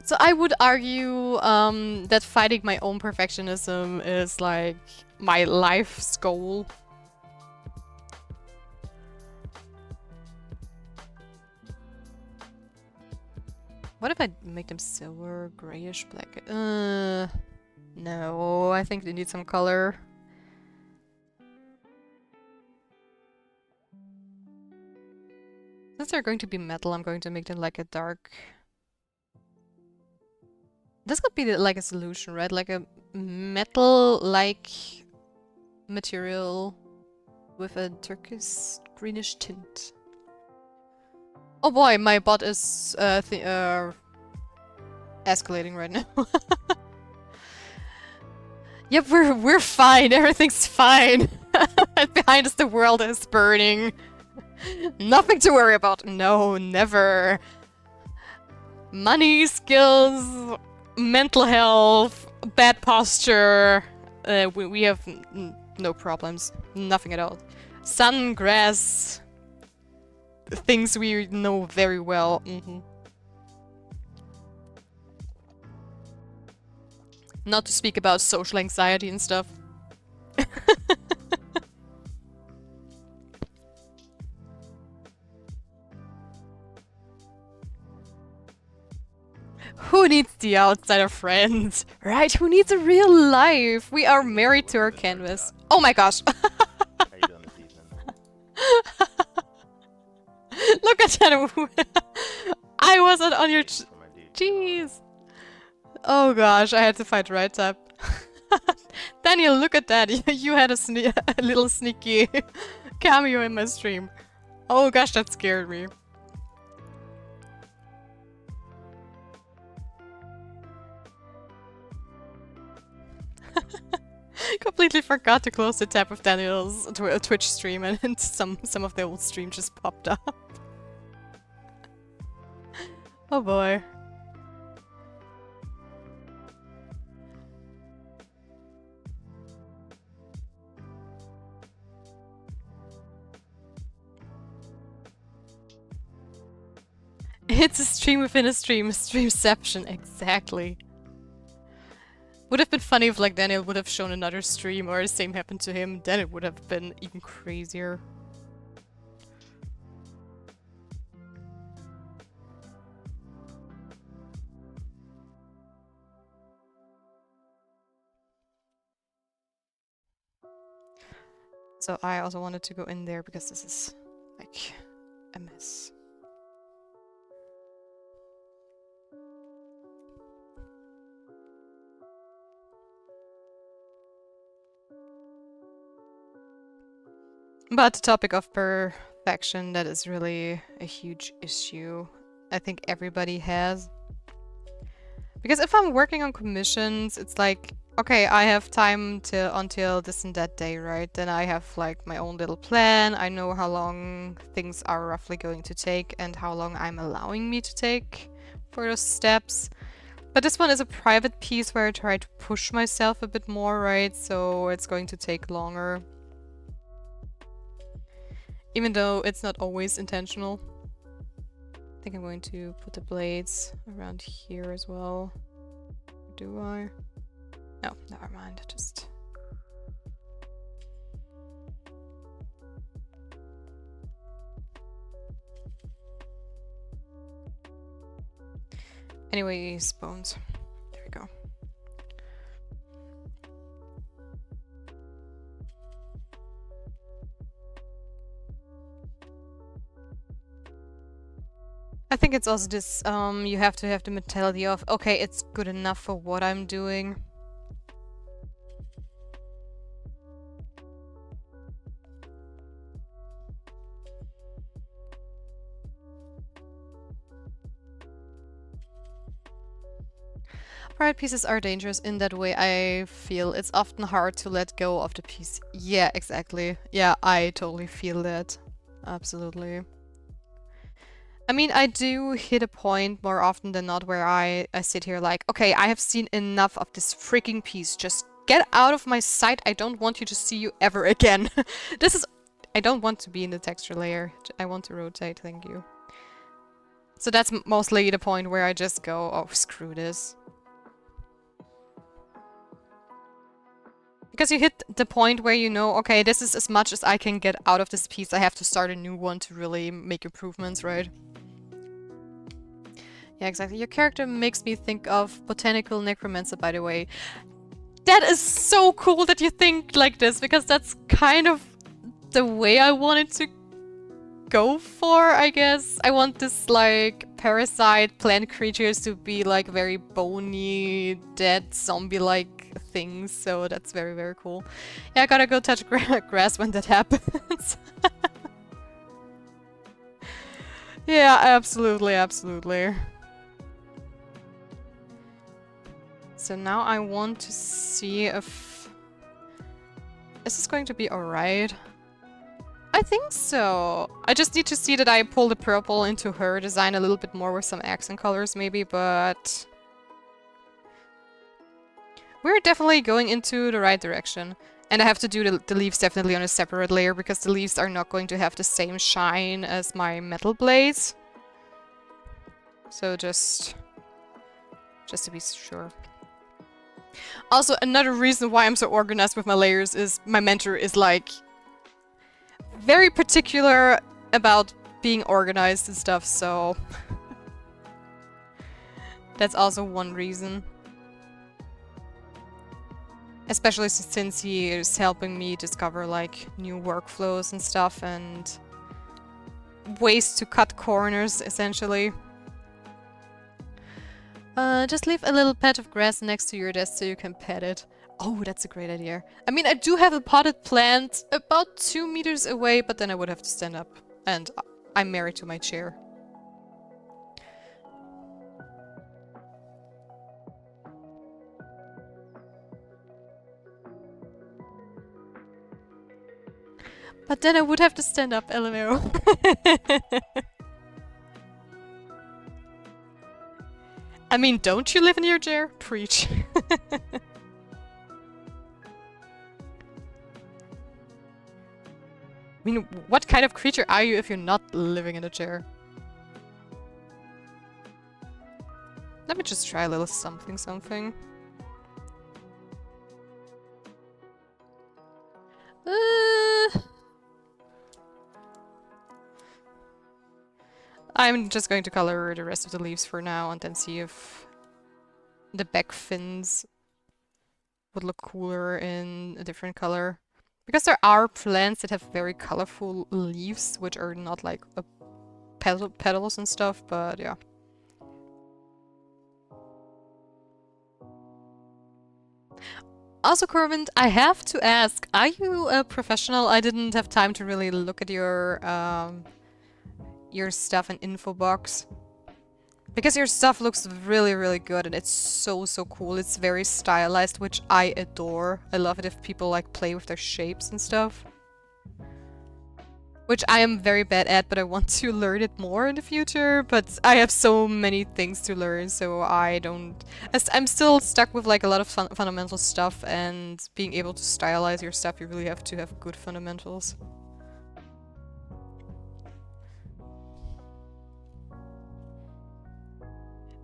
So I would argue that fighting my own perfectionism is like my life's goal. What if I make them silver, grayish, black? No, I think they need some color. Since they're going to be metal, I'm going to make them like a dark... This could be like a solution, right? Like a metal-like material with a turquoise greenish tint. Oh boy, my bot is escalating right now. Yep, we're fine. Everything's fine. And behind us, the world is burning. Nothing to worry about. No, never. Money, skills, mental health, bad posture. We have no problems. Nothing at all. Sun, grass. Things we know very well. Not to speak about social anxiety and stuff. Who needs the outside of friends? Right? Who needs a real life? We are married to our canvas. Oh my gosh. How you doing this evening? Look at that. I wasn't on your... Jeez. Oh gosh, I had to fight right tap. Daniel, look at that. You had a little sneaky cameo in my stream. Oh gosh, that scared me. Completely forgot to close the tab of Daniel's Twitch stream, and some of the old stream just popped up. Oh boy. It's a stream within a stream, streamception, exactly. Would have been funny if like Daniel would have shown another stream or the same happened to him, then it would have been even crazier. So I also wanted to go in there because this is like a mess. But the topic of perfection, that is really a huge issue. I think everybody has. Because if I'm working on commissions, it's like, okay, I have time until this and that day, right? Then I have like my own little plan. I know how long things are roughly going to take and how long I'm allowing me to take for those steps. But this one is a private piece where I try to push myself a bit more, right? So it's going to take longer. Even though it's not always intentional. I think I'm going to put the blades around here as well. Do I? No, never mind. Just... Anyways, bones. There we go. I think it's also this, you have to have the mentality of, okay, it's good enough for what I'm doing. Private pieces are dangerous in that way, I feel. It's often hard to let go of the piece. Yeah, exactly. Yeah, I totally feel that. Absolutely. I mean, I do hit a point more often than not where I sit here like, okay, I have seen enough of this freaking piece. Just get out of my sight. I don't want you to see you ever again. This is... I don't want to be in the texture layer. I want to rotate, thank you. So that's mostly the point where I just go, oh, screw this. Because you hit the point where you know, okay, this is as much as I can get out of this piece. I have to start a new one to really make improvements, right? Yeah, exactly. Your character makes me think of Botanical Necromancer, by the way. That is so cool that you think like this, because that's kind of the way I wanted to go for, I guess. I want this, like, parasite plant creatures to be, like, very bony, dead, zombie-like things, so that's very, very cool. Yeah, I gotta go touch grass when that happens. Yeah, absolutely, absolutely. So now I want to see if... Is this going to be alright? I think so. I just need to see that I pull the purple into her design a little bit more with some accent colors maybe, but... We're definitely going into the right direction. And I have to do the leaves definitely on a separate layer, because the leaves are not going to have the same shine as my metal blades. So just to be sure. Also, another reason why I'm so organized with my layers is my mentor is like very particular about being organized and stuff, so that's also one reason. Especially since he is helping me discover like new workflows and stuff and ways to cut corners, essentially. Just leave a little patch of grass next to your desk so you can pet it. Oh, that's a great idea. I mean, I do have a potted plant about 2 meters away, but then I would have to stand up. And I'm married to my chair. But then I would have to stand up, LMAO. I mean, don't you live in your chair? Preach. I mean, what kind of creature are you if you're not living in a chair? Let me just try a little something. I'm just going to color the rest of the leaves for now and then see if the back fins would look cooler in a different color. Because there are plants that have very colorful leaves, which are not like petals and stuff, but yeah. Also, Corbin, I have to ask, are you a professional? I didn't have time to really look at your stuff and info box. Because your stuff looks really, really good and it's so, so cool. It's very stylized, which I adore. I love it if people like play with their shapes and stuff. Which I am very bad at, but I want to learn it more in the future. But I have so many things to learn, so I don't... I'm still stuck with like a lot of fundamental stuff, and being able to stylize your stuff, you really have to have good fundamentals.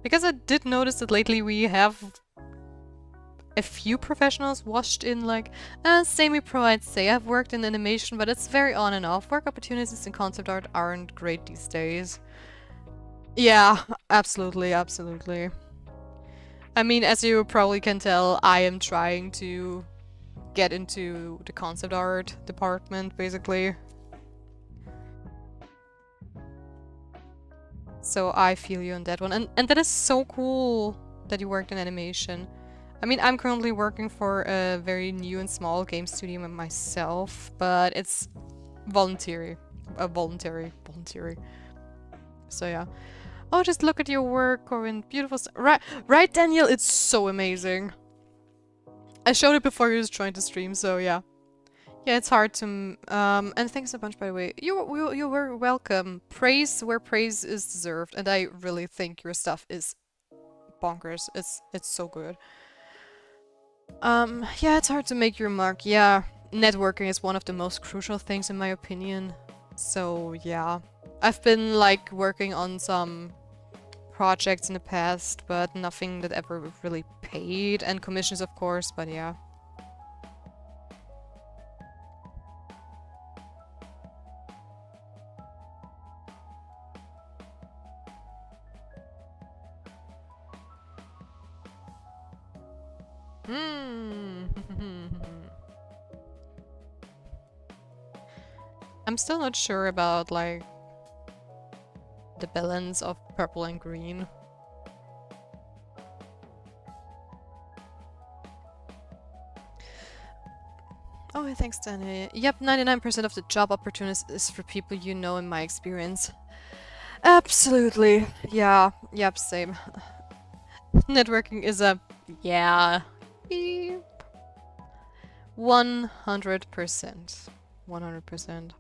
Because I did notice that lately we have a few professionals washed in like semi-pro, I'd say. I've worked in animation, but it's very on and off. Work opportunities in concept art aren't great these days. Yeah, absolutely, absolutely. I mean, as you probably can tell, I am trying to get into the concept art department, basically. So I feel you on that one. And that is so cool that you worked in animation. I mean, I'm currently working for a very new and small game studio myself, but it's voluntary. Voluntary. So yeah. Oh, just look at your work, Corinne. Beautiful. Right, Daniel? It's so amazing. I showed it before you joined the stream, so yeah. Yeah, it's hard to. And thanks a bunch, by the way. You were welcome. Praise where praise is deserved, and I really think your stuff is bonkers. It's so good. Yeah, it's hard to make your mark. Yeah, networking is one of the most crucial things in my opinion. So yeah, I've been like working on some projects in the past, but nothing that ever really paid, and commissions of course, but yeah. Hmm. I'm still not sure about like the balance of purple and green. Oh, thanks, Danny. Yep, 99% of the job opportunities is for people you know in my experience. Absolutely. Yeah. Yep, same. Networking is a... yeah. Beep. 100%. 100%.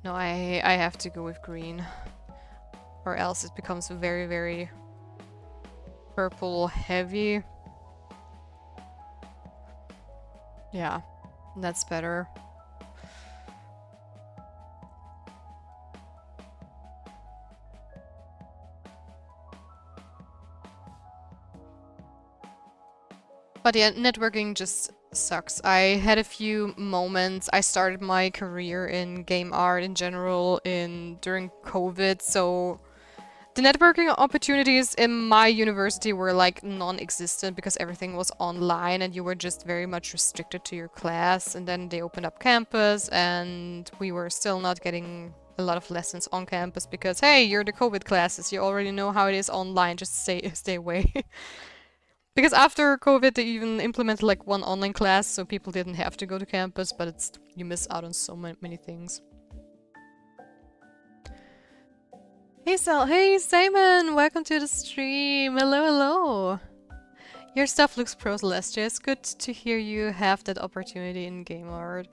No, I have to go with green. Or else it becomes very, very purple heavy. Yeah, that's better. But yeah, networking just sucks. I had a few moments. I started my career in game art in general during COVID, so the networking opportunities in my university were like non-existent because everything was online and you were just very much restricted to your class. And then they opened up campus and we were still not getting a lot of lessons on campus because, hey, you're the COVID classes. You already know how it is online. Just stay away. Because after COVID, they even implemented like one online class, so people didn't have to go to campus, but you miss out on so many things. Hey hey Simon, welcome to the stream. Hello, hello. Your stuff looks pro Celestia. It's good to hear you have that opportunity in game art.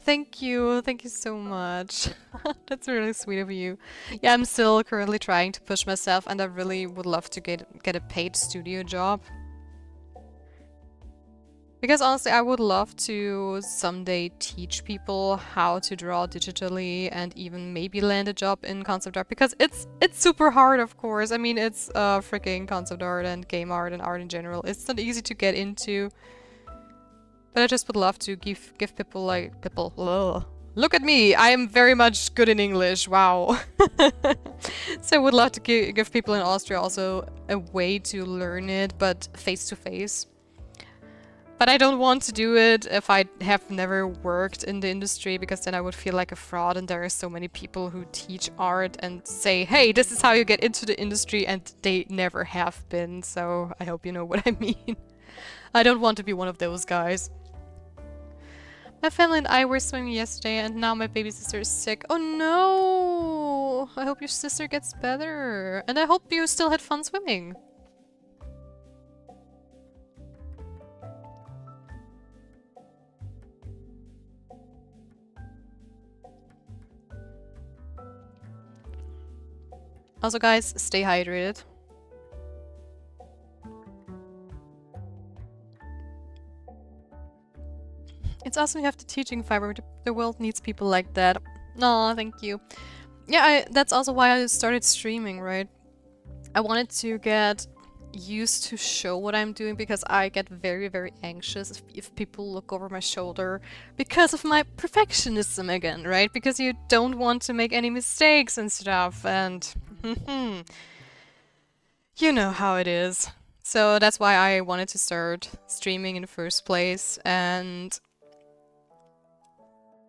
Thank you so much. That's really sweet of you. Yeah, I'm still currently trying to push myself, and I really would love to get a paid studio job. Because honestly, I would love to someday teach people how to draw digitally and even maybe land a job in concept art because it's super hard, of course. I mean, it's freaking concept art and game art and art in general. It's not easy to get into. But I just would love to give people like people. Ugh. Look at me! I am very much good in English. Wow. So I would love to give people in Austria also a way to learn it, but face to face. But I don't want to do it if I have never worked in the industry because then I would feel like a fraud, and there are so many people who teach art and say, hey, this is how you get into the industry, and they never have been, so I hope you know what I mean. I don't want to be one of those guys. My family and I were swimming yesterday and now my baby sister is sick. Oh no! I hope your sister gets better. And I hope you still had fun swimming. Also guys, stay hydrated. It's awesome you have the teaching fiber. The world needs people like that. No, thank you. Yeah, that's also why I started streaming, right? I wanted to get used to show what I'm doing because I get very, very anxious if people look over my shoulder because of my perfectionism again, right? Because you don't want to make any mistakes and stuff, and you know how it is. So that's why I wanted to start streaming in the first place, and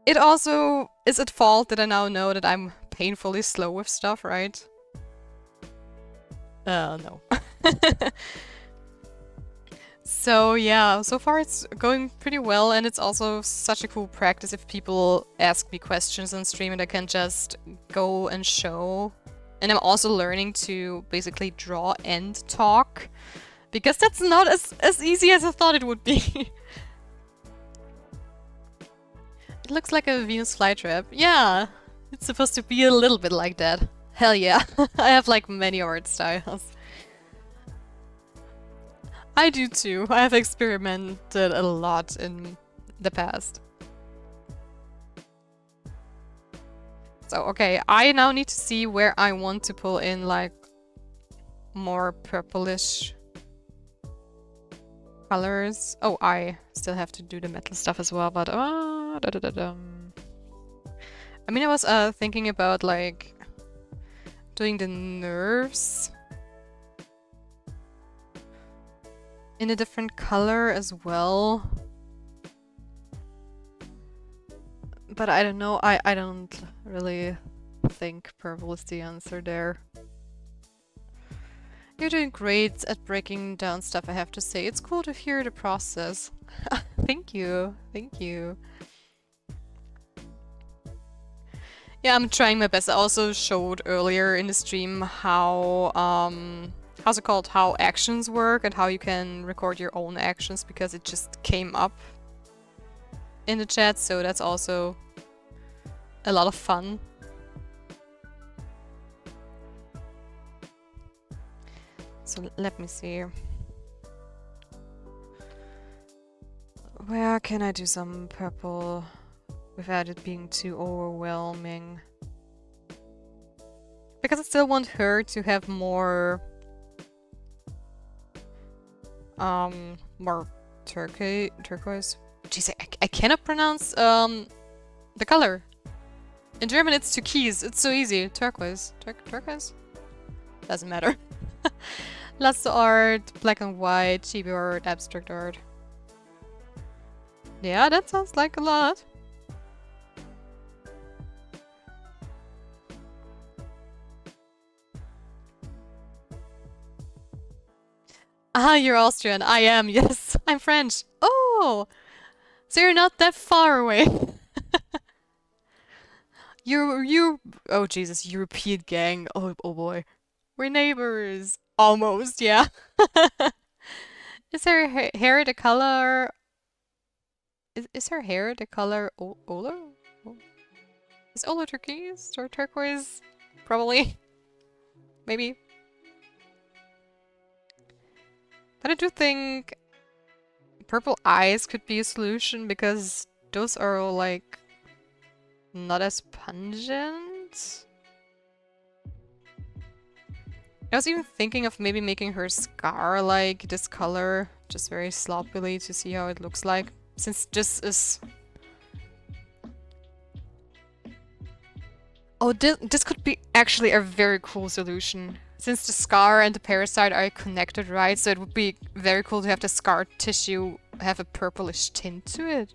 it also is at fault that I now know that I'm painfully slow with stuff, right? No. So yeah, so far it's going pretty well, and it's also such a cool practice if people ask me questions on stream and I can just go and show. And I'm also learning to basically draw and talk, because that's not as easy as I thought it would be. It looks like a Venus flytrap. Yeah, it's supposed to be a little bit like that. Hell yeah. I have like many art styles. I do too. I have experimented a lot in the past. So, okay, I now need to see where I want to pull in like more purplish colors. Oh, I still have to do the metal stuff as well, but I mean, I was thinking about like doing the nerves in a different color as well. But I don't know, I don't really think purple is the answer there. You're doing great at breaking down stuff, I have to say. It's cool to hear the process. Thank you, thank you. Yeah, I'm trying my best. I also showed earlier in the stream how, how's it called? How actions work and how you can record your own actions, because it just came up in the chat, so that's also a lot of fun. So let me see. Where can I do some purple without it being too overwhelming? Because I still want her to have more more turquoise. Jeez, I cannot pronounce the color. In German it's turquoise. It's so easy. Turquoise. Turquoise? Doesn't matter. Lots of art, black and white, chibi art, abstract art. Yeah, that sounds like a lot. Ah, you're Austrian. I am, yes. I'm French. Oh! So you're not that far away. you oh Jesus, European gang. Oh boy. We're neighbors. Almost, yeah. Is her hair the color... Is her hair the color Olo? Is Olo turquoise or turquoise? Probably. Maybe. But I do think purple eyes could be a solution, because those are like not as pungent. I was even thinking of maybe making her scar like this color, just very sloppily, to see how it looks like, since this is... Oh, this could be actually a very cool solution. Since the scar and the parasite are connected, right? So it would be very cool to have the scar tissue have a purplish tint to it.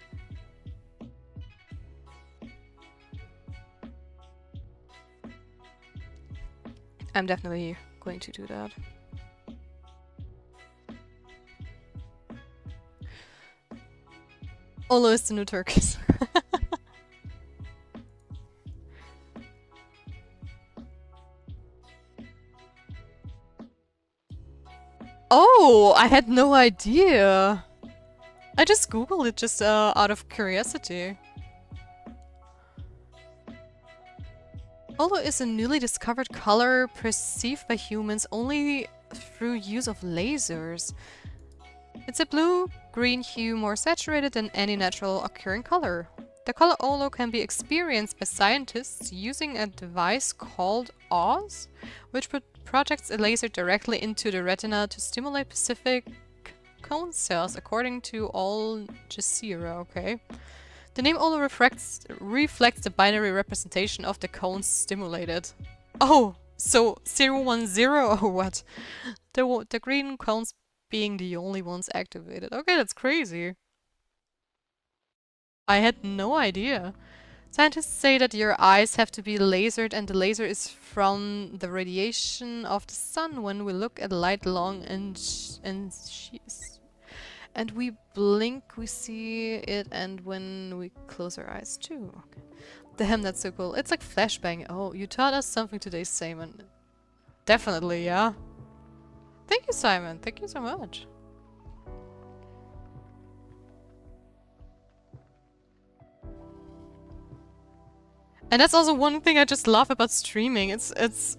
I'm definitely going to do that. Olo is the new turquoise. Oh, I had no idea. I just googled it just out of curiosity. Olo is a newly discovered color perceived by humans only through use of lasers. It's a blue-green hue more saturated than any natural occurring color. The color Olo can be experienced by scientists using a device called AAAAAHhhhh, which projects a laser directly into the retina to stimulate specific cone cells, according to Al Jazeera, okay. The name Olo reflects the binary representation of the cones stimulated. Oh, so 010 or what? The green cones being the only ones activated. Okay, that's crazy. I had no idea. Scientists say that your eyes have to be lasered, and the laser is from the radiation of the sun when we look at light long and And we blink, we see it, and when we close our eyes too. Okay. Damn, that's so cool. It's like flashbang. Oh, you taught us something today, Simon. Definitely, yeah. Thank you, Simon. Thank you so much. And that's also one thing I just love about streaming. It's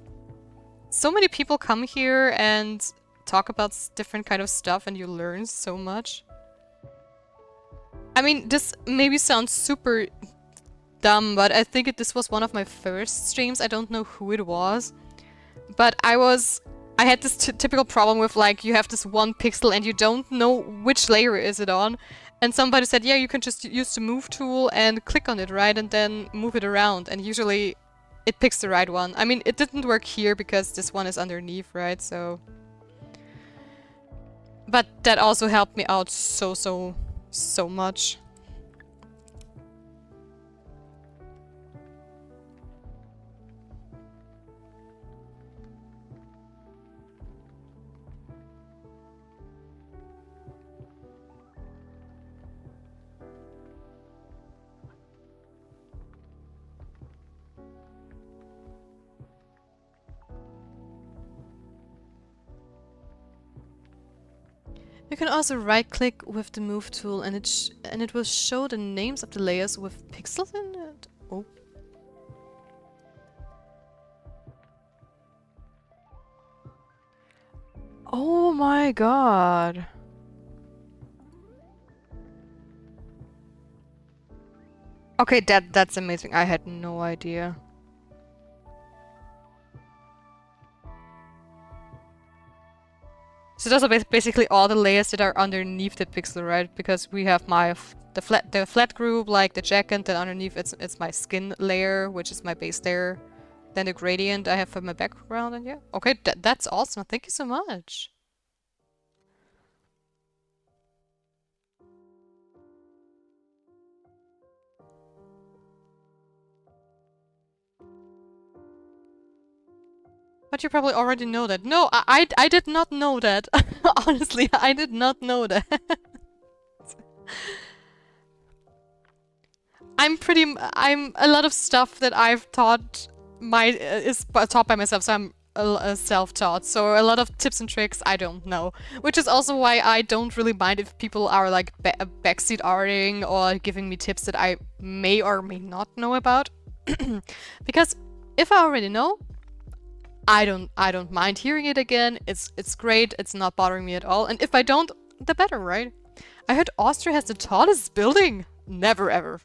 so many people come here and talk about different kind of stuff, and you learn so much. I mean, this maybe sounds super dumb, but I think this was one of my first streams. I don't know who it was, but I had this typical problem with, like, you have this one pixel and you don't know which layer is it on. And somebody said, yeah, you can just use the move tool and click on it, right? And then move it around. And usually it picks the right one. I mean, it didn't work here because this one is underneath, right? So... But that also helped me out so much. You can also right-click with the move tool, and it will show the names of the layers with pixels in it. Oh. Oh my god. Okay, that's amazing. I had no idea. So those are basically all the layers that are underneath the pixel, right? Because we have the flat group, like the jacket, then underneath it's my skin layer, which is my base layer. Then the gradient I have for my background, and yeah. Okay, that's awesome. Thank you so much. But you probably already know that. No, I did not know that. Honestly, I did not know that. I'm a lot of stuff that I've taught is taught by myself, so I'm self-taught. So a lot of tips and tricks I don't know, which is also why I don't really mind if people are like backseat arting or giving me tips that I may or may not know about, because if I already know, I don't mind hearing it again. It's great. It's not bothering me at all. And if I don't, the better, right? I heard Austria has the tallest building. Never ever.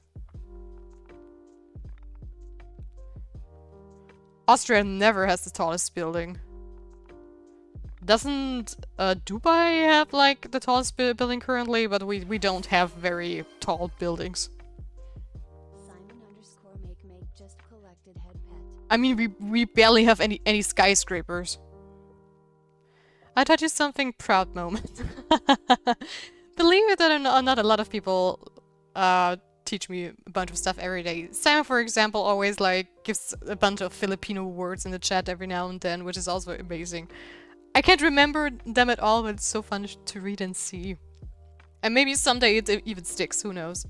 Austria never has the tallest building. Doesn't Dubai have like the tallest building currently? But we don't have very tall buildings. Simon_make just collected head pet. I mean, we barely have any skyscrapers. I taught you something proud moment. Believe it or not, a lot of people teach me a bunch of stuff every day. Sam, for example, always like gives a bunch of Filipino words in the chat every now and then, which is also amazing. I can't remember them at all, but it's so fun to read and see. And maybe someday it even sticks, who knows.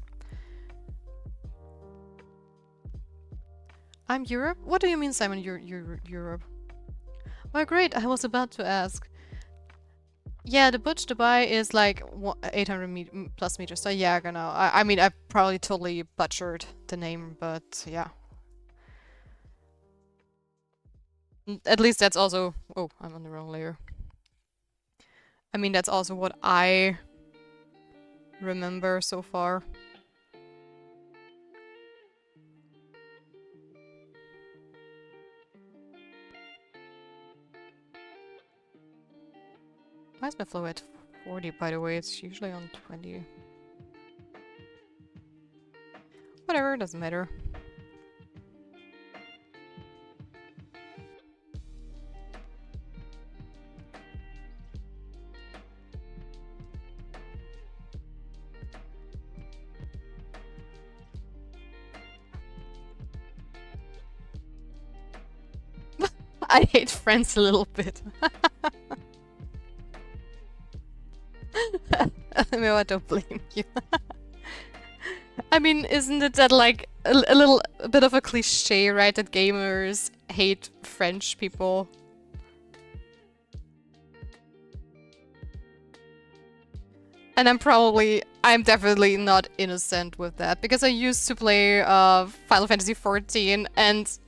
I'm Europe? What do you mean, Simon, you're Europe? Well, great, I was about to ask. Yeah, the Burj Dubai is like 800 plus meters, so yeah, I mean, I probably totally butchered the name, but yeah. At least that's also... Oh, I'm on the wrong layer. I mean, that's also what I remember so far. Why is my flow at 40, by the way? It's usually on 20. Whatever, doesn't matter. I hate Friends a little bit. No, I don't blame you. I mean, isn't it that like a bit of a cliche, right? That gamers hate French people. And I'm definitely not innocent with that, because I used to play Final Fantasy XIV, and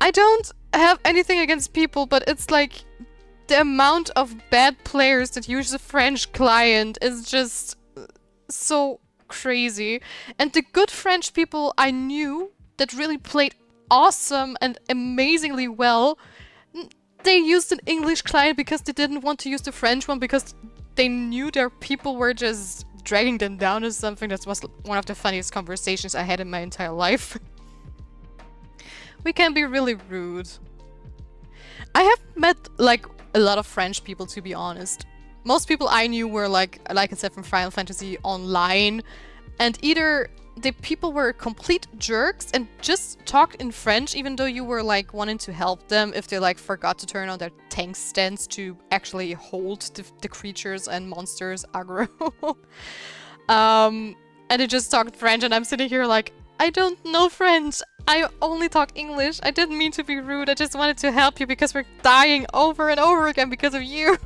I don't have anything against people, but it's like the amount of bad players that use the French client is just so crazy. And the good French people I knew that really played awesome and amazingly well, they used an English client because they didn't want to use the French one because they knew their people were just dragging them down or something. That was one of the funniest conversations I had in my entire life. We can be really rude. I have met like a lot of French people, to be honest. Most people I knew were like I said, from Final Fantasy Online, and either the people were complete jerks and just talked in French, even though you were like wanting to help them if they like forgot to turn on their tank stands to actually hold the creatures and monsters aggro. And they just talked French, and I'm sitting here like, I don't know French. I only talk English. I didn't mean to be rude. I just wanted to help you because we're dying over and over again because of you.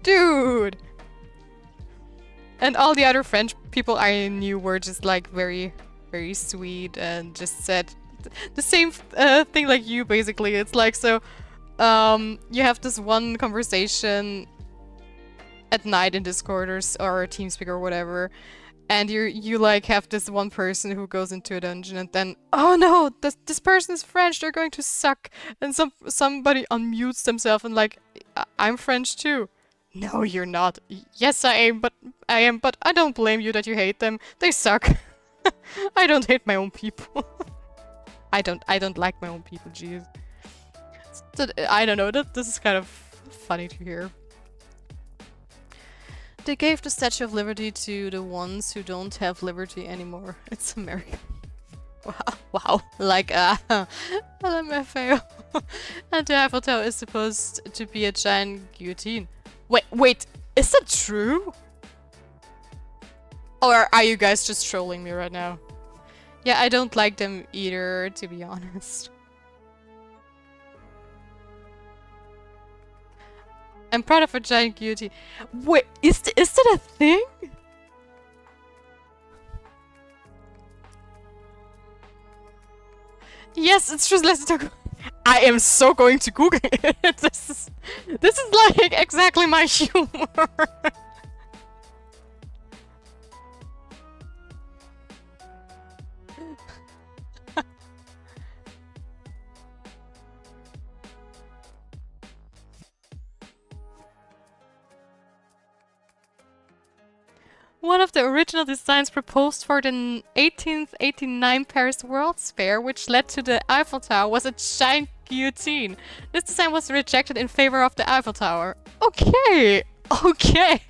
Dude. And all the other French people I knew were just like very, very sweet and just said the same thing like you, basically. It's like, so you have this one conversation at night in Discord or TeamSpeak or whatever, and you like have this one person who goes into a dungeon, and then, oh no, this person is French, they're going to suck, and somebody unmutes themselves and like, I'm French too. No, you're not. Yes, I am, but I don't blame you that you hate them. They suck. I don't hate my own people. I don't like my own people, jeez. I don't know, this is kind of funny to hear. They gave the Statue of Liberty to the ones who don't have liberty anymore. It's America. Wow. Like, LMFAO. And the Eiffel Tower is supposed to be a giant guillotine. Wait, is that true? Or are you guys just trolling me right now? Yeah, I don't like them either, to be honest. I'm proud of a giant guillotine. Wait, is that a thing? Yes, it's just let's talk. I am so going to Google it. This is like exactly my humor. One of the original designs proposed for the 1889 Paris World's Fair, which led to the Eiffel Tower, was a giant guillotine. This design was rejected in favor of the Eiffel Tower. Okay, okay.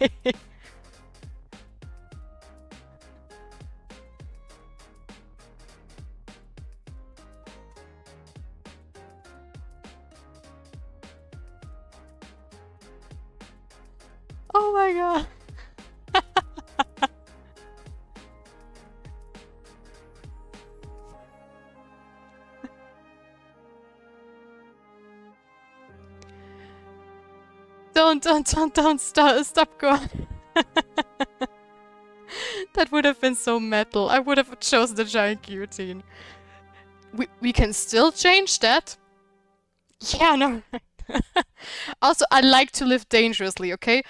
Oh my god. Don't stop going. That would have been so metal. I would have chosen the giant guillotine. We can still change that. Yeah, no. Also, I like to live dangerously, okay?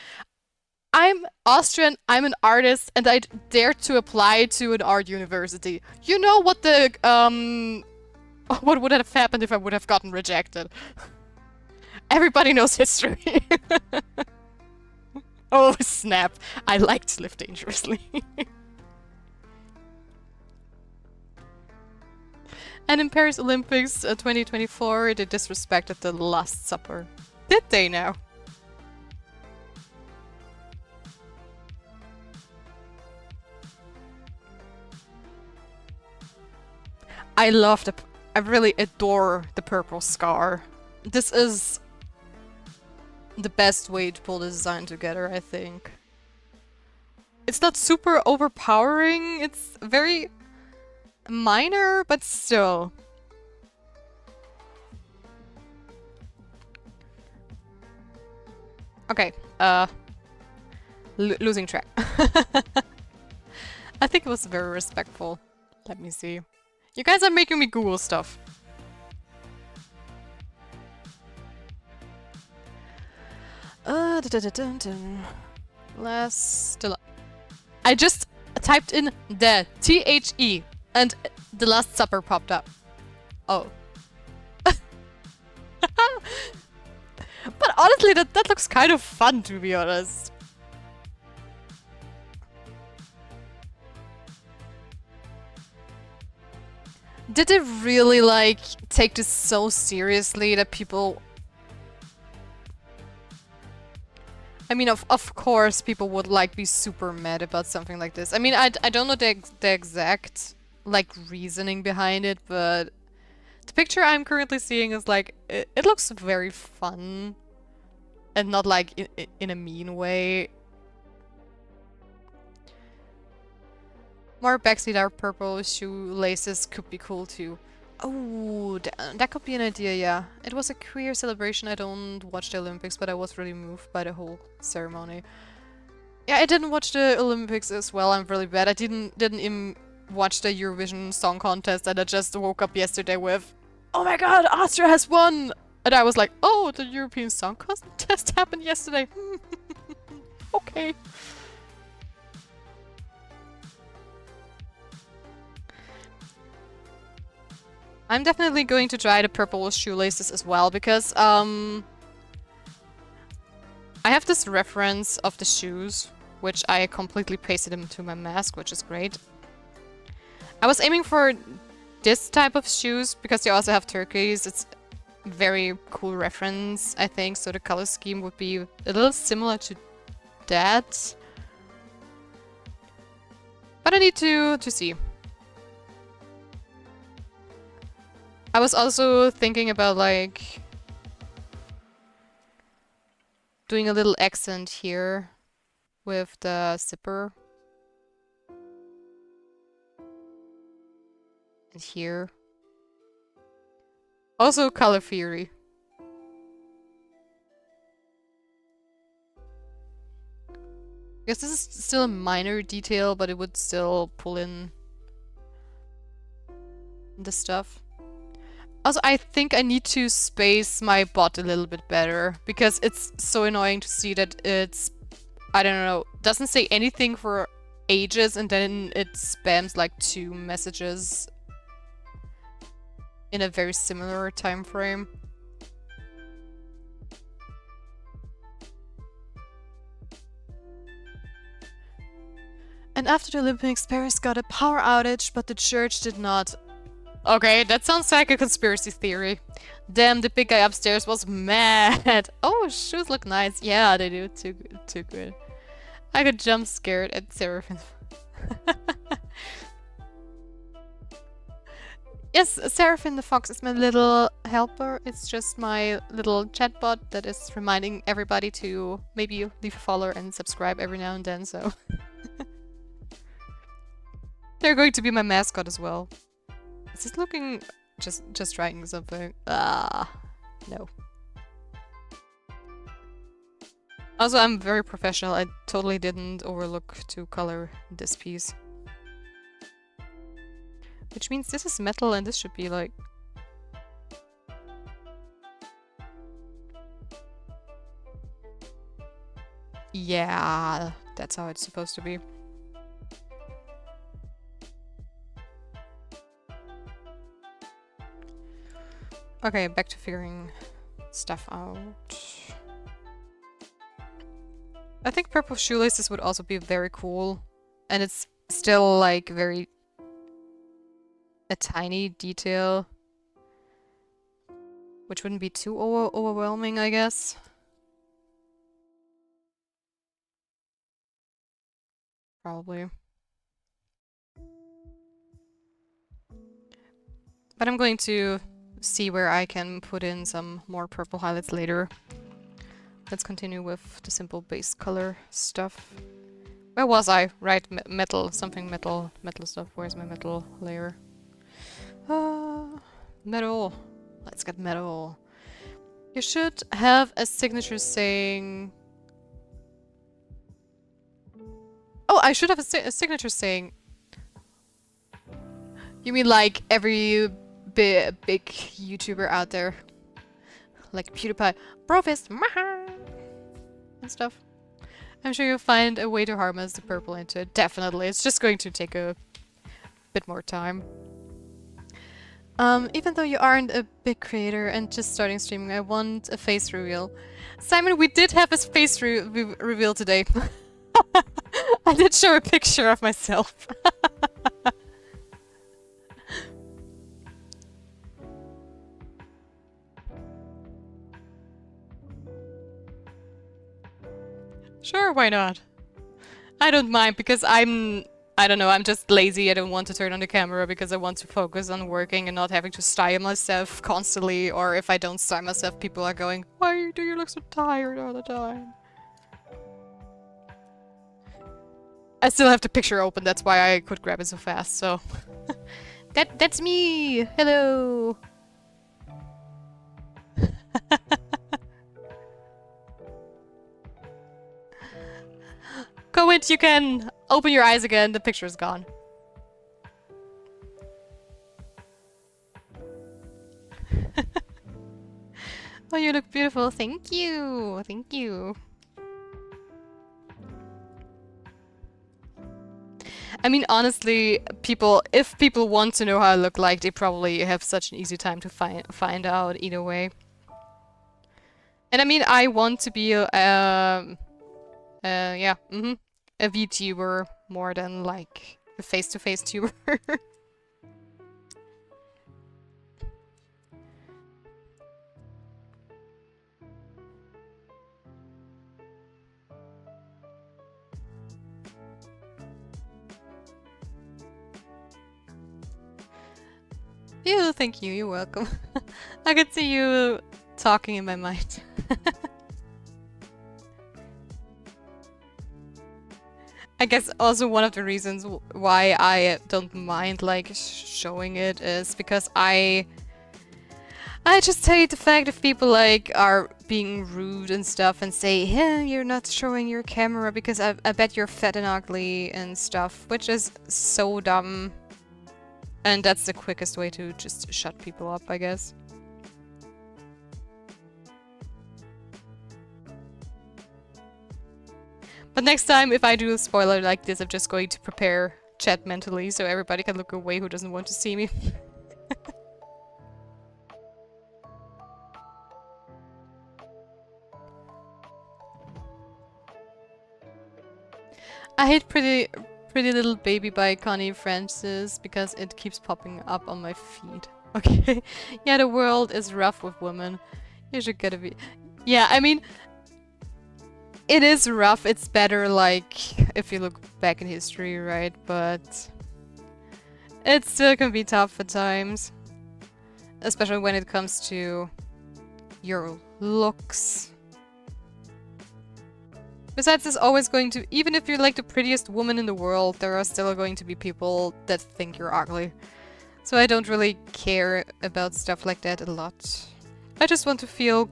I'm Austrian, I'm an artist, and I dare to apply to an art university. You know what what would have happened if I would have gotten rejected? Everybody knows history. Oh, snap. I like to live dangerously. And in Paris Olympics 2024, they disrespected the Last Supper. Did they now? I really adore the purple scar. This is the best way to pull the design together, I think. It's not super overpowering, it's very minor, but still. Okay, losing track. I think it was very respectful. Let me see. You guys are making me Google stuff. Last... I just typed in the THE and the Last Supper popped up. Oh. But honestly, that looks kind of fun, to be honest. Did they really, like, take this so seriously that people... I mean, of course, people would, like, be super mad about something like this. I mean, I don't know the exact, like, reasoning behind it, but... The picture I'm currently seeing is, like, it looks very fun. And not, like, in a mean way. More backseat are purple shoelaces could be cool too. Oh, that could be an idea, yeah. It was a queer celebration. I don't watch the Olympics, but I was really moved by the whole ceremony. Yeah, I didn't watch the Olympics as well. I'm really bad. I didn't even watch the Eurovision Song Contest, and I just woke up yesterday with, oh my god, Austria has won! And I was like, oh, the European Song Contest happened yesterday. Okay. I'm definitely going to try the purple shoelaces as well, because, I have this reference of the shoes, which I completely pasted into my mask, which is great. I was aiming for this type of shoes, because they also have turquoise. It's a very cool reference, I think, so the color scheme would be a little similar to that. But I need to see. I was also thinking about, like, doing a little accent here with the zipper. And here. Also color theory. I guess this is still a minor detail, but it would still pull in the stuff. Also, I think I need to space my bot a little bit better, because it's so annoying to see that it's, I don't know, doesn't say anything for ages and then it spams like 2 messages in a very similar time frame. And after the Olympics, Paris got a power outage, but the church did not. Okay, that sounds like a conspiracy theory. Damn, the big guy upstairs was mad. Oh, shoes look nice. Yeah, they do. Too good. Too good. I got jump scared at Seraphim. Yes, Seraphim the Fox is my little helper. It's just my little chatbot that is reminding everybody to maybe leave a follow and subscribe every now and then, so... They're going to be my mascot as well. Is this looking... just trying something? Ah, no. Also, I'm very professional. I totally didn't overlook to color this piece. Which means this is metal and this should be like... Yeah, that's how it's supposed to be. Okay, back to figuring stuff out. I think purple shoelaces would also be very cool. And it's still like very... a tiny detail. Which wouldn't be too overwhelming, I guess. Probably. But I'm going to see where I can put in some more purple highlights later. let's continue with the simple base color stuff. Where was I? Right, metal, something metal, metal stuff. Where's my metal layer? Metal. Let's get metal. You should have a signature saying... Oh, I should have a signature saying... You mean like every big YouTuber out there? Like PewDiePie, Brofist, and stuff. I'm sure you'll find a way to harness the purple into it. Definitely. It's just going to take a bit more time. Even though you aren't a big creator and just starting streaming, I want a face reveal. Simon, we did have a face reveal today. I did show a picture of myself. Sure, why not? I don't mind because I don't know, I'm just lazy. I don't want to turn on the camera because I want to focus on working and not having to style myself constantly. Or if I don't style myself, people are going, why do you look so tired all the time? I still have the picture open, that's why I could grab it so fast, so... That's me! Hello! Go it, you can open your eyes again, the picture is gone. Oh, you look beautiful. Thank you. Thank you. I mean, honestly, if people want to know how I look like, they probably have such an easy time to find out either way. And I mean, I want to be a VTuber more than like a face-to-face tuber. Ew, thank you, you're welcome. I could see you talking in my mind. I guess also one of the reasons why I don't mind like showing it is because I just hate the fact if people like are being rude and stuff and say, hey, you're not showing your camera because I bet you're fat and ugly and stuff, which is so dumb. And that's the quickest way to just shut people up, I guess. But next time, if I do a spoiler like this, I'm just going to prepare chat mentally so everybody can look away who doesn't want to see me. I hate Pretty Little Baby by Connie Francis because it keeps popping up on my feed. Okay. Yeah, the world is rough with women. You should get a Yeah, I mean, it is rough. It's better, like, if you look back in history, right? But it still can be tough at times. Especially when it comes to your looks. Besides, there's always going to, even if you're like the prettiest woman in the world, there are still going to be people that think you're ugly. So I don't really care about stuff like that a lot. I just want to feel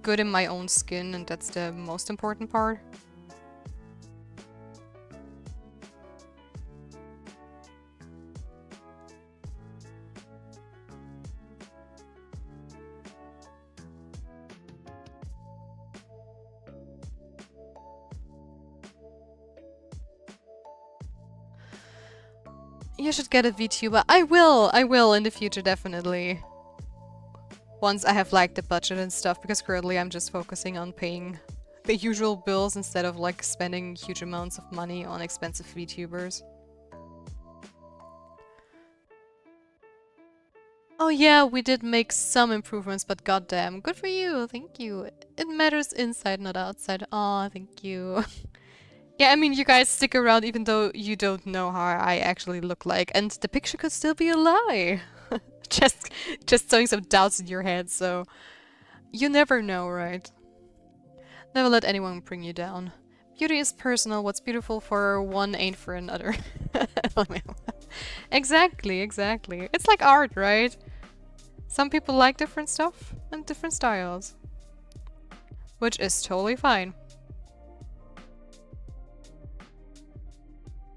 good in my own skin, and that's the most important part. You should get a VTuber. I will in the future, definitely. Once I have like the budget and stuff, because currently I'm just focusing on paying the usual bills instead of like spending huge amounts of money on expensive VTubers. Oh yeah, we did make some improvements, but goddamn, good for you, thank you. It matters inside, not outside. Aw, thank you. Yeah, I mean, you guys stick around even though you don't know how I actually look like, and the picture could still be a lie. just sowing some doubts in your head, so you never know, right? Never let anyone bring you down. Beauty is personal. What's beautiful for one ain't for another. Exactly, exactly. It's like art, right? Some people like different stuff and different styles. Which is totally fine.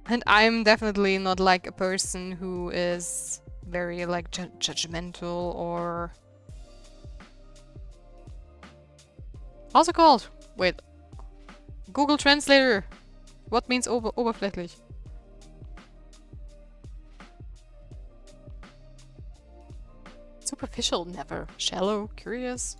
And I'm definitely not like a person who is very like judgmental or... How's it called? Wait. Google Translator. What means oberflächlich? Superficial, never. Shallow, curious.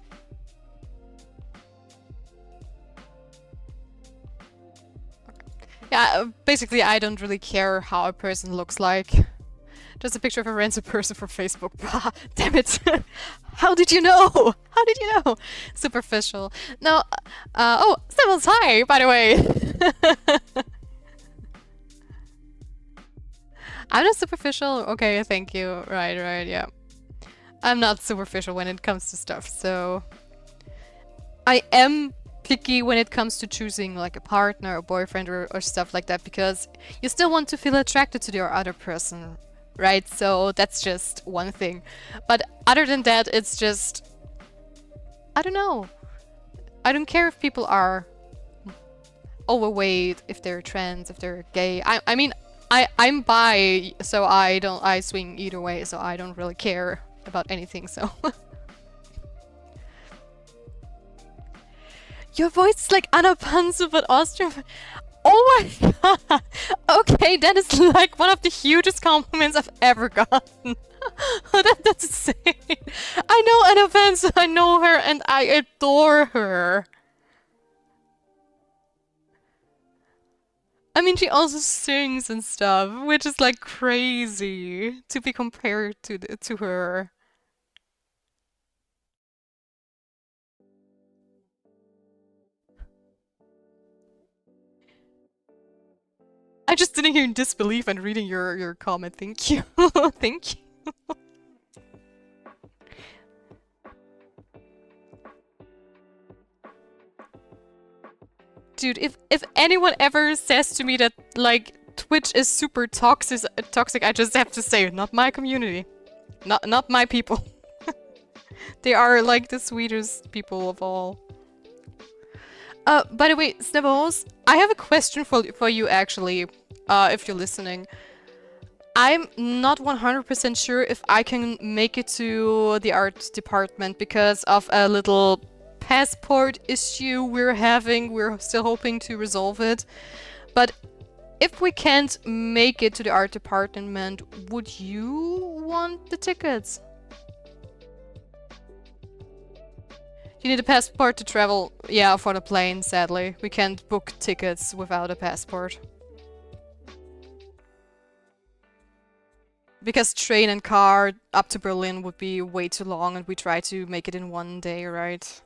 Yeah, basically I don't really care how a person looks like. Just a picture of a random person from Facebook. Damn it! How did you know? How did you know? Superficial. No, oh, Symbols, hi, by the way! I'm not superficial? Okay, thank you. Right, yeah. I'm not superficial when it comes to stuff, so... I am picky when it comes to choosing like a partner or boyfriend or stuff like that, because you still want to feel attracted to the other person, right? So that's just one thing. But other than that, it's just... I don't know. I don't care if people are overweight, if they're trans, if they're gay. I mean, I'm bi, so I swing either way, so I don't really care about anything, so... Your voice is like Anna Panzer, but Austrian. Oh my god! Okay, that is like one of the hugest compliments I've ever gotten. That's insane. I know Anna Panzer, I know her, and I adore her. I mean, she also sings and stuff, which is like crazy to be compared to her. I just sitting here in disbelief and reading your comment. Thank you. Thank you. Dude, if anyone ever says to me that like Twitch is super toxic, I just have to say, not my community. Not my people. They are like the sweetest people of all. By the way, Snevels, I have a question for you actually, if you're listening. I'm not 100% sure if I can make it to the art department because of a little passport issue we're having. We're still hoping to resolve it. But if we can't make it to the art department, would you want the tickets? You need a passport to travel. Yeah, for the plane, sadly. We can't book tickets without a passport. Because train and car up to Berlin would be way too long and we try to make it in one day, right?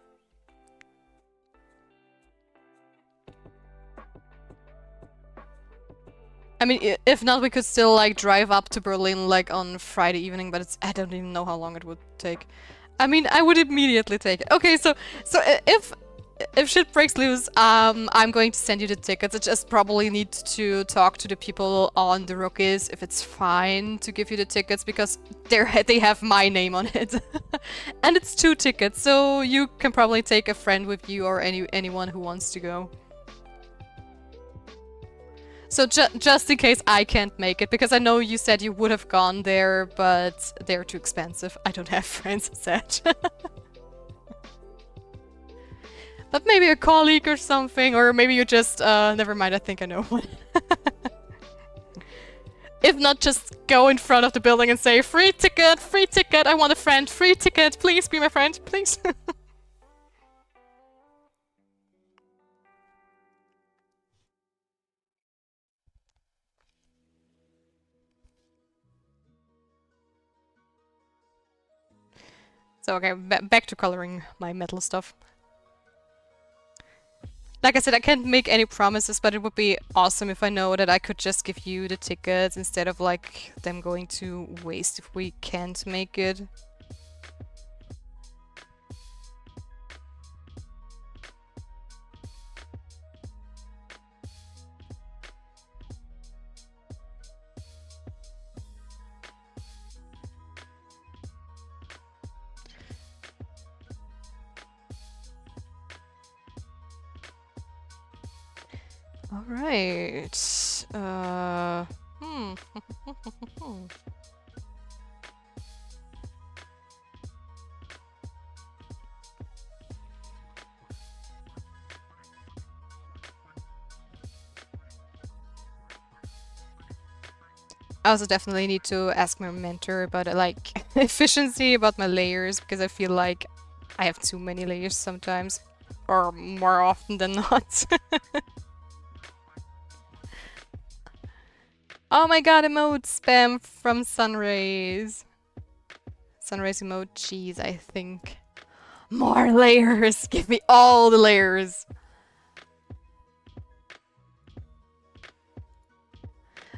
I mean, if not, we could still like drive up to Berlin like on Friday evening, but I don't even know how long it would take. I mean, I would immediately take it. Okay, so if shit breaks loose, I'm going to send you the tickets. I just probably need to talk to the people on the rookies if it's fine to give you the tickets because they have my name on it. And it's 2 tickets, so you can probably take a friend with you or anyone who wants to go. So just in case I can't make it, because I know you said you would have gone there, but they're too expensive. I don't have friends, said. But maybe a colleague or something, or maybe you just, never mind, I think I know one. If not, just go in front of the building and say, free ticket, I want a friend, free ticket, please be my friend, please. So okay, back to coloring my metal stuff. Like I said, I can't make any promises, but it would be awesome if I know that I could just give you the tickets instead of like them going to waste if we can't make it. All right. I also definitely need to ask my mentor about like efficiency about my layers because I feel like I have too many layers sometimes, or more often than not. Oh my god, emote spam from Sunrays. Sunrays emote, jeez, I think. More layers! Give me all the layers!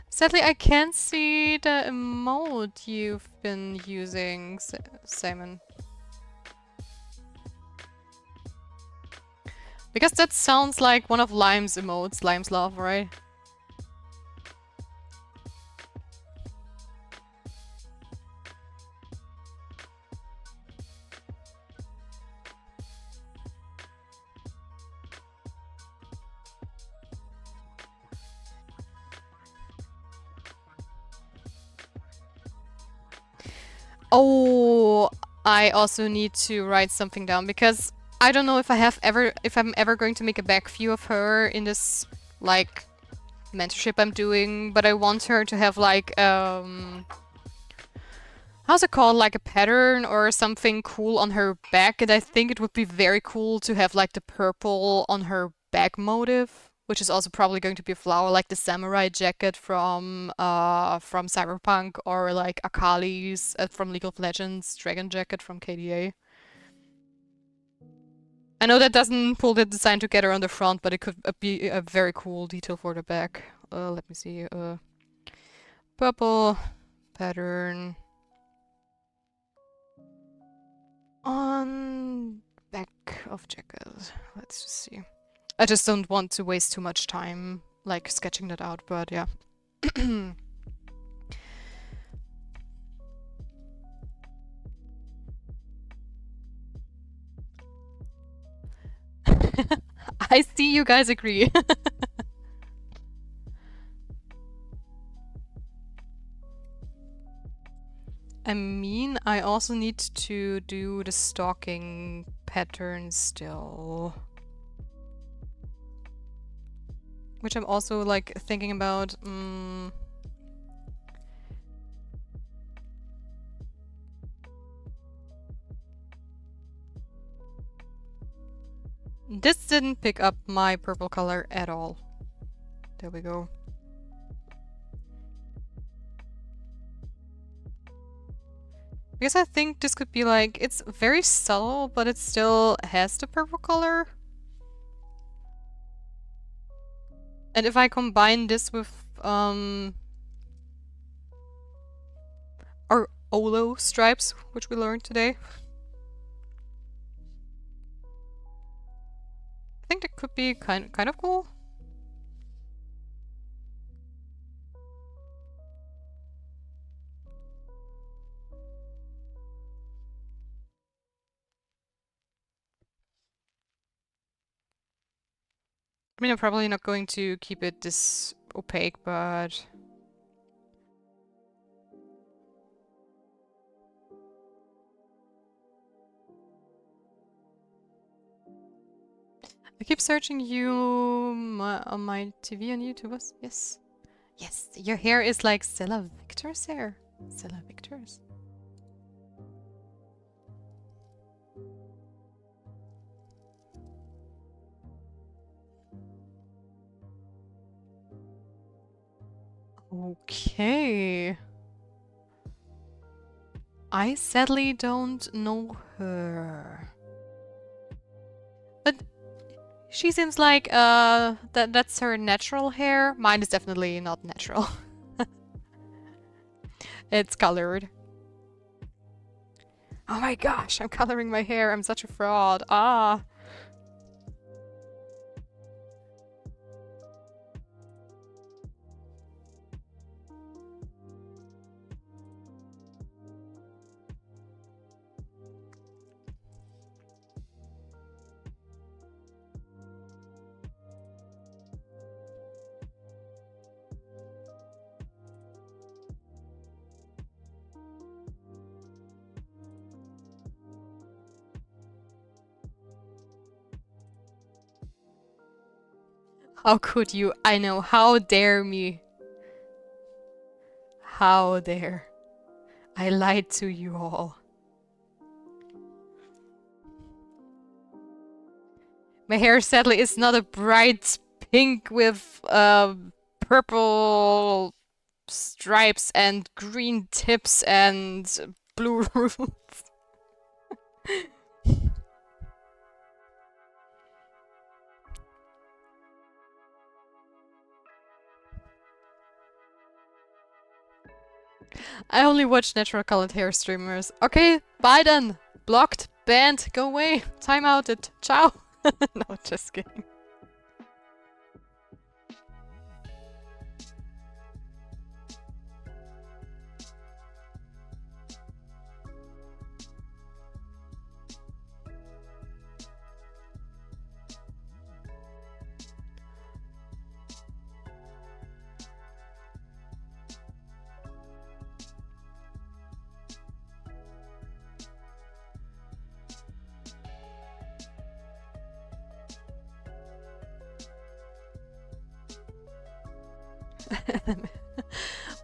Sadly, I can't see the emote you've been using, Simon. Because that sounds like one of Lime's emotes, Lime's Love, right? Oh, I also need to write something down because I don't know if I'm ever going to make a back view of her in this like mentorship I'm doing, but I want her to have like how's it called, like a pattern or something cool on her back, and I think it would be very cool to have like the purple on her back motif, which is also probably going to be a flower, like the samurai jacket from Cyberpunk, or like Akali's from League of Legends dragon jacket from KDA. I know that doesn't pull the design together on the front, but it could be a very cool detail for the back. Let me see. Purple pattern on back of jacket. Let's just see. I just don't want to waste too much time like sketching that out, but yeah. I see you guys agree. I mean, I also need to do the stalking pattern still. Which I'm also like thinking about. This didn't pick up my purple color at all. There we go. Because I think this could be like, it's very subtle, but it still has the purple color. And if I combine this with our Olo stripes, which we learned today, I think that could be kind of cool. I mean, I'm probably not going to keep it this opaque, but I keep searching you on my TV on YouTube. Yes. Yes, your hair is like Stella Victor's hair. Stella Victor's. Okay. I sadly don't know her. But she seems like that's her natural hair. Mine is definitely not natural. It's colored. Oh my gosh, I'm coloring my hair. I'm such a fraud. Ah. How could you? I know. How dare me? How dare? I lied to you all. My hair sadly is not a bright pink with purple stripes and green tips and blue roof. I only watch natural colored hair streamers. Okay, bye then. Blocked, banned, go away. Time outed. Ciao. No, just kidding.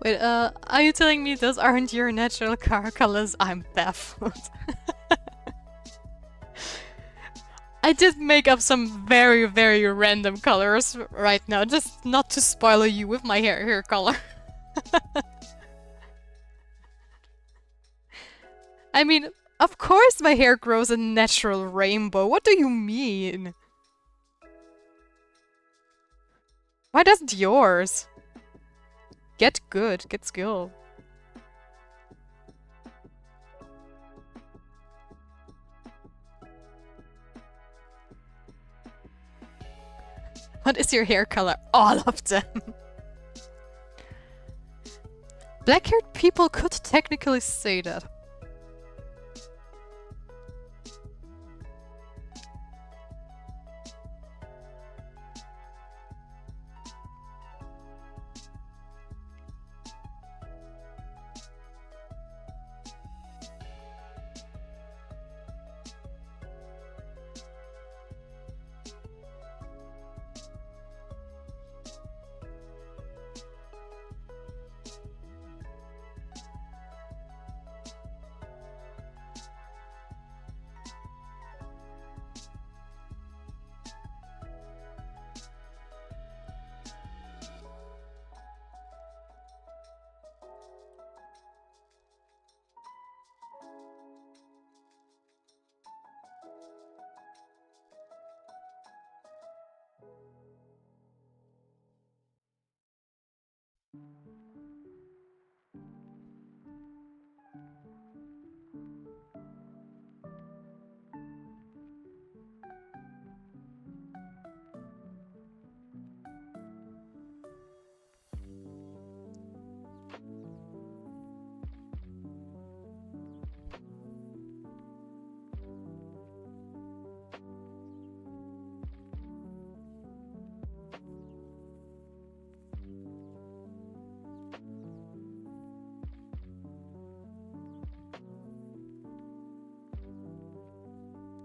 Wait, are you telling me those aren't your natural car colors? I'm baffled. I did make up some very, very random colors right now, just not to spoil you with my hair color. I mean, of course my hair grows a natural rainbow. What do you mean? Why doesn't yours? Get good, get skill. What is your hair color? All of them. Black-haired people could technically say that.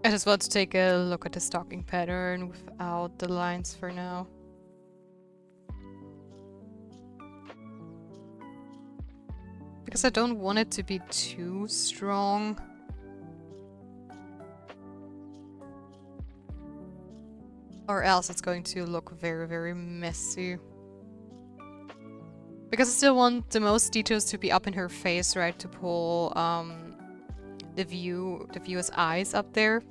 I just want to take a look at the stalking pattern without the lines for now. Because I don't want it to be too strong. Or else it's going to look very, very messy. Because I still want the most details to be up in her face, right? To pull the viewer's eyes up there.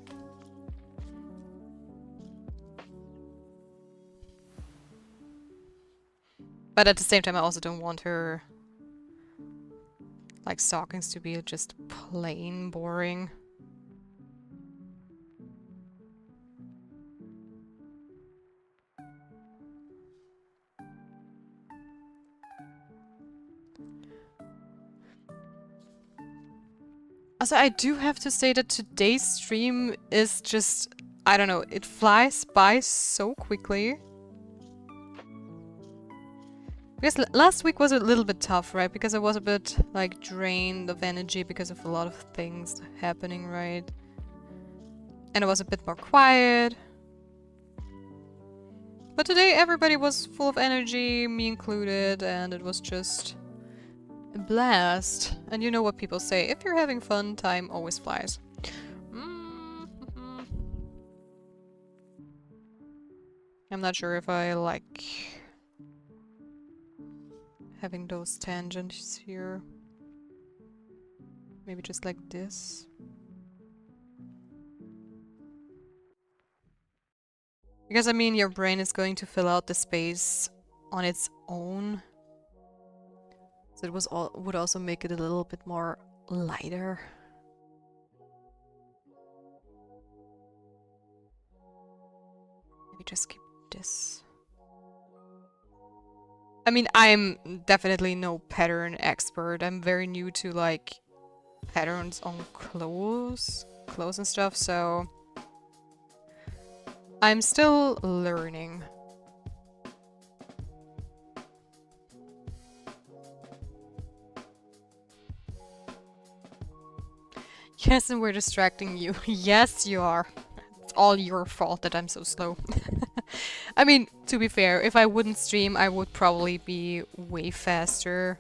But at the same time, I also don't want her like stockings to be just plain boring. Also, I do have to say that today's stream is just, I don't know, it flies by so quickly. Because last week was a little bit tough, right? Because I was a bit, like, drained of energy because of a lot of things happening, right? And it was a bit more quiet. But today everybody was full of energy, me included, and it was just a blast. And you know what people say, if you're having fun, time always flies. I'm not sure if I like having those tangents here. Maybe just like this. Because I mean, your brain is going to fill out the space on its own. So it would also make it a little bit more lighter. Maybe just keep this. I mean, I'm definitely no pattern expert. I'm very new to like patterns on clothes and stuff, so I'm still learning. Yes, and we're distracting you. Yes, you are. It's all your fault that I'm so slow. I mean, to be fair, if I wouldn't stream, I would probably be way faster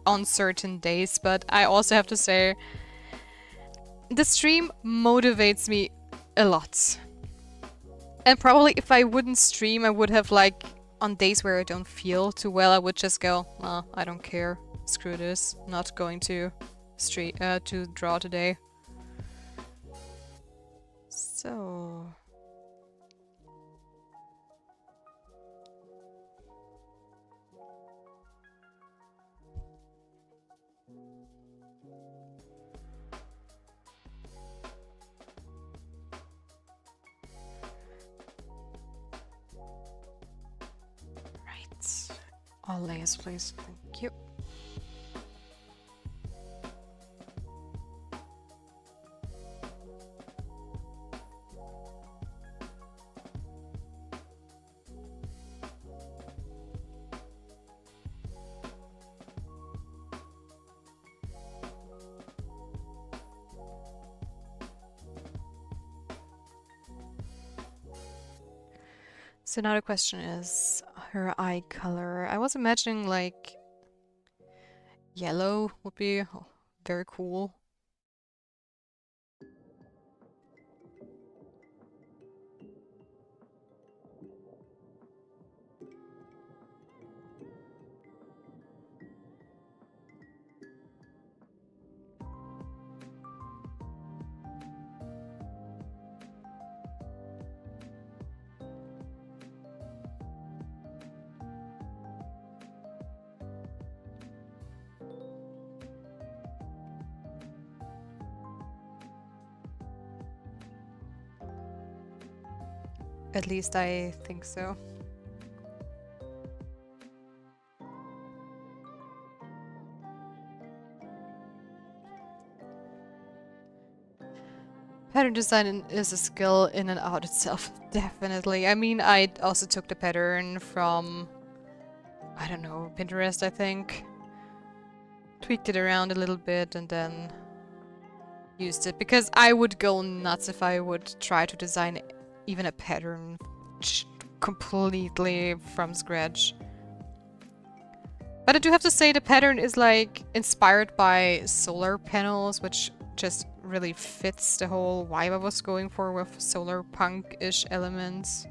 on certain days, but I also have to say, the stream motivates me a lot. And probably if I wouldn't stream, I would have like, on days where I don't feel too well, I would just go, oh, I don't care, screw this, not going to draw today. So... all layers, please. Thank you. So now the question is her eye color. I was imagining like yellow would be very cool. At least I think so. Pattern design is a skill in and out itself, definitely. I mean, I also took the pattern from, I don't know, Pinterest, I think. Tweaked it around a little bit and then used it. Because I would go nuts if I would try to design even a pattern completely from scratch. But I do have to say the pattern is like inspired by solar panels, which just really fits the whole vibe I was going for with solar punk-ish elements.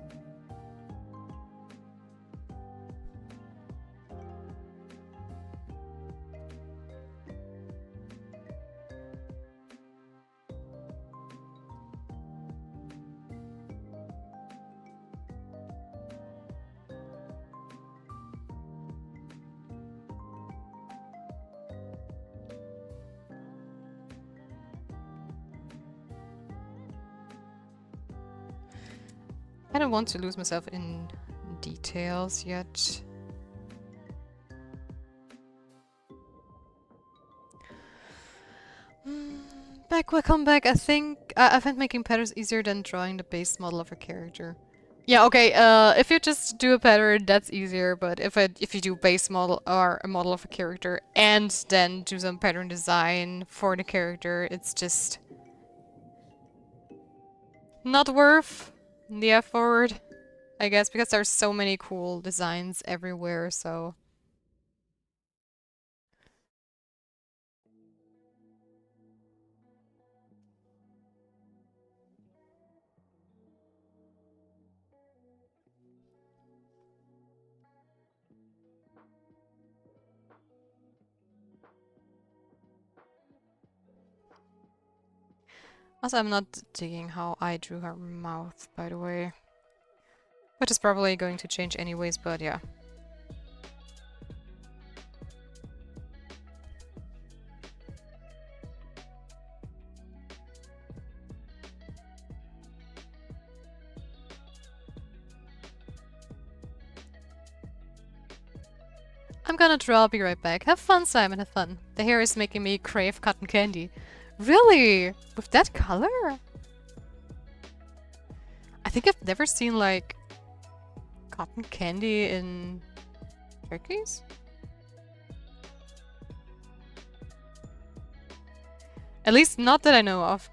I don't want to lose myself in details yet. Welcome back. I think I find making patterns easier than drawing the base model of a character. Yeah, okay. If you just do a pattern, that's easier. But if you do base model or a model of a character and then do some pattern design for the character, it's just not worth the effort. I guess, because there's so many cool designs everywhere, so... Also, I'm not digging how I drew her mouth, by the way. Which is probably going to change anyways, but yeah. I'm gonna draw, I'll be right back. Have fun, Simon, have fun. The hair is making me crave cotton candy. Really? With that color? I think I've never seen, like, cotton candy in turkeys? At least not that I know of.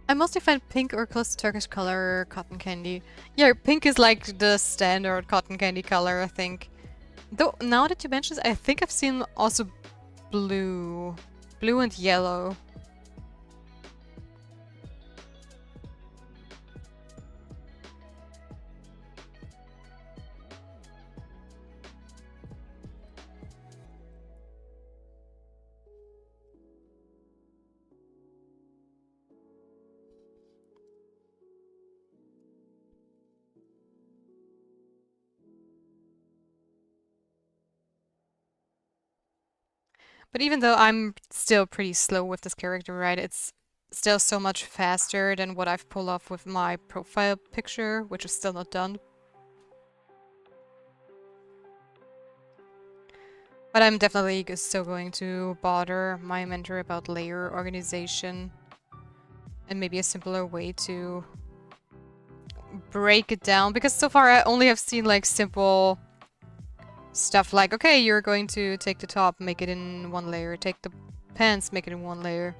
I mostly find pink or close to Turkish color cotton candy. Yeah, pink is like the standard cotton candy color, I think. Though, now that you mention it, I think I've seen also blue. Blue and yellow. But even though I'm still pretty slow with this character, right, it's still so much faster than what I've pulled off with my profile picture, which is still not done. But I'm definitely still going to bother my mentor about layer organization and maybe a simpler way to break it down, because so far I only have seen like simple stuff like, okay, you're going to take the top, make it in one layer, take the pants, make it in one layer.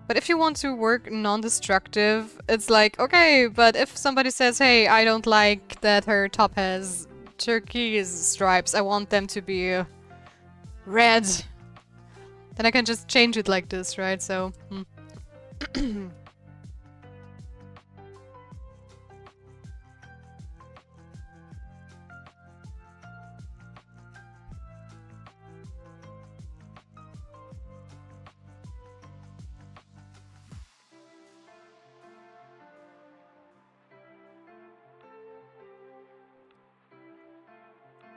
But if you want to work non-destructive, it's like, okay, but if somebody says, hey, I don't like that her top has turquoise stripes, I want them to be red, then I can just change it like this, right? So,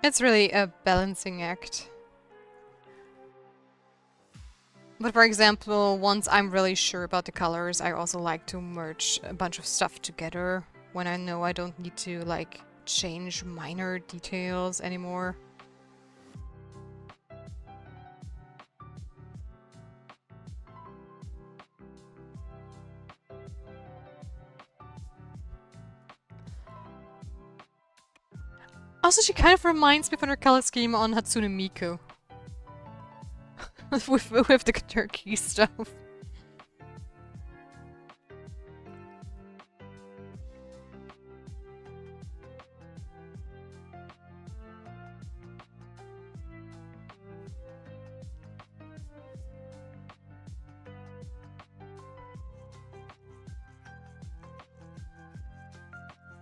it's really a balancing act. But for example, once I'm really sure about the colors, I also like to merge a bunch of stuff together when I know I don't need to, like, change minor details anymore. Also, she kind of reminds me of her color scheme on Hatsune Miku. with the turkey stuff.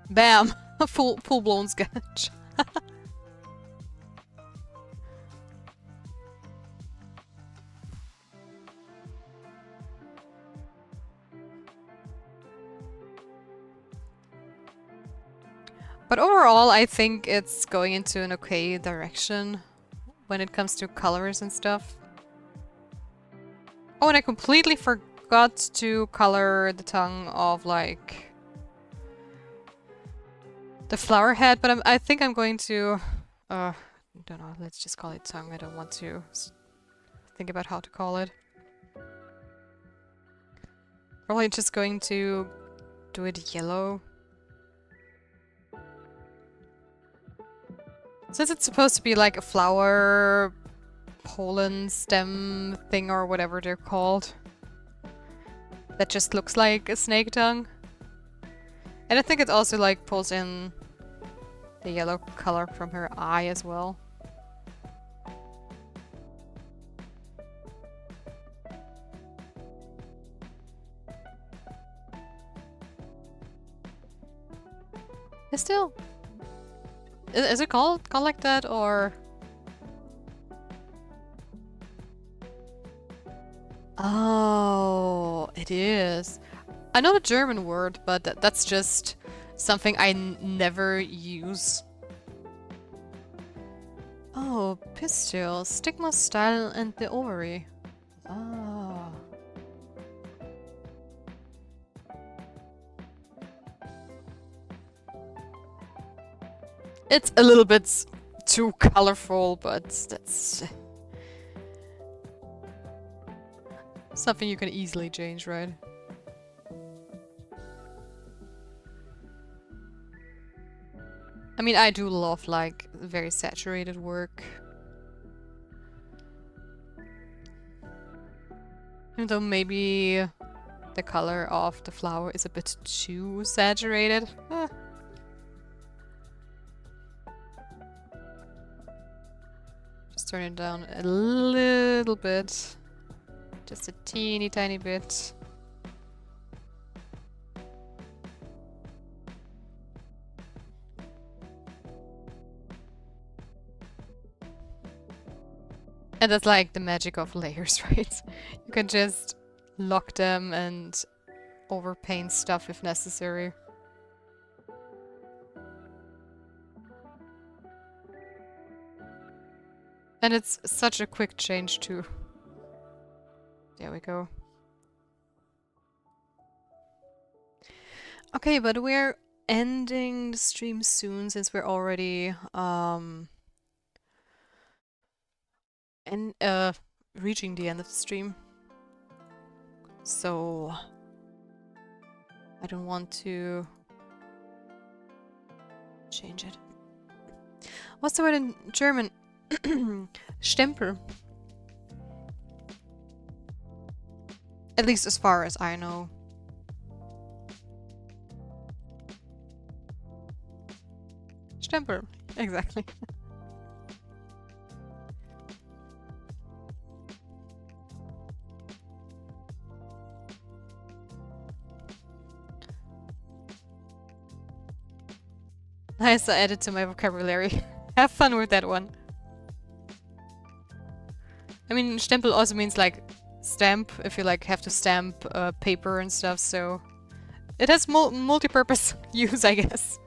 Bam! A full-blown sketch. But overall, I think it's going into an okay direction when it comes to colors and stuff. Oh, and I completely forgot to color the tongue of, like, the flower head, but I think I'm going to... don't know, let's just call it tongue. I don't want to think about how to call it. Probably just going to do it yellow. Since it's supposed to be like a flower pollen stem thing or whatever they're called. That just looks like a snake tongue. And I think it also like pulls in the yellow color from her eye as well. It's still... Is it called like that, or...? Oh, it is. I know the German word, but that's just something I never use. Oh, pistil, stigma, style, and the ovary. Ah. It's a little bit too colorful, but that's something you can easily change, right? I mean, I do love, like, very saturated work. Even though maybe the color of the flower is a bit too saturated. Just turn it down a little bit. Just a teeny tiny bit. And that's like the magic of layers, right? You can just lock them and overpaint stuff if necessary. And it's such a quick change too. There we go. Okay, but we're ending the stream soon since we're already reaching the end of the stream. So I don't want to change it. What's the word in German? Stempel. At least as far as I know. Stempel. Exactly. Nice, I added to my vocabulary. Have fun with that one. I mean, Stempel also means like stamp, if you like have to stamp paper and stuff, so it has multi-purpose use, I guess.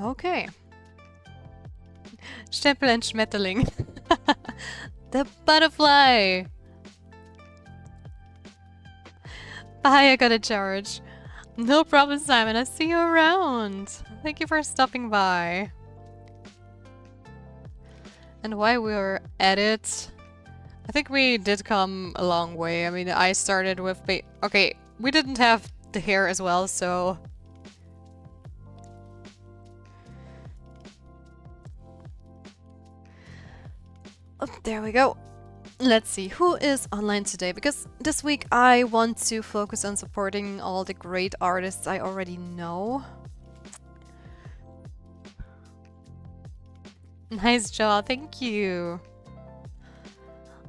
Okay. Stempel and Schmetterling. The butterfly! Bye, I gotta charge. No problem, Simon. I'll see you around. Thank you for stopping by. And while we were at it, I think we did come a long way. I mean, I started with okay, we didn't have the hair as well, so... Oh, there we go. Let's see, who is online today? Because this week I want to focus on supporting all the great artists I already know. Nice job, thank you.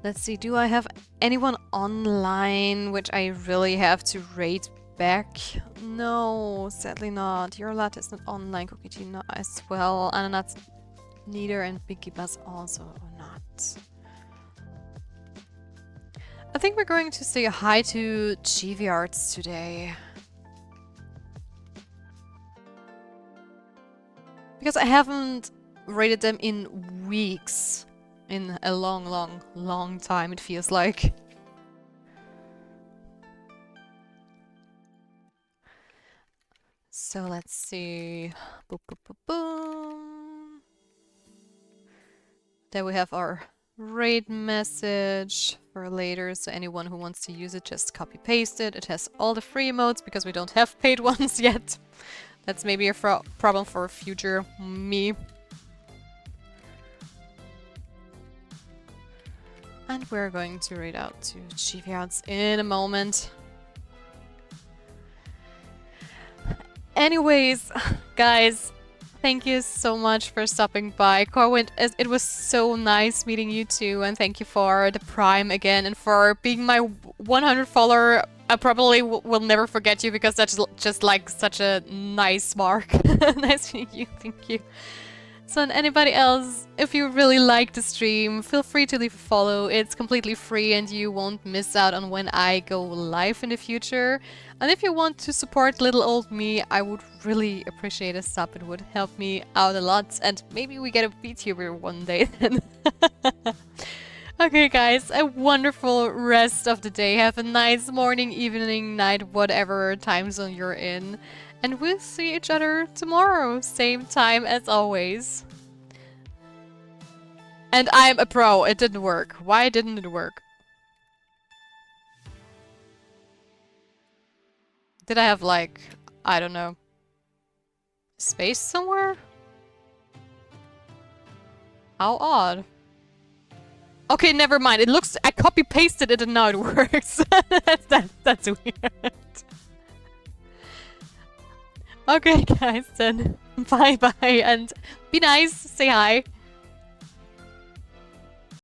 Let's see, do I have anyone online which I really have to rate back? No, sadly not. Your Latte is not online, Cookie Tea as well. Ananats neither, and Binky Buzz also not. I think we're going to say hi to Chibi Arts today. Because I haven't rated them in weeks. In a long time, it feels like. So let's see. Boop, boop, boop, boom. There we have our raid message for later. So anyone who wants to use it, just copy paste it. It has all the free emotes because we don't have paid ones yet. That's maybe a problem for future me. And we're going to read out to Chiviards in a moment. Anyways, guys, thank you so much for stopping by. Corwin, it was so nice meeting you too, and thank you for the Prime again and for being my 100 follower. I probably will never forget you because that's just like such a nice mark. Nice meeting you, thank you. So, and anybody else, if you really like the stream, feel free to leave a follow. It's completely free and you won't miss out on when I go live in the future. And if you want to support little old me, I would really appreciate a sub. It would help me out a lot. And maybe we get a VTuber one day then. Okay, guys, a wonderful rest of the day. Have a nice morning, evening, night, whatever time zone you're in. And we'll see each other tomorrow, same time as always. And I'm a pro, it didn't work. Why didn't it work? Did I have like, I don't know, space somewhere? How odd. Okay, never mind. It looks, I copy pasted it and now it works. That's weird. Okay, guys, then bye bye and be nice, say hi.